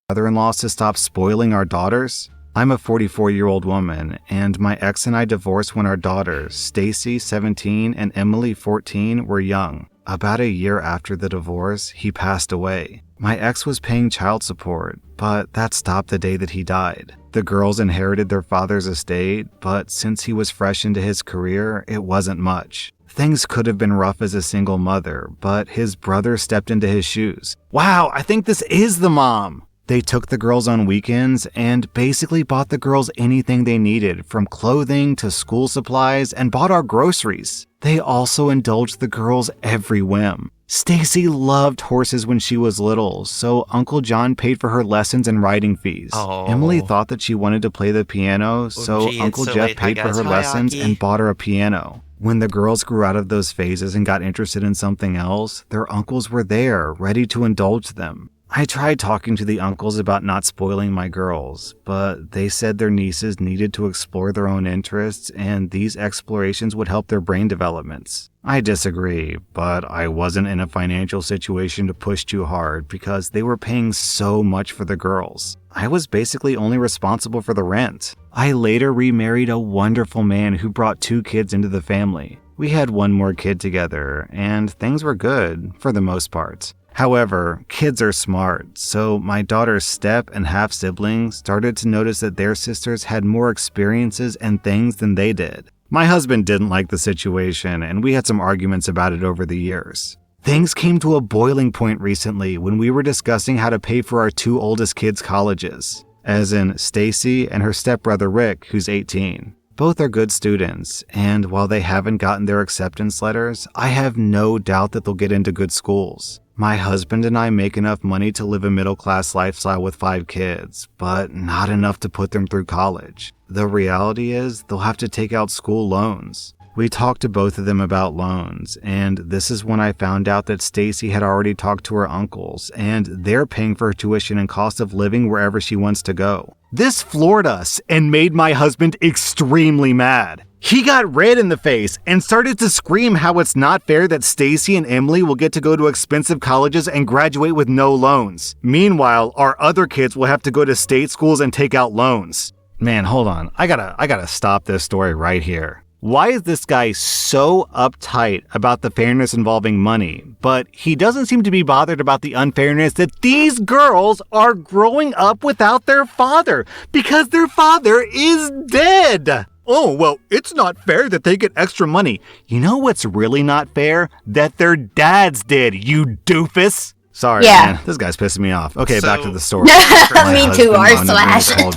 Brother-in-law to stop spoiling our daughters? I'm a 44-year-old woman, and my ex and I divorced when our daughters, Stacy, 17, and Emily, 14, were young. About a year after the divorce, he passed away. My ex was paying child support, but that stopped the day that he died. The girls inherited their father's estate, but since he was fresh into his career, it wasn't much. Things could have been rough as a single mother, but his brother stepped into his shoes. Wow, I think this is the mom! They took the girls on weekends and basically bought the girls anything they needed, from clothing to school supplies, and bought our groceries. They also indulged the girls' every whim. Stacy loved horses when she was little, so Uncle John paid for her lessons and riding fees. Emily thought that she wanted to play the piano, so Uncle Jeff paid for her lessons and bought her a piano. When the girls grew out of those phases and got interested in something else, their uncles were there, ready to indulge them. I tried talking to the uncles about not spoiling my girls, but they said their nieces needed to explore their own interests and these explorations would help their brain developments. I disagree, but I wasn't in a financial situation to push too hard because they were paying so much for the girls. I was basically only responsible for the rent. I later remarried a wonderful man who brought 2 kids into the family. We had 1 more kid together, and things were good, for the most part. However, kids are smart, so my daughter's step and half-siblings started to notice that their sisters had more experiences and things than they did. My husband didn't like the situation, and we had some arguments about it over the years. Things came to a boiling point recently when we were discussing how to pay for our 2 oldest kids' colleges, as in Stacy and her stepbrother Rick, who's 18. Both are good students, and while they haven't gotten their acceptance letters, I have no doubt that they'll get into good schools. My husband and I make enough money to live a middle-class lifestyle with 5 kids, but not enough to put them through college. The reality is, they'll have to take out school loans. We talked to both of them about loans, and this is when I found out that Stacy had already talked to her uncles, and they're paying for her tuition and cost of living wherever she wants to go. This floored us and made my husband extremely mad. He got red in the face and started to scream how it's not fair that Stacy and Emily will get to go to expensive colleges and graduate with no loans. Meanwhile, our other kids will have to go to state schools and take out loans. Man, hold on. I gotta stop this story right here. Why is this guy so uptight about the fairness involving money, but he doesn't seem to be bothered about the unfairness that these girls are growing up without their father because their father is dead? Oh, well, it's not fair that they get extra money. You know what's really not fair? That their dads did, you doofus. Sorry, man. This guy's pissing me off. Okay, back to the story. Me too, r/.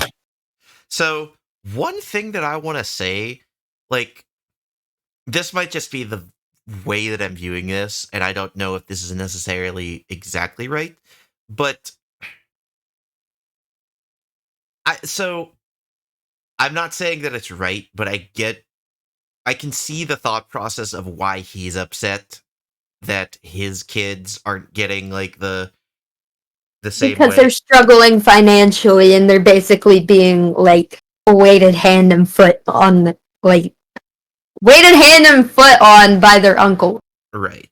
So, one thing that I want to say, like, this might just be the way that I'm viewing this, and I don't know if this is necessarily exactly right, but I'm not saying that it's right, but I can see the thought process of why he's upset that his kids aren't getting, like, the same because way. They're struggling financially, and they're basically being, like, weighted hand and foot on, like, weighted hand and foot on by their uncle. Right.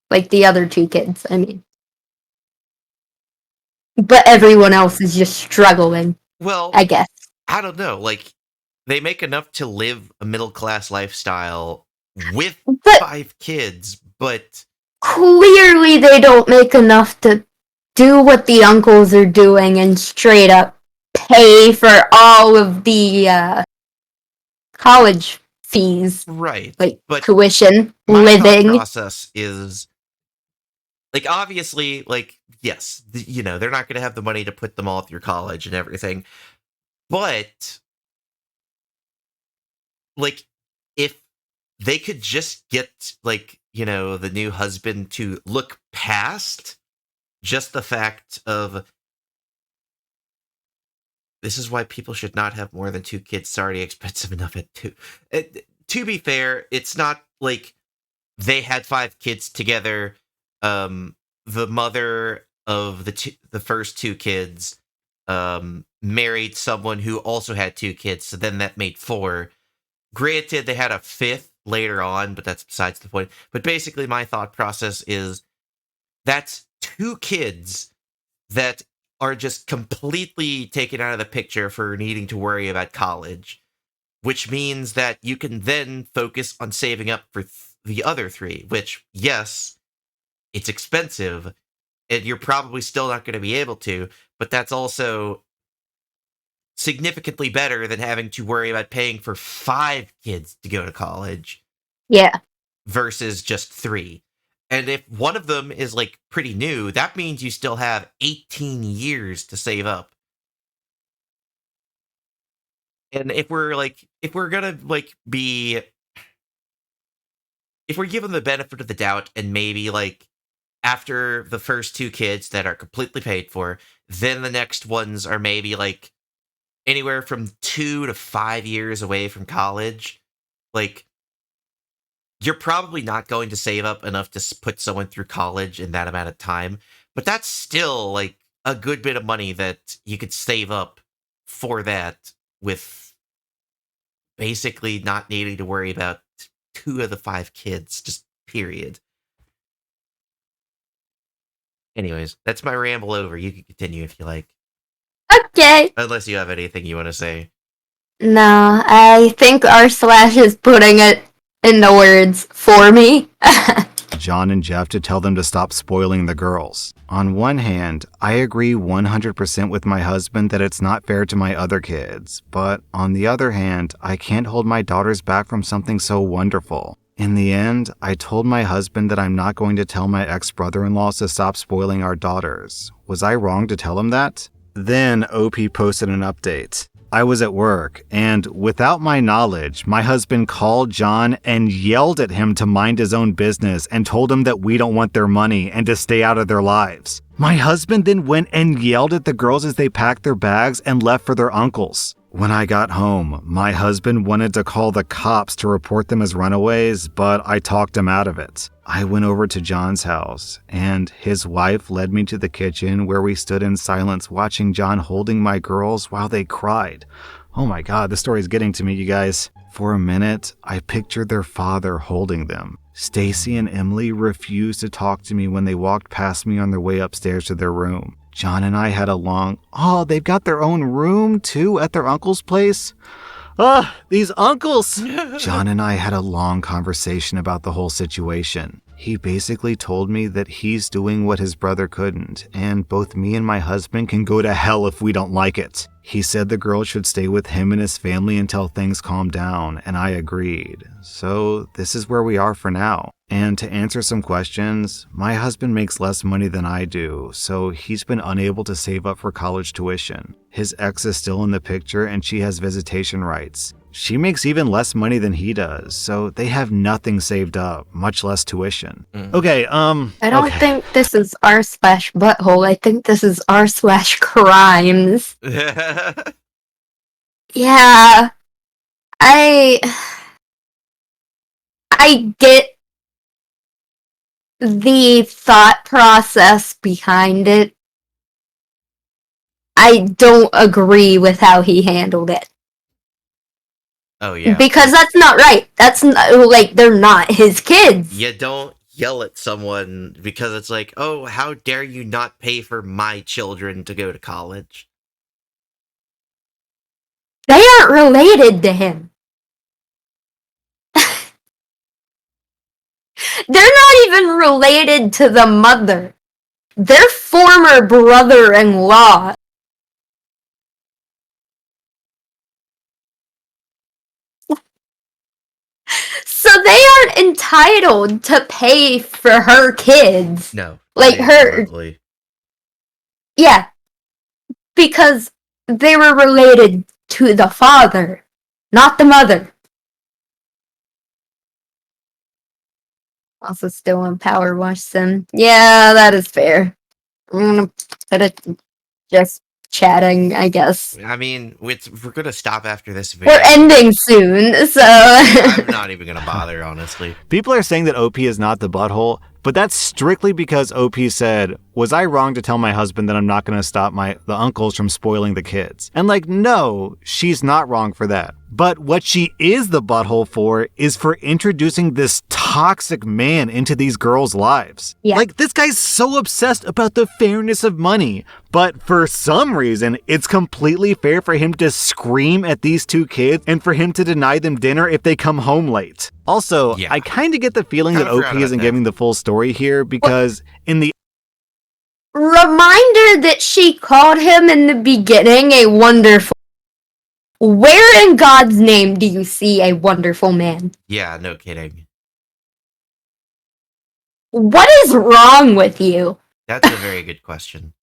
Like the other 2 kids, I mean. But everyone else is just struggling. Well, I guess. I don't know. Like, they make enough to live a middle-class lifestyle with 5 kids, but clearly they don't make enough to do what the uncles are doing and straight up pay for all of the college fees. Right. Like, but tuition, my living. thought process is, like, obviously, like, yes, they're not going to have the money to put them all through college and everything, but, like, if they could just get, like, the new husband to look past just the fact of, this is why people should not have more than 2 kids. It's already expensive enough at 2. To be fair, it's not like they had 5 kids together. The mother of the first 2 kids married someone who also had 2 kids, so then that made 4. Granted, they had a 5th later on, but that's besides the point. But basically, my thought process is that's 2 kids that are just completely taken out of the picture for needing to worry about college, which means that you can then focus on saving up for the other 3, which, yes, it's expensive, and you're probably still not going to be able to, but that's also significantly better than having to worry about paying for 5 kids to go to college. Yeah. Versus just 3. And if one of them is, like, pretty new, that means you still have 18 years to save up. And if we're gonna, like, if we're given the benefit of the doubt and maybe, like, after the first 2 kids that are completely paid for, then the next ones are maybe, like, anywhere from 2 to 5 years away from college, like, you're probably not going to save up enough to put someone through college in that amount of time, but that's still, like, a good bit of money that you could save up for that with basically not needing to worry about 2 of the 5 kids, just period. Anyways, that's my ramble over. You can continue if you like. Okay. Unless you have anything you want to say. No, I think r/ is putting it in the words for me. John and Jeff, to tell them to stop spoiling the girls. On one hand, I agree 100% with my husband that it's not fair to my other kids, but on the other hand, I can't hold my daughters back from something so wonderful. In the end, I told my husband that I'm not going to tell my ex-brother-in-laws to stop spoiling our daughters. Was I wrong to tell him that? Then OP posted an update. I was at work, and without my knowledge, my husband called John and yelled at him to mind his own business and told him that we don't want their money and to stay out of their lives. My husband then went and yelled at the girls as they packed their bags and left for their uncles. When I got home, my husband wanted to call the cops to report them as runaways, but I talked him out of it. I went over to John's house, and his wife led me to the kitchen where we stood in silence watching John holding my girls while they cried. Oh my God, this story is getting to me, you guys. For a minute, I pictured their father holding them. Stacy and Emily refused to talk to me when they walked past me on their way upstairs to their room. John and I had a long, they've got their own room too at their uncle's place? These uncles! John and I had a long conversation about the whole situation. He basically told me that he's doing what his brother couldn't, and both me and my husband can go to hell if we don't like it. He said the girl should stay with him and his family until things calm down, and I agreed. So this is where we are for now. And to answer some questions, my husband makes less money than I do, so he's been unable to save up for college tuition. His ex is still in the picture and she has visitation rights. She makes even less money than he does, so they have nothing saved up, much less tuition. Okay, I don't think this is r/butthole. I think this is r/crimes. Yeah. I get the thought process behind it. I don't agree with how he handled it. Oh, yeah. Because that's not right. That's not, they're not his kids. You don't yell at someone because it's like, oh, how dare you not pay for my children to go to college? They aren't related to him. They're not even related to the mother. They're former brother-in-law. So they aren't entitled to pay for her kids. No. Her... Yeah. Because they were related to the father, not the mother. Also still on powerwash sim. Yeah, that is fair. I'm gonna put it just chatting, I guess. I mean, we're gonna stop after this video. We're ending soon, so... I'm not even gonna bother, honestly. People are saying that OP is not the butthole, but that's strictly because OP said, was I wrong to tell my husband that I'm not going to stop the uncles from spoiling the kids? And no, she's not wrong for that. But what she is the butthole for is for introducing this toxic man into these girls' lives. Yeah. This guy's so obsessed about the fairness of money, but for some reason, it's completely fair for him to scream at these two kids and for him to deny them dinner if they come home late. Also, yeah. I kind of get the feeling that OP isn't giving the full story here because in the reminder that she called him in the beginning a wonderful... Where in God's name do you see a wonderful man? Yeah, no kidding. What is wrong with you? That's a very good question.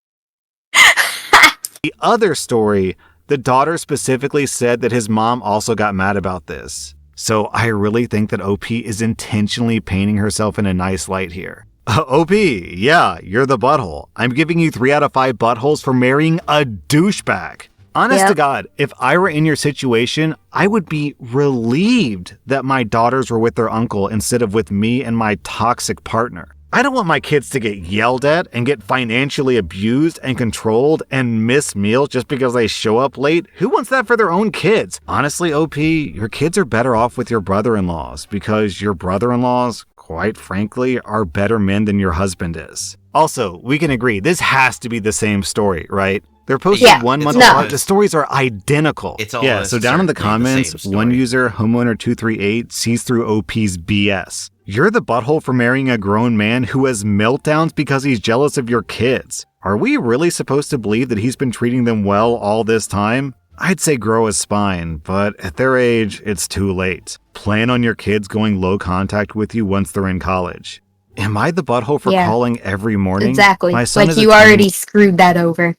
The other story, the daughter specifically said that his mom also got mad about this. So I really think that OP is intentionally painting herself in a nice light here. OP, yeah, you're the butthole. I'm giving you 3 out of 5 buttholes for marrying a douchebag. Honest to God, if I were in your situation, I would be relieved that my daughters were with their uncle instead of with me and my toxic partner. I don't want my kids to get yelled at and get financially abused and controlled and miss meals just because they show up late. Who wants that for their own kids? Honestly, OP, your kids are better off with your brother-in-laws because your brother-in-laws, quite frankly, are better men than your husband is. Also, we can agree, this has to be the same story, right? They're posted Yeah, 1 month no. apart. The stories are identical. It's yeah, so down in the comments, same story. one user, homeowner238, sees through OP's BS. You're the butthole for marrying a grown man who has meltdowns because he's jealous of your kids. Are we really supposed to believe that he's been treating them well all this time? I'd say grow a spine, but at their age, it's too late. Plan on your kids going low contact with you once they're in college. Am I the butthole for calling every morning? Exactly. My son Like is you already screwed that over.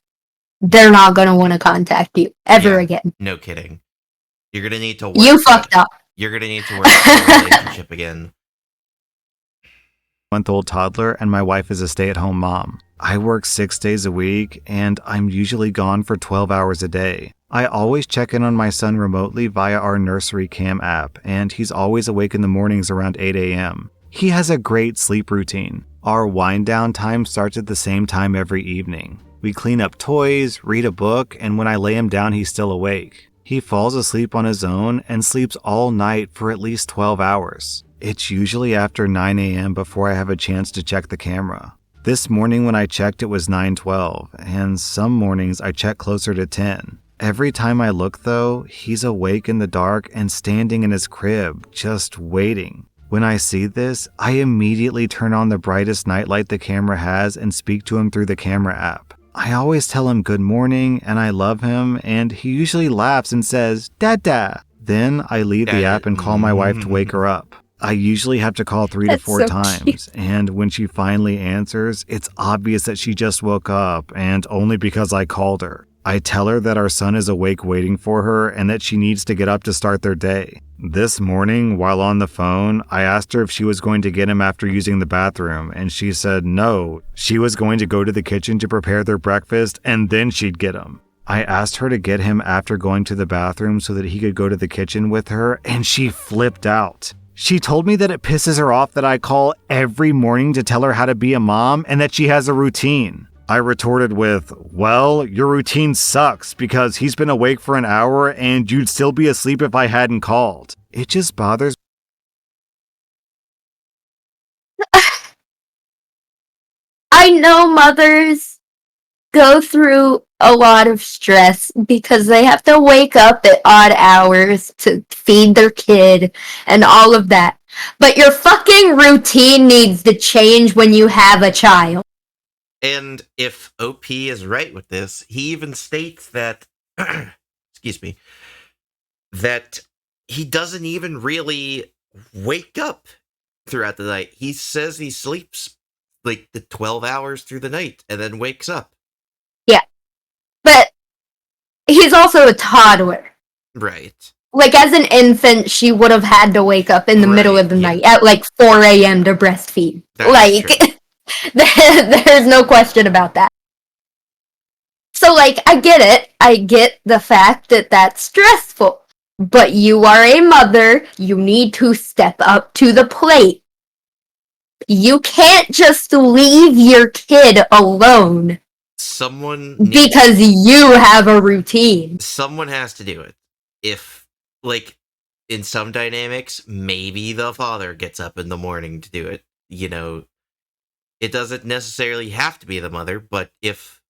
They're not going to want to contact you ever again. No kidding. You're going to need to work. You fucked up. You're going to need to work on the relationship again. month-old toddler, and my wife is a stay-at-home mom. I work 6 days a week, and I'm usually gone for 12 hours a day. I always check in on my son remotely via our nursery cam app, and he's always awake in the mornings around 8 a.m. He has a great sleep routine. Our wind-down time starts at the same time every evening. We clean up toys, read a book, and when I lay him down, he's still awake. He falls asleep on his own and sleeps all night for at least 12 hours. It's usually after 9 a.m. before I have a chance to check the camera. This morning when I checked, it was 9:12, and some mornings I check closer to 10. Every time I look though, he's awake in the dark and standing in his crib, just waiting. When I see this, I immediately turn on the brightest nightlight the camera has and speak to him through the camera app. I always tell him good morning and I love him, and he usually laughs and says, "Dada." Then I leave the app and call my wife to wake her up. I usually have to call 3 to 4 times, and when she finally answers, it's obvious that she just woke up, and only because I called her. I tell her that our son is awake waiting for her and that she needs to get up to start their day. This morning, while on the phone, I asked her if she was going to get him after using the bathroom, and she said no, she was going to go to the kitchen to prepare their breakfast and then she'd get him. I asked her to get him after going to the bathroom so that he could go to the kitchen with her, and she flipped out. She told me that it pisses her off that I call every morning to tell her how to be a mom and that she has a routine. I retorted with, "Well, your routine sucks because he's been awake for an hour and you'd still be asleep if I hadn't called." It just bothers me. I know mothers go through a lot of stress because they have to wake up at odd hours to feed their kid and all of that. But your fucking routine needs to change when you have a child. And if OP is right with this, he even states that, excuse me, that he doesn't even really wake up throughout the night. He says he sleeps like the 12 hours through the night and then wakes up. Yeah. But he's also a toddler. Right. Like, as an infant, she would have had to wake up in the middle of the night at like 4 a.m. to breastfeed. There's no question about that. So, like, I get it. I get the fact that that's stressful. But you are a mother. You need to step up to the plate. You can't just leave your kid alone. Because you have a routine. Someone has to do it. If, like, in some dynamics, maybe the father gets up in the morning to do it. You know, it doesn't necessarily have to be the mother, but if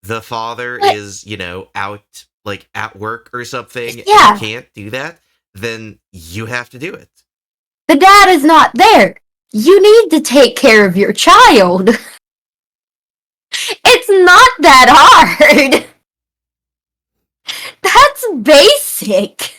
the father is, you know, out, like, at work or something, and can't do that, then you have to do it. The dad is not there. You need to take care of your child. It's not that hard. That's basic.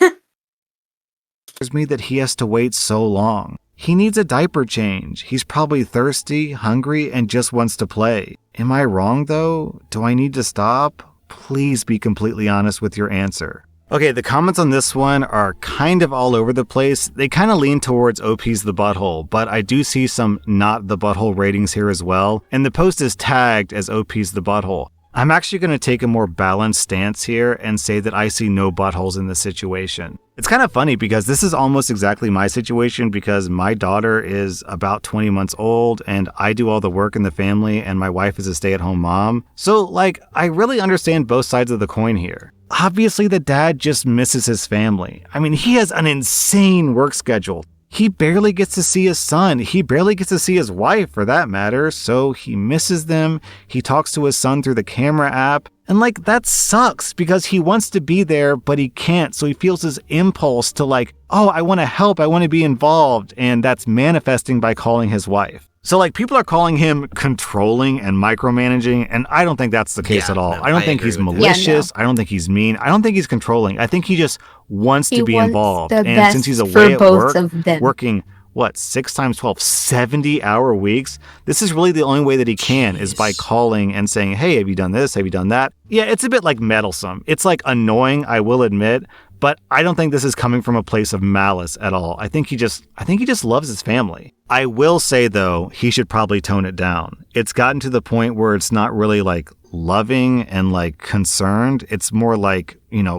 Me that he has to wait so long. He needs a diaper change. He's probably thirsty, hungry, and just wants to play. Am I wrong though? Do I need to stop? Please be completely honest with your answer. Okay, the comments on this one are kind of all over the place. They kind of lean towards OP's the butthole, but I do see some not the butthole ratings here as well, and the post is tagged as OP's the butthole. I'm actually going to take a more balanced stance here and say that I see no buttholes in this situation. It's kind of funny because this is almost exactly my situation because my daughter is about 20 months old and I do all the work in the family and my wife is a stay-at-home mom. So, like, I really understand both sides of the coin here. Obviously, the dad just misses his family. I mean, he has an insane work schedule. He barely gets to see his son. He barely gets to see his wife, for that matter. So he misses them. He talks to his son through the camera app. And like, that sucks because he wants to be there, but he can't. So he feels this impulse to like, oh, I want to help. I want to be involved. And that's manifesting by calling his wife. So like, people are calling him controlling and micromanaging, and I don't think that's the case at all. No, I don't think he's malicious. I don't think he's mean. I don't think he's controlling. I think he just wants to be involved. And since he's away at work, working, 6 times 12, 70-hour weeks, this is really the only way that he can is by calling and saying, hey, have you done this? Have you done that? Yeah, it's a bit like meddlesome. It's like annoying, I will admit, but I don't think this is coming from a place of malice at all. I think he just loves his family. I will say, though, he should probably tone it down. It's gotten to the point where it's not really like loving and like concerned. It's more like,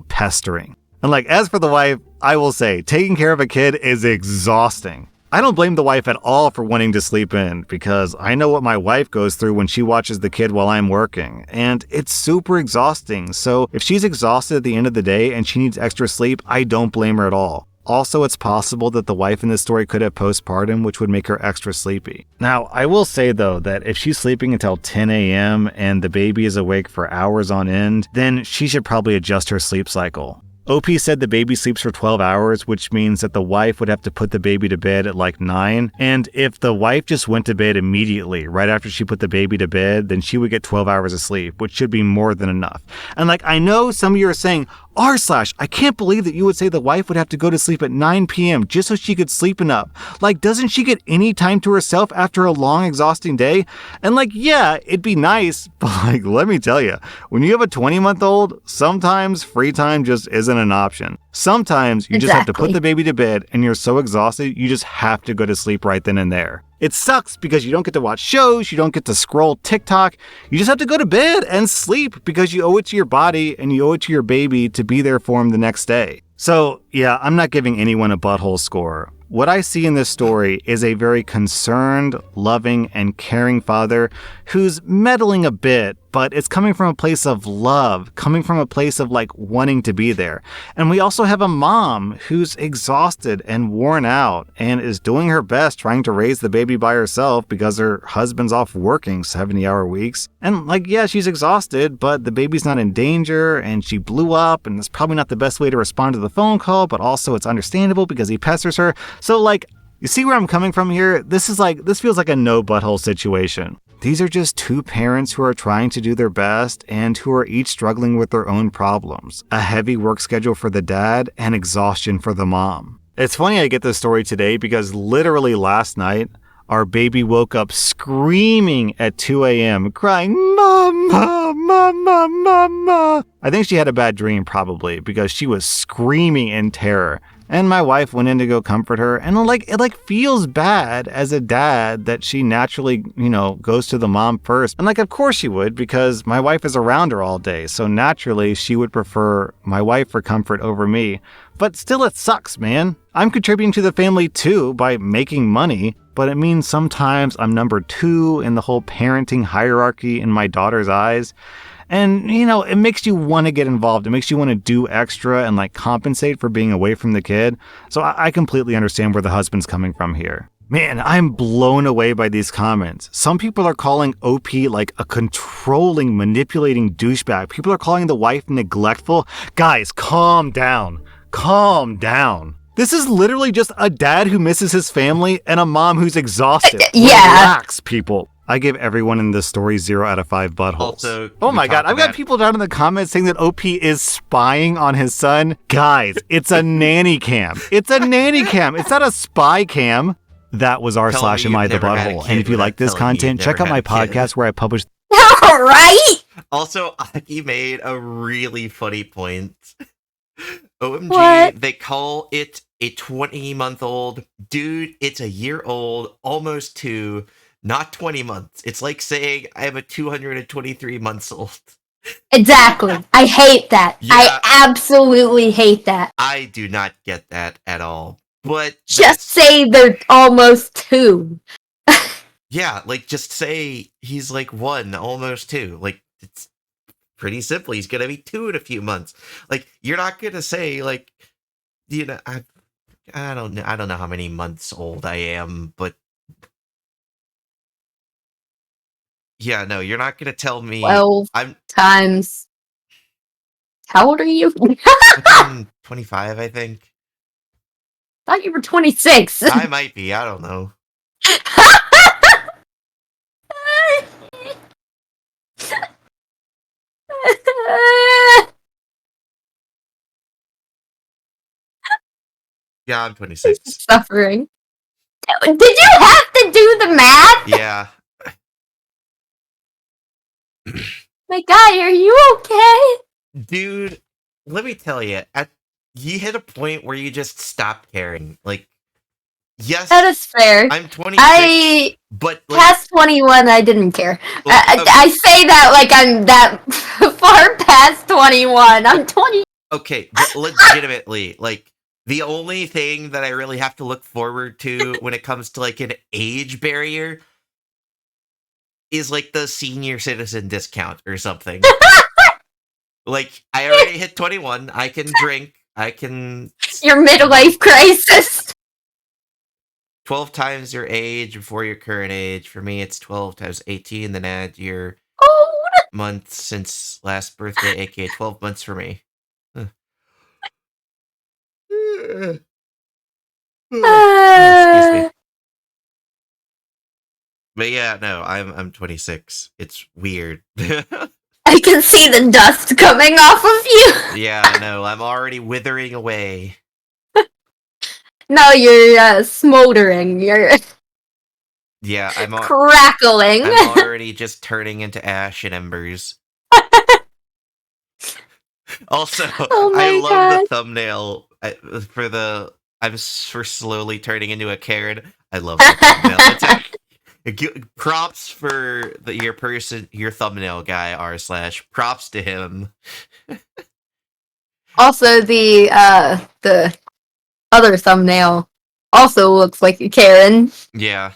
pestering. And like, as for the wife, I will say taking care of a kid is exhausting. I don't blame the wife at all for wanting to sleep in because I know what my wife goes through when she watches the kid while I'm working, and it's super exhausting. So if she's exhausted at the end of the day and she needs extra sleep, I don't blame her at all. Also, it's possible that the wife in this story could have postpartum, which would make her extra sleepy. Now, I will say though that if she's sleeping until 10 a.m. and the baby is awake for hours on end, then she should probably adjust her sleep cycle. OP said the baby sleeps for 12 hours, which means that the wife would have to put the baby to bed at like 9. And if the wife just went to bed immediately, right after she put the baby to bed, then she would get 12 hours of sleep, which should be more than enough. And like, I know some of you are saying, I can't believe that you would say the wife would have to go to sleep at 9 p.m. just so she could sleep enough. Like, doesn't she get any time to herself after a long, exhausting day? And like, yeah, it'd be nice, but like, let me tell you, when you have a 20-month-old, sometimes free time just isn't an option. Sometimes you just have to put the baby to bed and you're so exhausted, you just have to go to sleep right then and there. It sucks because you don't get to watch shows, you don't get to scroll TikTok. You just have to go to bed and sleep because you owe it to your body and you owe it to your baby to be there for him the next day. So yeah, I'm not giving anyone a butthole score. What I see in this story is a very concerned, loving, and caring father who's meddling a bit, but it's coming from a place of love, coming from a place of like wanting to be there. And we also have a mom who's exhausted and worn out and is doing her best trying to raise the baby by herself because her husband's off working 70-hour weeks. And like, yeah, she's exhausted, but the baby's not in danger and she blew up and it's probably not the best way to respond to the phone call, but also it's understandable because he pesters her. So like, you see where I'm coming from here? This feels like a no butthole situation. These are just two parents who are trying to do their best and who are each struggling with their own problems. A heavy work schedule for the dad and exhaustion for the mom. It's funny I get this story today because literally last night, our baby woke up screaming at 2 a.m., crying, "Mama, mama, mama." I think she had a bad dream probably because she was screaming in terror. And my wife went in to go comfort her. And it feels bad as a dad that she naturally, goes to the mom first. And of course she would because my wife is around her all day. So naturally she would prefer my wife for comfort over me. But still it sucks, man. I'm contributing to the family too by making money. But it means sometimes I'm number 2 in the whole parenting hierarchy in my daughter's eyes. And, it makes you want to get involved. It makes you want to do extra and compensate for being away from the kid. So I completely understand where the husband's coming from here. Man, I'm blown away by these comments. Some people are calling OP a controlling, manipulating douchebag. People are calling the wife neglectful. Guys, calm down. Calm down. This is literally just a dad who misses his family and a mom who's exhausted. Yeah. Relax, people. I give everyone in this story 0 out of 5 buttholes. Also, oh my God, I've got people down in the comments saying that OP is spying on his son. Guys, it's a nanny cam. It's a nanny cam. It's not a spy cam. That was r/am I the butthole. And if you like this content, check out my podcast where I publish. All right. Also, Aki made a really funny point. OMG, What? They call it a 20-month-old. Dude, it's a year old, almost 2. Not 20 months. It's like saying I have a 223 months old. Exactly. I hate that. Yeah. I absolutely hate that. I do not get that at all. But Just say they're almost 2. yeah, just say he's 1, almost 2. It's pretty simple. He's gonna be 2 in a few months. You're not gonna say I don't know how many months old I am, but yeah, no, you're not gonna tell me 12 I'm times. How old are you? fucking 25, I think. Thought you were 26. I might be, I don't know. Yeah, I'm 26. Suffering. Did you have to do the math? Yeah. My guy, are you okay? Dude, let me tell you, you hit a point where you just stop caring. Like, yes, That is fair. I'm 26, but like, past 21, I didn't care. Like, I say that like I'm that far past 21. I'm 20. okay, but legitimately, like, the only thing that I really have to look forward to when it comes to like an age barrier is like the senior citizen discount or something. Like, I already hit 21. I can drink. I can. Your midlife crisis. 12 times your age before your current age. For me, it's 12 times 18. Then add your months since last birthday, aka 12 months for me. Excuse me. But yeah, no, I'm 26. It's weird. I can see the dust coming off of you. Yeah, no, I'm already withering away. No, you're smoldering. You're Yeah, crackling. I'm already just turning into ash and embers. Also, I love the thumbnail for slowly turning into a Karen. I love the thumbnail. Props for your thumbnail guy, r/. Props to him. Also, the other thumbnail also looks like a Karen. Yeah.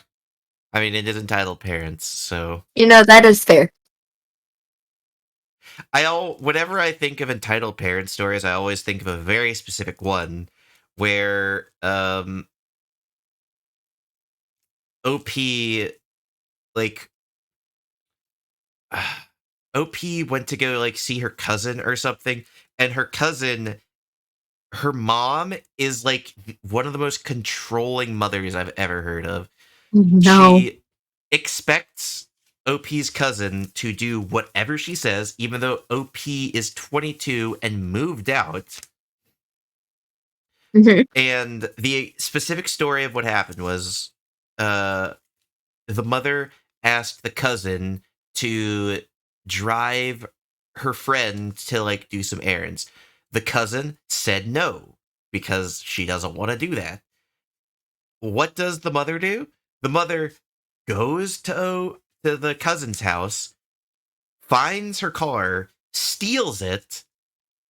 I mean, it is entitled Parents, so... You know, that is fair. Whenever I think of entitled parent stories, I always think of a very specific one where, OP, like... OP went to go, like, see her cousin or something, and her mom is, like, one of the most controlling mothers I've ever heard of. No. She expects OP's cousin to do whatever she says, even though OP is 22 and moved out. Mm-hmm. And the specific story of what happened was, the mother asked the cousin to drive her friend to, like, do some errands. The cousin said no, because she doesn't want to do that. What does the mother do? The mother goes to the cousin's house, finds her car, steals it,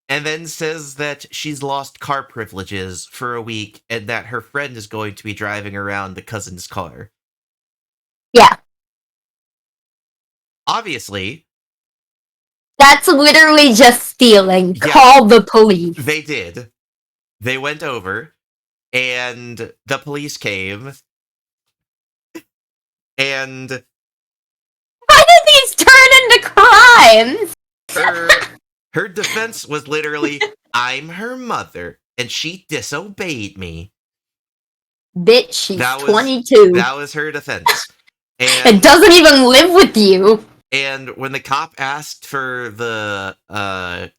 and then says that she's lost car privileges for a week and that her friend is going to be driving around the cousin's car. Yeah. Obviously. That's literally just stealing. Yeah. Call the police. They did. They went over, and the police came, and... Why did these turn into crimes? Her defense was literally, I'm her mother, and she disobeyed me. Bitch, she's 22. That was her defense. And it doesn't even live with you. And when the cop asked for the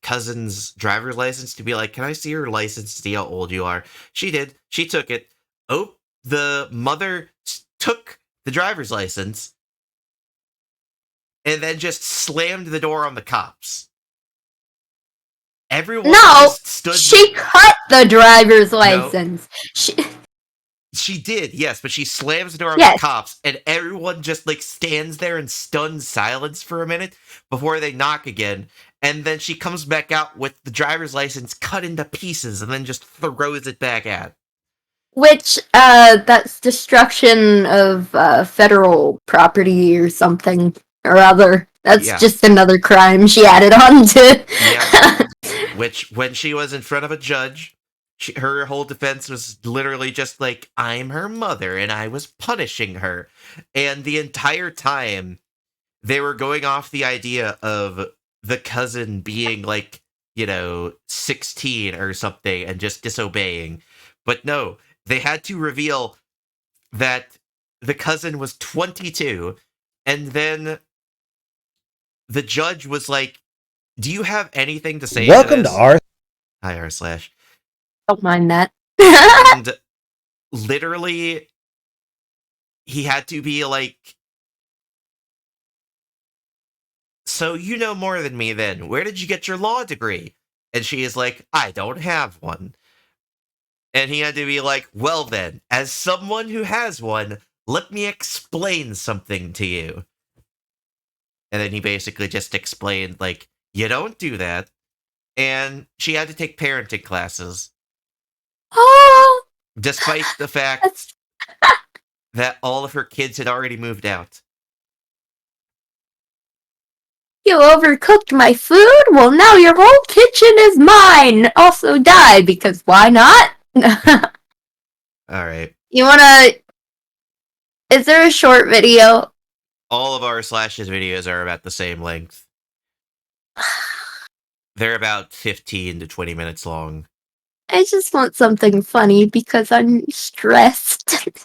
cousin's driver's license to be like, can I see your license to see how old you are? She did. She took it. Oh, the mother took the driver's license and then just slammed the door on the cops. Everyone just stood... she cut the driver's license. No. She did, yes, but she slams the door on the cops, and everyone just, like, stands there in stunned silence for a minute before they knock again, and then she comes back out with the driver's license cut into pieces, and then just throws it back at. Which, that's destruction of, federal property or something or other. That's just another crime she added on to. Yeah. Which, when she was in front of a judge, her whole defense was literally just like, I'm her mother and I was punishing her. And the entire time, they were going off the idea of the cousin being like, 16 or something and just disobeying. But no, they had to reveal that the cousin was 22. And then the judge was like, do you have anything to say Welcome to to this? R. Hi, r/. Don't mind that. And literally, he had to be like, so you know more than me then. Where did you get your law degree? And she is like, I don't have one. And he had to be like, well then, as someone who has one, let me explain something to you. And then he basically just explained, like, you don't do that. And she had to take parenting classes. Oh, Despite the fact that's that all of her kids had already moved out. you overcooked my food? Well, now your whole kitchen is mine. Also die, because why not? Alright. You wanna... Is there a short video? All of our slashes videos are about the same length. They're about 15 to 20 minutes long. I just want something funny because I'm stressed.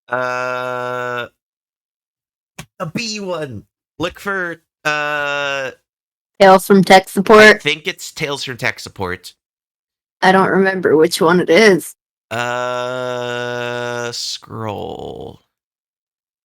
A B one. Look for Tales from tech I support. think it's Tales from Tech Support. I don't remember which one it is. Scroll.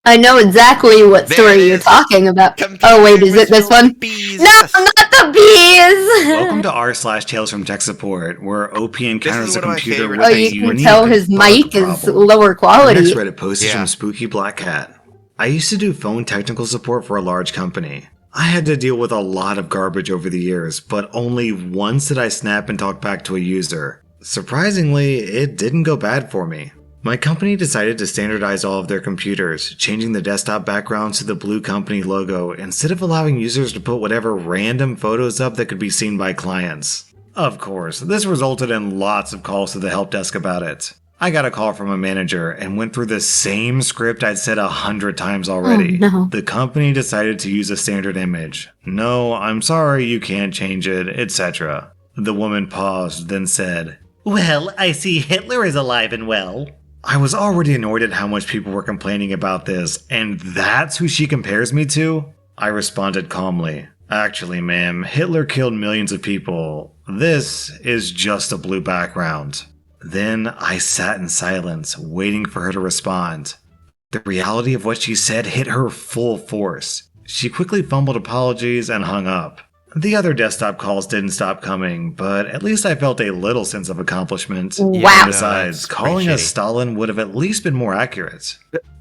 I know exactly what There story it you're is. talking about. Computer Oh wait, is it with this your one? bees. No, not the bees! Welcome to r/Tales from Tech Support, where OP encounters a one of my computer favorite with Oh, a you can unique tell his bug mic is problem. lower Our quality. next Reddit post is Yeah. from Spooky Black Cat. I used to do phone technical support for a large company. I had to deal with a lot of garbage over the years, but only once did I snap and talk back to a user. Surprisingly, it didn't go bad for me. My company decided to standardize all of their computers, changing the desktop backgrounds to the blue company logo instead of allowing users to put whatever random photos up that could be seen by clients. Of course, this resulted in lots of calls to the help desk about it. I got a call from a manager and went through the same script I'd said 100 times already. Oh, no. The company decided to use a standard image. No, I'm sorry, you can't change it, etc. The woman paused, then said, "Well, I see Hitler is alive and well." I was already annoyed at how much people were complaining about this, and that's who she compares me to? I responded calmly, "Actually, ma'am, Hitler killed millions of people. This is just a blue background." Then I sat in silence, waiting for her to respond. The reality of what she said hit her full force. She quickly fumbled apologies and hung up. The other desktop calls didn't stop coming, but at least I felt a little sense of accomplishment. Wow. And no, besides, that's calling pretty us shitty. Stalin would have at least been more accurate.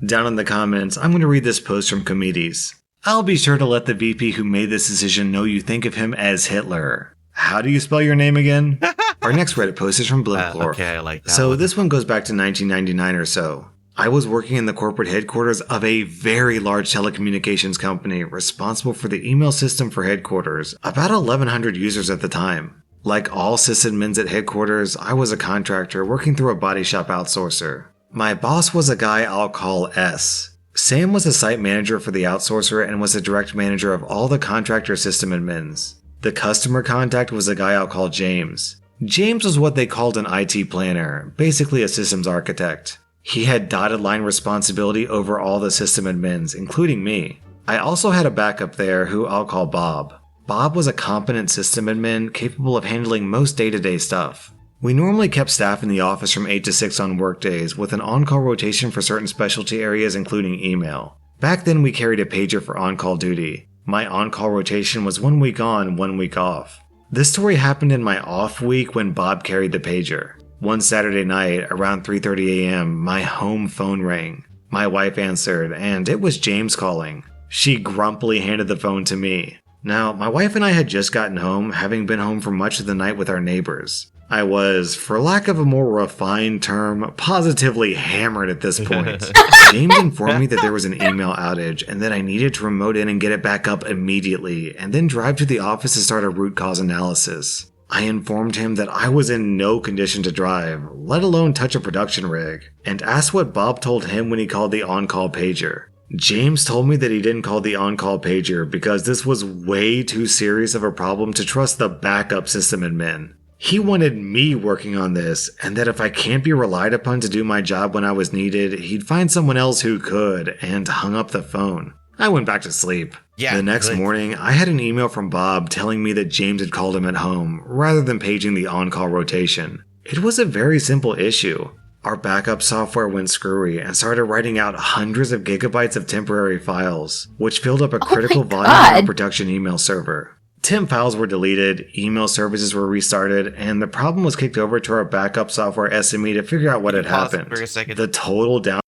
Down in the comments, I'm going to read this post from Comedies. I'll be sure to let the VP who made this decision know you think of him as Hitler. How do you spell your name again? Our next Reddit post is from Blipchlorf. Okay, I like that So one. this one goes back to 1999 or so. I was working in the corporate headquarters of a very large telecommunications company responsible for the email system for headquarters, about 1,100 users at the time. Like all sysadmins at headquarters, I was a contractor working through a body shop outsourcer. My boss was a guy I'll call S. Sam was a site manager for the outsourcer and was a direct manager of all the contractor system admins. The customer contact was a guy I'll call James. James was what they called an IT planner, basically a systems architect. He had dotted line responsibility over all the system admins, including me. I also had a backup there who I'll call Bob. Bob was a competent system admin capable of handling most day-to-day stuff. We normally kept staff in the office from 8 to 6 on workdays, with an on-call rotation for certain specialty areas including email. Back then we carried a pager for on-call duty. My on-call rotation was 1 week on, 1 week off. This story happened in my off week when Bob carried the pager. One Saturday night, around 3:30 a.m., my home phone rang. My wife answered, and it was James calling. She grumpily handed the phone to me. Now, my wife and I had just gotten home, having been home for much of the night with our neighbors. I was, for lack of a more refined term, positively hammered at this point. James informed me that there was an email outage and that I needed to remote in and get it back up immediately, and then drive to the office to start a root cause analysis. I informed him that I was in no condition to drive, let alone touch a production rig, and asked what Bob told him when he called the on-call pager. James told me that he didn't call the on-call pager because this was way too serious of a problem to trust the backup system admin. He wanted me working on this, and that if I can't be relied upon to do my job when I was needed, he'd find someone else who could, and hung up the phone. I went back to sleep. Yeah, the next good. morning, I had an email from Bob telling me that James had called him at home, rather than paging the on-call rotation. It was a very simple issue. Our backup software went screwy and started writing out hundreds of gigabytes of temporary files, which filled up a critical volume on our production email server. Temp files were deleted, email services were restarted, and the problem was kicked over to our backup software SME to figure out what had happened. For a second. The total down.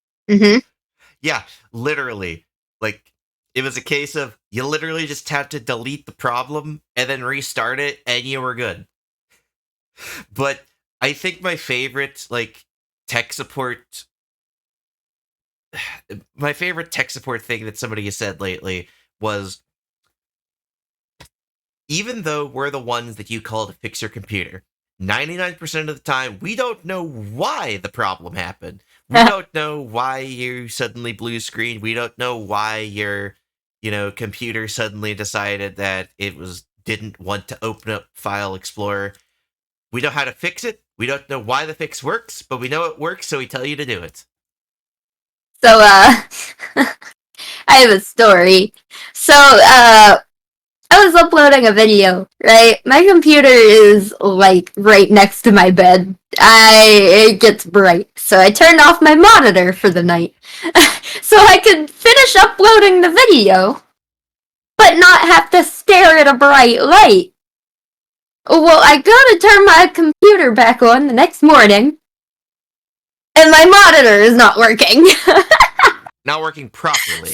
Yeah, literally. Like, it was a case of you literally just had to delete the problem and then restart it, and you were good. But I think my favorite, like, tech support thing that somebody has said lately was, even though we're the ones that you call to fix your computer, 99% of the time, we don't know why the problem happened. We don't know why you suddenly blue screen. We don't know why your, computer suddenly decided that it didn't want to open up File Explorer. We know how to fix it. We don't know why the fix works, but we know it works, so we tell you to do it. So, I have a story. So, I was uploading a video, right? My computer is, like, right next to my bed. It gets bright. So I turned off my monitor for the night. So I could finish uploading the video, but not have to stare at a bright light. Well, I go to turn my computer back on the next morning, and my monitor is not working. Not working properly.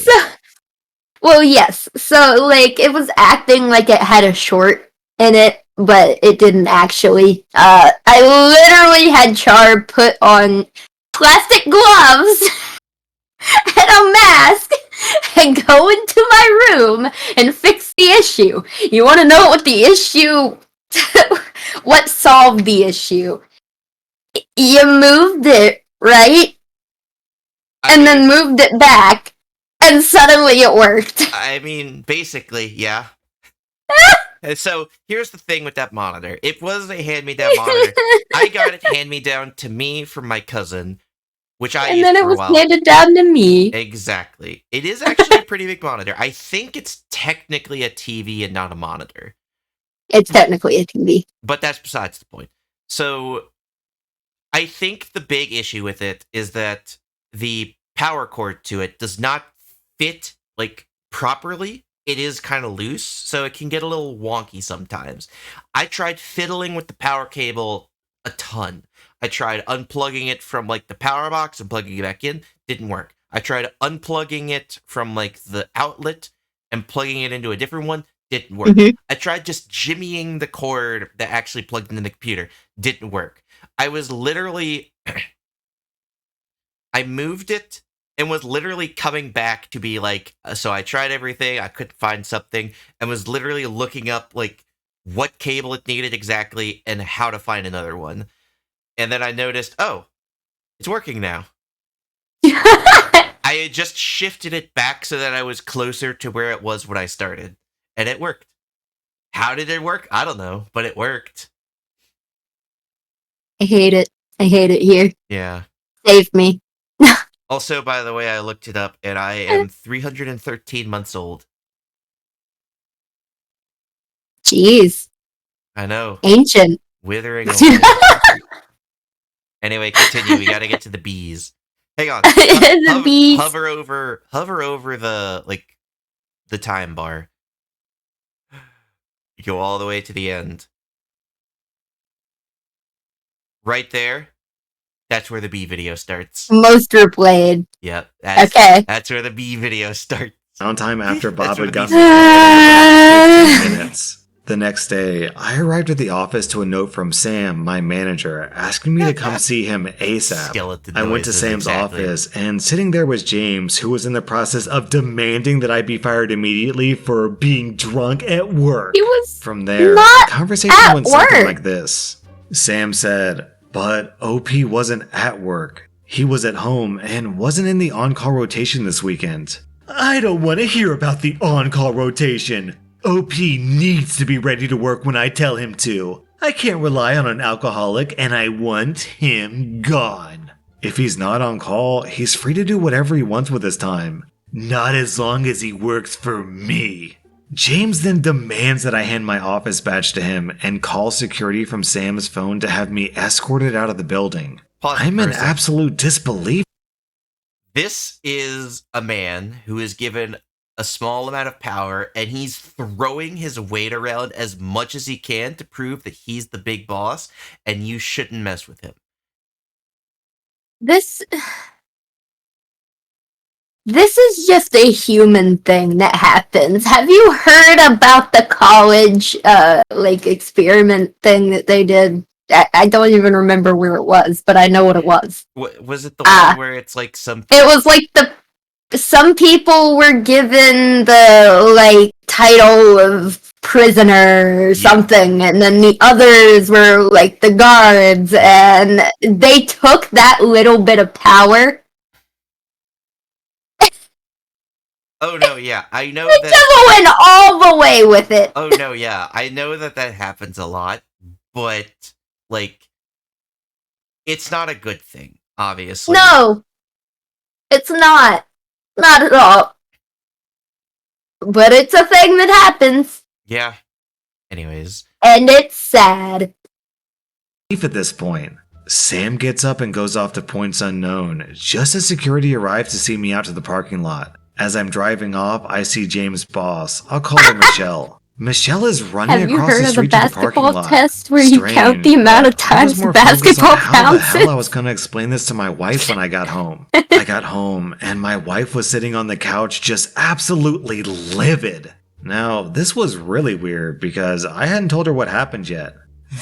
Well, yes. So, like, it was acting like it had a short in it, but it didn't actually. I literally had Char put on plastic gloves and a mask and go into my room and fix the issue. You want to know what the issue... what solved the issue? You moved it, right? And then moved it back. And suddenly it worked. I mean, basically, yeah. So, here's the thing with that monitor. It was a hand-me-down monitor. I got it hand-me-down to me from my cousin, which I used for a while. And then it was handed down to me. Exactly. It is actually a pretty big monitor. I think it's technically a TV and not a monitor. It's technically a TV. But that's besides the point. So, I think the big issue with it is that the power cord to it does not fit, like, properly. It is kind of loose, so it can get a little wonky sometimes. I tried fiddling with the power cable a ton. I tried unplugging it from, like, the power box and plugging it back in. Didn't work. I tried unplugging it from, like, the outlet and plugging it into a different one. Didn't work. I tried just jimmying the cord that actually plugged into the computer. Didn't work. I was literally... I moved it and was literally coming back to be like, so I tried everything, I couldn't find something, and was literally looking up, like, what cable it needed exactly and how to find another one. And then I noticed, oh, it's working now. I had just shifted it back so that I was closer to where it was when I started. And it worked. How did it work? I don't know, but it worked. I hate it. I hate it here. Yeah. Save me. Also, by the way, I looked it up, and I am 313 months old. Jeez. I know. Ancient. Withering away. Anyway, continue. We gotta get to the bees. Hang on. Bees. Hover over the time bar. Go all the way to the end. Right there. That's where the bee video starts. Most replayed. Yep. Okay. That's where the bee video starts. Downtime after Bob had gotten 15 minutes. The next day, I arrived at the office to a note from Sam, my manager, asking me to come see him ASAP. Skeleton I went to noises, Sam's exactly. office, and sitting there was James, who was in the process of demanding that I be fired immediately for being drunk at work. He was From there, not the conversation at went something work. like this. Sam said, but OP wasn't at work. He was at home and wasn't in the on-call rotation this weekend. I don't want to hear about the on-call rotation. OP needs to be ready to work when I tell him to. I can't rely on an alcoholic, and I want him gone. If he's not on call, he's free to do whatever he wants with his time. Not as long as he works for me. James then demands that I hand my office badge to him and call security from Sam's phone to have me escorted out of the building. I'm in absolute disbelief. This is a man who is given a small amount of power, and he's throwing his weight around as much as he can to prove that he's the big boss, and you shouldn't mess with him. This is just a human thing that happens. Have you heard about the college, experiment thing that they did? I don't even remember where it was, but I know what it was. Was it the one where it's like some... It was like some people were given the, title of prisoner or something, and then the others were, the guards, and they took that little bit of power. Oh, no, yeah, I know they that... just went all the way with it. Oh, no, yeah, I know that happens a lot, but, it's not a good thing, obviously. No, it's not. Not at all. But it's a thing that happens. Yeah. Anyways. And it's sad. At this point, Sam gets up and goes off to points unknown, just as security arrives to see me out to the parking lot. As I'm driving off, I see James' boss. I'll call her Michelle. Michelle is running across the street to the parking lot. Have you heard of the basketball test where you count the amount of times the basketball bounces? How the hell I was going to explain this to my wife when I got home. I got home, and my wife was sitting on the couch just absolutely livid. Now, this was really weird because I hadn't told her what happened yet.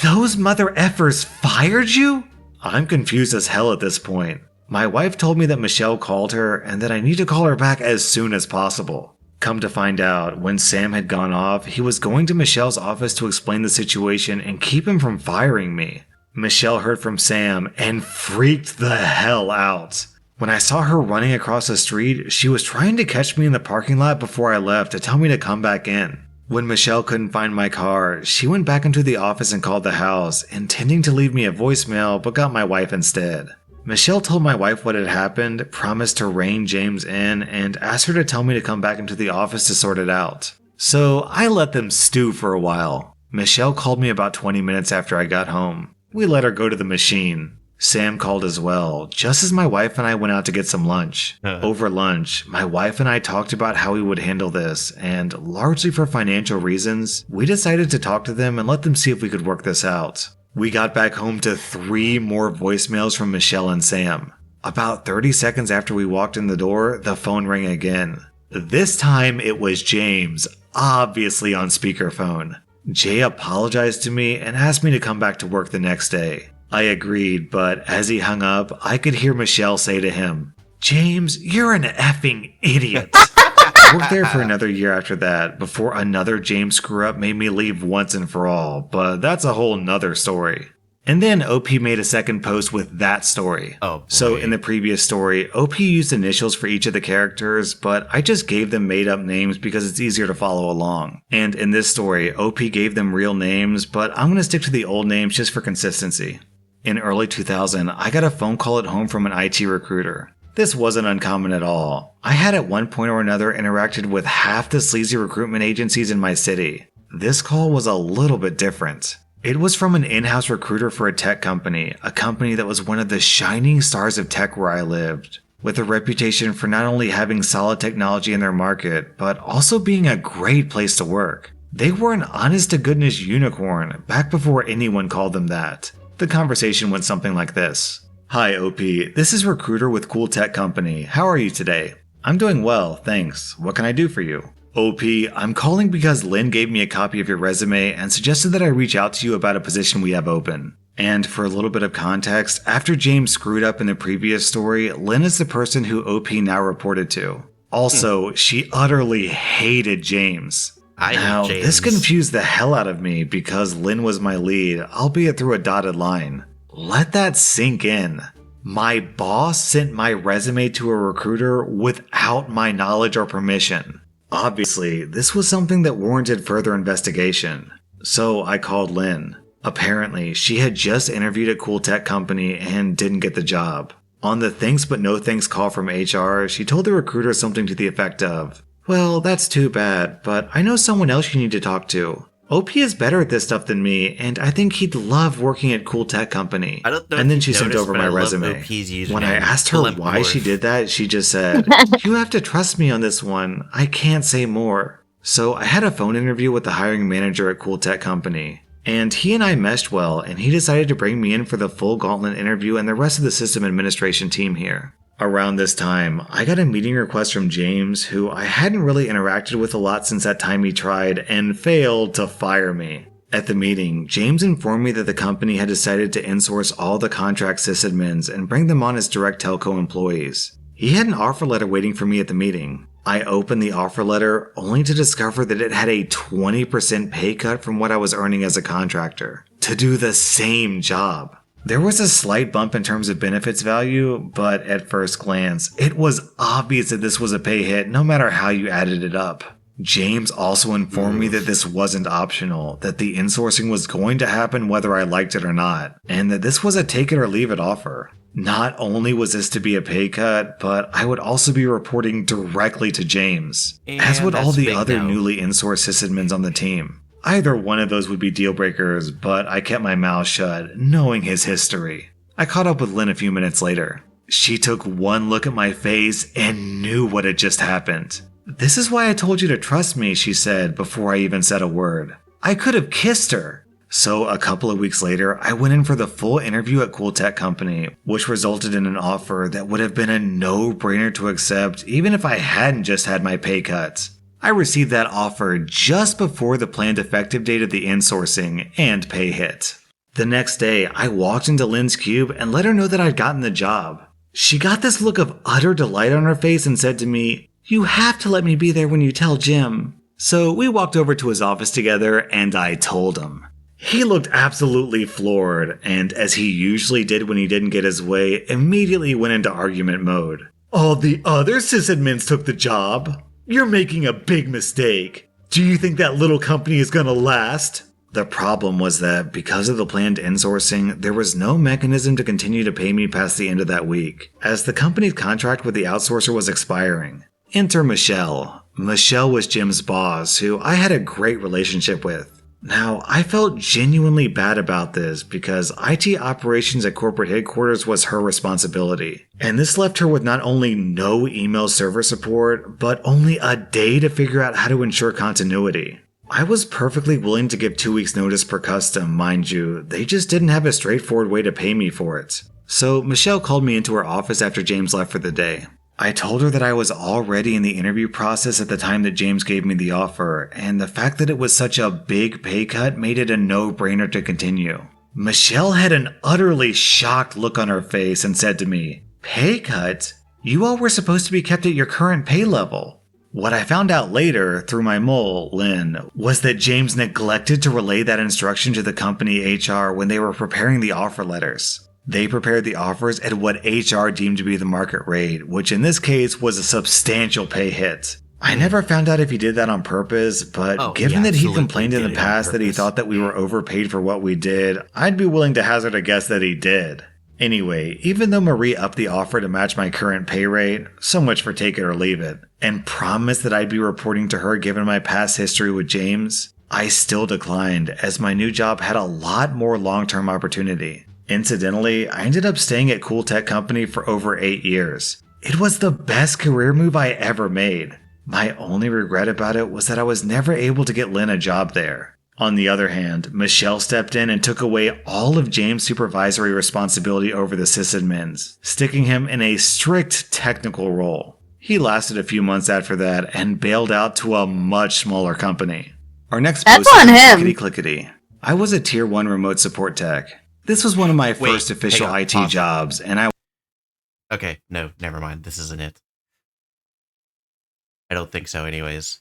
Those mother effers fired you? I'm confused as hell at this point. My wife told me that Michelle called her and that I need to call her back as soon as possible. Come to find out, when Sam had gone off, he was going to Michelle's office to explain the situation and keep him from firing me. Michelle heard from Sam and freaked the hell out. When I saw her running across the street, she was trying to catch me in the parking lot before I left to tell me to come back in. When Michelle couldn't find my car, she went back into the office and called the house, intending to leave me a voicemail but got my wife instead. Michelle told my wife what had happened, promised to rein James in, and asked her to tell me to come back into the office to sort it out. So I let them stew for a while. Michelle called me about 20 minutes after I got home. We let her go to the machine. Sam called as well, just as my wife and I went out to get some lunch. Over lunch, my wife and I talked about how we would handle this, and largely for financial reasons, we decided to talk to them and let them see if we could work this out. We got back home to 3 more voicemails from Michelle and Sam. About 30 seconds after we walked in the door, the phone rang again. This time it was James, obviously on speakerphone. Jay apologized to me and asked me to come back to work the next day. I agreed, but as he hung up, I could hear Michelle say to him, "James, you're an effing idiot." I worked there for another year after that, before another James screw-up made me leave once and for all, but that's a whole nother story. And then OP made a second post with that story. Oh, boy. So in the previous story, OP used initials for each of the characters, but I just gave them made-up names because it's easier to follow along. And in this story, OP gave them real names, but I'm going to stick to the old names just for consistency. In early 2000, I got a phone call at home from an IT recruiter. This wasn't uncommon at all. I had at one point or another interacted with half the sleazy recruitment agencies in my city. This call was a little bit different. It was from an in-house recruiter for a tech company, a company that was one of the shining stars of tech where I lived, with a reputation for not only having solid technology in their market, but also being a great place to work. They were an honest-to-goodness unicorn, back before anyone called them that. The conversation went something like this. "Hi OP, this is Recruiter with Cool Tech Company. How are you today?" "I'm doing well, thanks. What can I do for you?" OP, I'm calling because Lynn gave me a copy of your resume and suggested that I reach out to you about a position we have open. And for a little bit of context, after James screwed up in the previous story, Lynn is the person who OP now reported to. Also, she utterly hated James. Now, this confused the hell out of me because Lynn was my lead, albeit through a dotted line. Let that sink in. My boss sent my resume to a recruiter without my knowledge or permission. Obviously, this was something that warranted further investigation. So I called Lynn. Apparently, she had just interviewed at Cool Tech Company and didn't get the job. On the thanks but no thanks call from HR, she told the recruiter something to the effect of, "Well, that's too bad, but I know someone else you need to talk to. OP is better at this stuff than me, and I think he'd love working at Cool Tech Company." And then she sent over my resume. When I asked her why she did that, she just said, "You have to trust me on this one. I can't say more." So I had a phone interview with the hiring manager at Cool Tech Company. And he and I meshed well, and he decided to bring me in for the full gauntlet interview and the rest of the system administration team here. Around this time, I got a meeting request from James, who I hadn't really interacted with a lot since that time he tried and failed to fire me. At the meeting, James informed me that the company had decided to insource all the contract sysadmins and bring them on as direct telco employees. He had an offer letter waiting for me at the meeting. I opened the offer letter only to discover that it had a 20% pay cut from what I was earning as a contractor to do the same job. There was a slight bump in terms of benefits value, but at first glance, it was obvious that this was a pay hit no matter how you added it up. James also informed me that this wasn't optional, that the insourcing was going to happen whether I liked it or not, and that this was a take it or leave it offer. Not only was this to be a pay cut, but I would also be reporting directly to James, as would all the other newly insourced sysadmins on the team. Either one of those would be deal breakers, but I kept my mouth shut, knowing his history. I caught up with Lynn a few minutes later. She took one look at my face and knew what had just happened. "This is why I told you to trust me," she said before I even said a word. I could have kissed her. So a couple of weeks later, I went in for the full interview at Cool Tech Company, which resulted in an offer that would have been a no-brainer to accept even if I hadn't just had my pay cut. I received that offer just before the planned effective date of the insourcing and pay hit. The next day, I walked into Lynn's cube and let her know that I'd gotten the job. She got this look of utter delight on her face and said to me, "You have to let me be there when you tell Jim." So we walked over to his office together and I told him. He looked absolutely floored, and as he usually did when he didn't get his way, immediately went into argument mode. "All the other sysadmins took the job. You're making a big mistake. Do you think that little company is gonna last?" The problem was that because of the planned insourcing, there was no mechanism to continue to pay me past the end of that week, as the company's contract with the outsourcer was expiring. Enter Michelle. Michelle was Jim's boss, who I had a great relationship with. Now, I felt genuinely bad about this because IT operations at corporate headquarters was her responsibility. And this left her with not only no email server support, but only a day to figure out how to ensure continuity. I was perfectly willing to give 2 weeks notice per custom, mind you, they just didn't have a straightforward way to pay me for it. So Michelle called me into her office after James left for the day. I told her that I was already in the interview process at the time that James gave me the offer, and the fact that it was such a big pay cut made it a no-brainer to continue. Michelle had an utterly shocked look on her face and said to me, "Pay cut? You all were supposed to be kept at your current pay level." What I found out later, through my mole, Lynn, was that James neglected to relay that instruction to the company HR when they were preparing the offer letters. They prepared the offers at what HR deemed to be the market rate, which in this case was a substantial pay hit. I never found out if he did that on purpose, but given that he complained in the past that he thought that we were overpaid for what we did, I'd be willing to hazard a guess that he did. Anyway, even though Marie upped the offer to match my current pay rate, so much for take it or leave it, and promised that I'd be reporting to her given my past history with James, I still declined as my new job had a lot more long-term opportunity. Incidentally, I ended up staying at Cool Tech Company for over 8 years. It was the best career move I ever made. My only regret about it was that I was never able to get Lynn a job there. On the other hand, Michelle stepped in and took away all of James' supervisory responsibility over the sysadmins, sticking him in a strict technical role. He lasted a few months after that and bailed out to a much smaller company. Our next That's post on is him. Clickety Clickety. I was a Tier 1 remote support tech. This was one of my first official hang on, IT pause. jobs, and I... Okay, no, never mind. This isn't it. I don't think so anyways.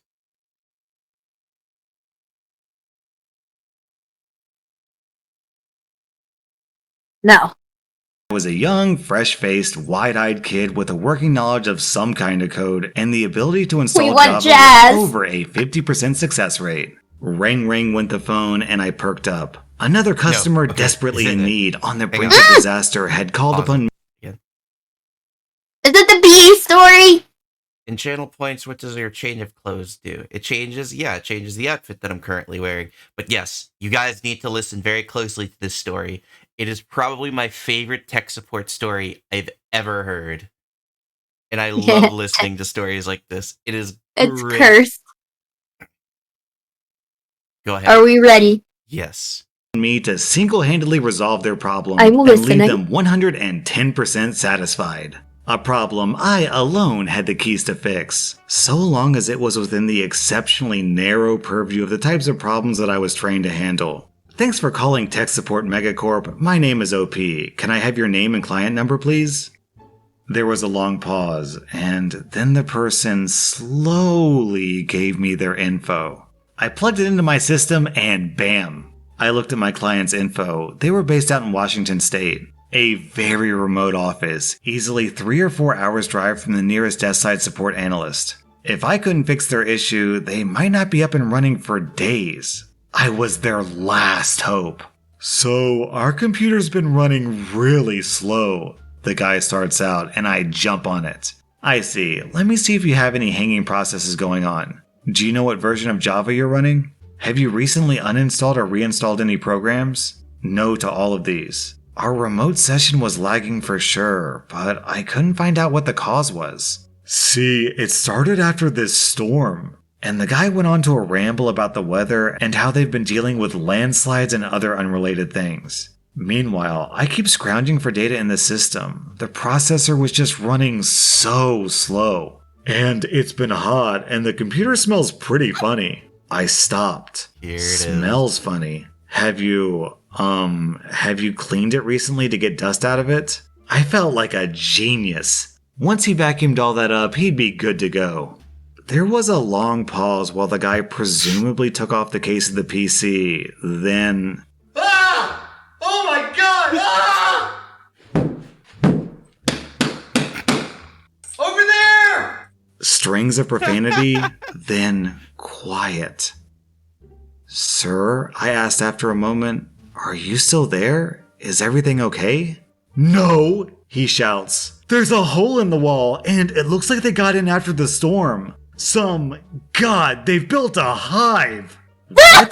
No. was a young, fresh-faced, wide-eyed kid with a working knowledge of some kind of code and the ability to install want Java jazz. with over a 50% success rate. Ring ring went the phone and I perked up. Another customer okay, desperately is it in it? need on the Hang brink on. of disaster had called Pause upon me. Again. Is it the bee story? In channel points, what does your change of clothes do? It changes the outfit that I'm currently wearing. But yes, you guys need to listen very closely to this story. It is probably my favorite tech support story I've ever heard. And I love listening to stories like this. It is It's great. cursed. Go ahead. Are we ready? Yes. Me to single-handedly resolve their problem I'm and listening. leave them 110% satisfied. A problem I alone had the keys to fix, so long as it was within the exceptionally narrow purview of the types of problems that I was trained to handle. Thanks for calling Tech Support Megacorp. My name is OP. Can I have your name and client number, please? There was a long pause, and then the person slowly gave me their info. I plugged it into my system and bam! I looked at my client's info. They were based out in Washington State. A very remote office, easily 3 or 4 hours drive from the nearest desk side support analyst. If I couldn't fix their issue, they might not be up and running for days. I was their last hope. So, our computer's been running really slow. The guy starts out, and I jump on it. I see. Let me see if you have any hanging processes going on. Do you know what version of Java you're running? Have you recently uninstalled or reinstalled any programs? No to all of these. Our remote session was lagging for sure, but I couldn't find out what the cause was. See, it started after this storm. And the guy went on to a ramble about the weather and how they've been dealing with landslides and other unrelated things. Meanwhile, I keep scrounging for data in the system. The processor was just running so slow. And it's been hot, and the computer smells pretty funny. I stopped. Here it Smells funny. Have you cleaned it recently to get dust out of it? I felt like a genius. Once he vacuumed all that up, he'd be good to go. There was a long pause while the guy presumably took off the case of the PC, then... Ah! Oh my god! Ah! Over there! Strings of profanity, then quiet. Sir, I asked after a moment, are you still there? Is everything okay? No, he shouts. There's a hole in the wall, and it looks like they got in after the storm. God, they've built a hive. What?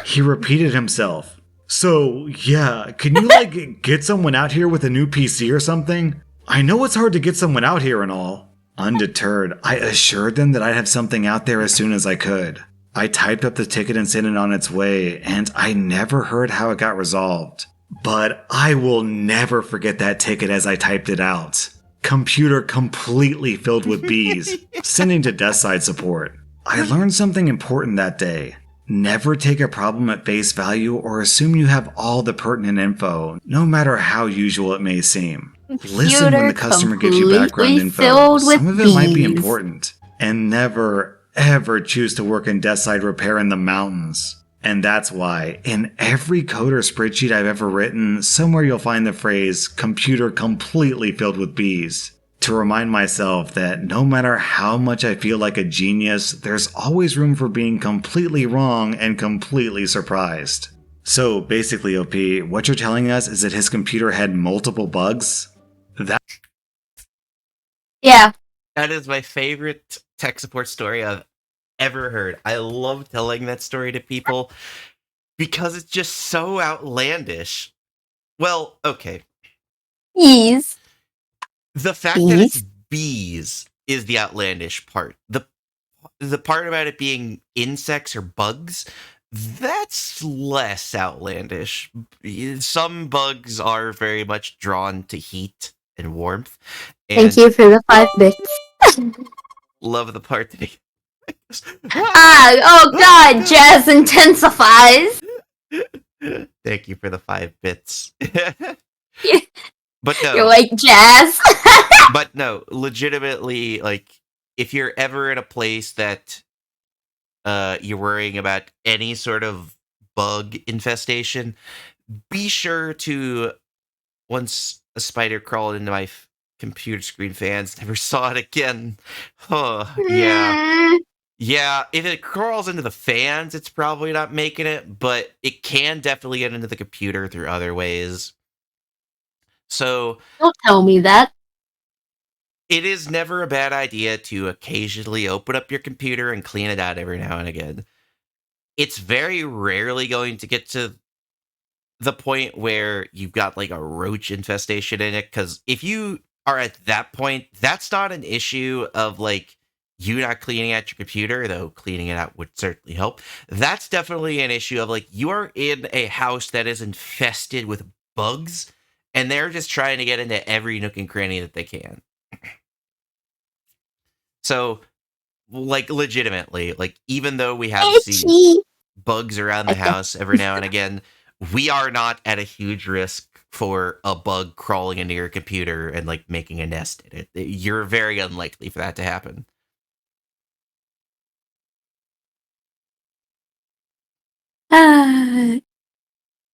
He repeated himself. So, yeah, can you, get someone out here with a new PC or something? I know it's hard to get someone out here and all. Undeterred, I assured them that I'd have something out there as soon as I could. I typed up the ticket and sent it on its way, and I never heard how it got resolved. But I will never forget that ticket as I typed it out. Computer completely filled with bees, sending to desk side support. I learned something important that day. Never take a problem at face value or assume you have all the pertinent info, no matter how usual it may seem. Listen when the customer gives you background info. Some of it might be important. And never, ever choose to work in desk side repair in the mountains. And that's why, in every code or spreadsheet I've ever written, somewhere you'll find the phrase, computer completely filled with bees. To remind myself that no matter how much I feel like a genius, there's always room for being completely wrong and completely surprised. So basically, OP, what you're telling us is that his computer had multiple bugs? Yeah. That is my favorite tech support story I've ever heard. I love telling that story to people because it's just so outlandish. Well, okay. Bees. The fact that it's bees is the outlandish part. The part about it being insects or bugs, that's less outlandish. Some bugs are very much drawn to heat and warmth. And Thank you for the 5 bits. Love the part that he. Oh god, jazz intensifies. Thank you for the 5 bits. Yeah. But You're no, like jazz. but no, legitimately, like, if you're ever in a place that you're worrying about any sort of bug infestation, be sure to, once a spider crawled into my computer screen, fans never saw it again. Oh, yeah. Yeah, if it crawls into the fans, it's probably not making it, but it can definitely get into the computer through other ways. So Don't tell me that. it is never a bad idea to occasionally open up your computer and clean it out every now and again. It's very rarely going to get to the point where you've got like a roach infestation in it, because if you are at that point, that's not an issue of like you not cleaning out your computer, though cleaning it out would certainly help. That's definitely an issue of like you are in a house that is infested with bugs and they're just trying to get into every nook and cranny that they can. So, like, legitimately, like, even though we have seen Itchy. bugs around the house every now and again, we are not at a huge risk for a bug crawling into your computer and like making a nest in it. You're very unlikely for that to happen.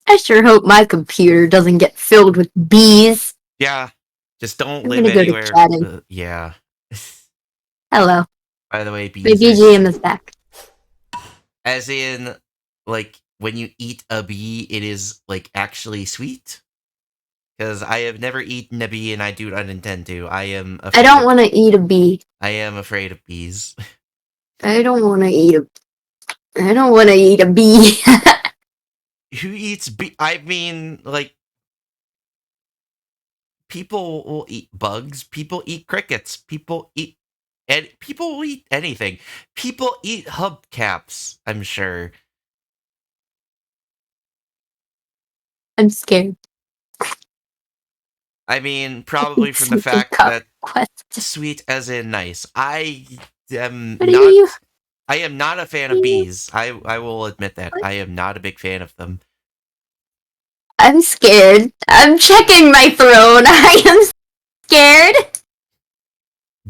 I sure hope my computer doesn't get filled with bees. Yeah, just don't I'm live gonna go to anywhere. chatting. Yeah. Hello. By the way, My bees BGM is back. as in, like, when you eat a bee, it is like actually sweet. Because I have never eaten a bee and I do not intend to. I am I afraid don't of, want to eat a bee. I am afraid of bees. I don't want to eat a. I don't want to eat a bee. Who eats bee? I mean, like, people will eat bugs. People eat crickets. People eat. People will eat anything. People eat hubcaps, I'm sure. I'm scared. I mean, probably from the fact that Quest. sweet as in nice. I am What are not. you? I am not a fan of bees. I will admit that. I am not a big fan of them. I'm scared. I'm checking my throne. I am scared.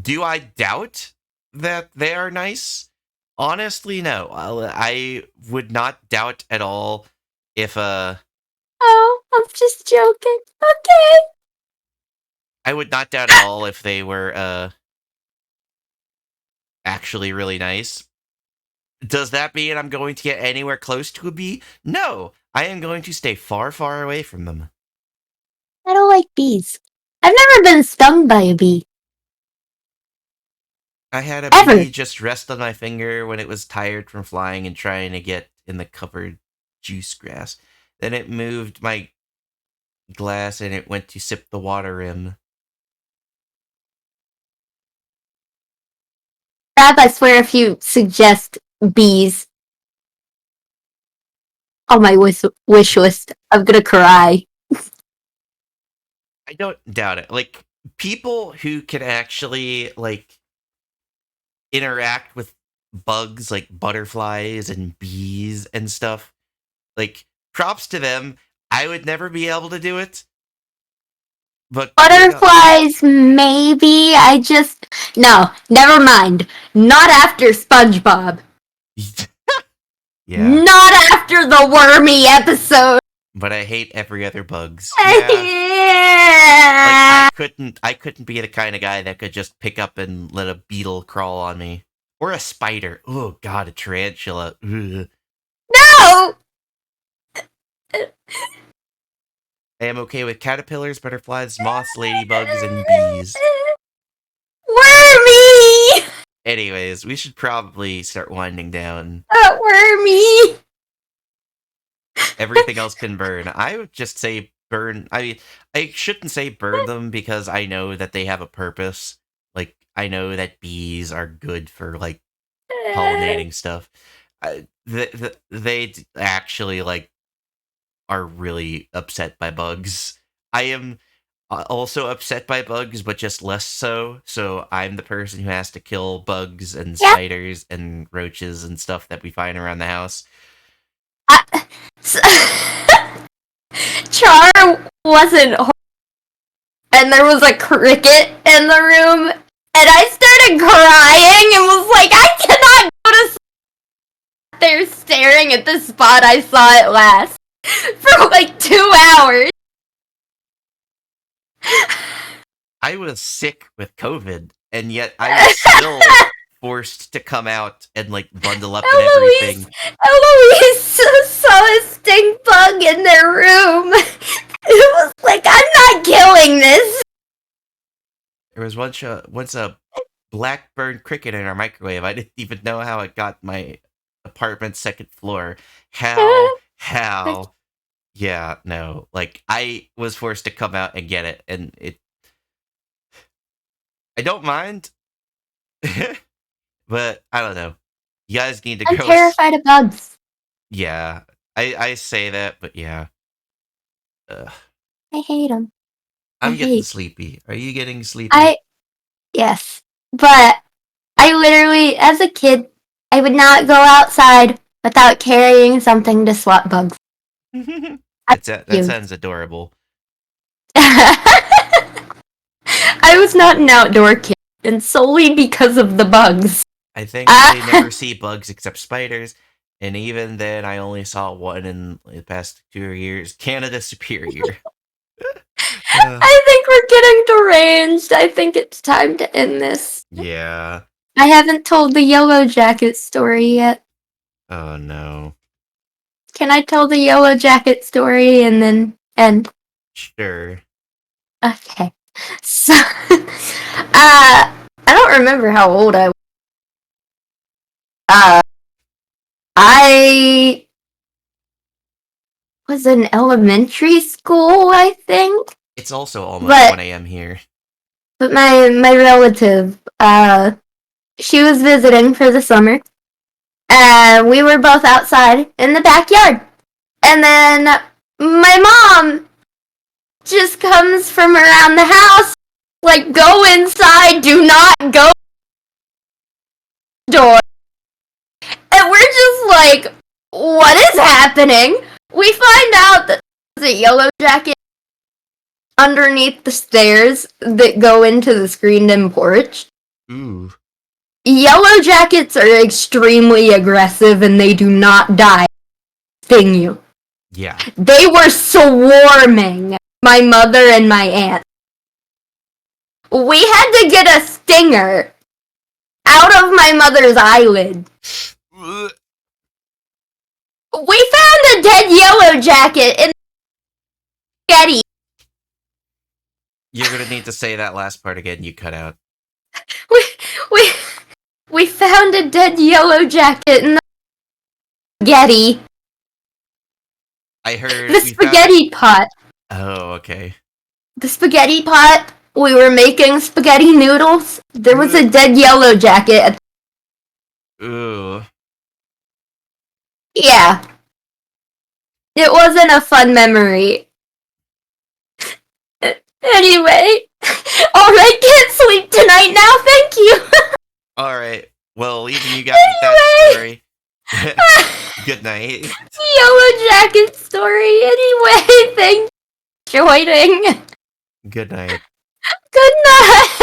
Do I doubt that they are nice? Honestly, no. I would not doubt at all if Oh, I'm just joking. Okay. I would not doubt at all if they were actually really nice. Does that mean I'm going to get anywhere close to a bee? No. I am going to stay far, far away from them. I don't like bees. I've never been stung by a bee. I had a Ever. bee just rest on my finger when it was tired from flying and trying to get in the covered juice grass. Then it moved my glass and it went to sip the water rim. Crab, I swear if you suggest bees on my wish list, I'm gonna cry. I don't doubt it. Like, people who can actually, like, interact with bugs like butterflies and bees and stuff, like, props to them. I would never be able to do it. But Butterflies, maybe. No, never mind. Not after SpongeBob. yeah. Not after the wormy episode. But I hate every other bugs. Yeah. Like, I couldn't be the kind of guy that could just pick up and let a beetle crawl on me. Or a spider. Oh god, a tarantula. Ugh. No! I am okay with caterpillars, butterflies, moths, ladybugs, and bees. Wormy! Anyways, we should probably start winding down. Wormy! Everything else can burn. I would just say burn. I mean, I shouldn't say burn them because I know that they have a purpose. Like, I know that bees are good for, like, pollinating stuff. They actually, like, are really upset by bugs. also upset by bugs, but just less so. So I'm the person who has to kill bugs and Yeah. spiders and roaches and stuff that we find around the house. So Char wasn't, and there was a cricket in the room, and I started crying and was like, I cannot go to sleep. There staring at the spot I saw it last for like 2 hours. I was sick with COVID, and yet I was still forced to come out and like bundle up and everything. Eloise saw a stink bug in their room. It was like, I'm not killing this. There was once a black-burned cricket in our microwave. I didn't even know how it got my apartment's second floor. How? Yeah, no. Like, I was forced to come out and get it, and I don't mind, but I don't know. You guys need to I'm go. terrified of bugs. Yeah, I say that, but yeah. I hate them. I'm getting sleepy. Are you getting sleepy? Yes. But I literally, as a kid, I would not go outside without carrying something to swat bugs. That sounds adorable. I was not an outdoor kid, and solely because of the bugs. I thankfully never see bugs except spiders, and even then I only saw one in the past 2 years. Canada Superior. I think we're getting deranged. I think it's time to end this. Yeah. I haven't told the Yellow Jacket story yet. Oh no. Can I tell the Yellow Jacket story and then end? Sure. Okay. So, I don't remember how old I was. I was in elementary school, I think. It's also almost 1 a.m. here. But my relative, she was visiting for the summer, and we were both outside in the backyard. And then my mom just comes from around the house, like, go inside, do not go door. And we're just like, what is happening? We find out that there's a Yellow Jacket underneath the stairs that go into the screened-in porch. Ooh. Yellow Jackets are extremely aggressive and they do not die. Sting you. Yeah. They were swarming my mother and my aunt. We had to get a stinger out of my mother's eyelid. We found a dead Yellow Jacket in the spaghetti. You're gonna need to say that last part again. You cut out. We found a dead Yellow Jacket in the spaghetti. I heard the spaghetti pot. Oh, okay. The spaghetti pot. We were making spaghetti noodles. There was a dead Yellow Jacket. Ooh. Yeah. It wasn't a fun memory. Anyway. Alright, can't sleep tonight now, thank you! Alright, well, even you got that story. Good night. Yellow Jacket story, anyway, thanks for joining. Good night. Good night!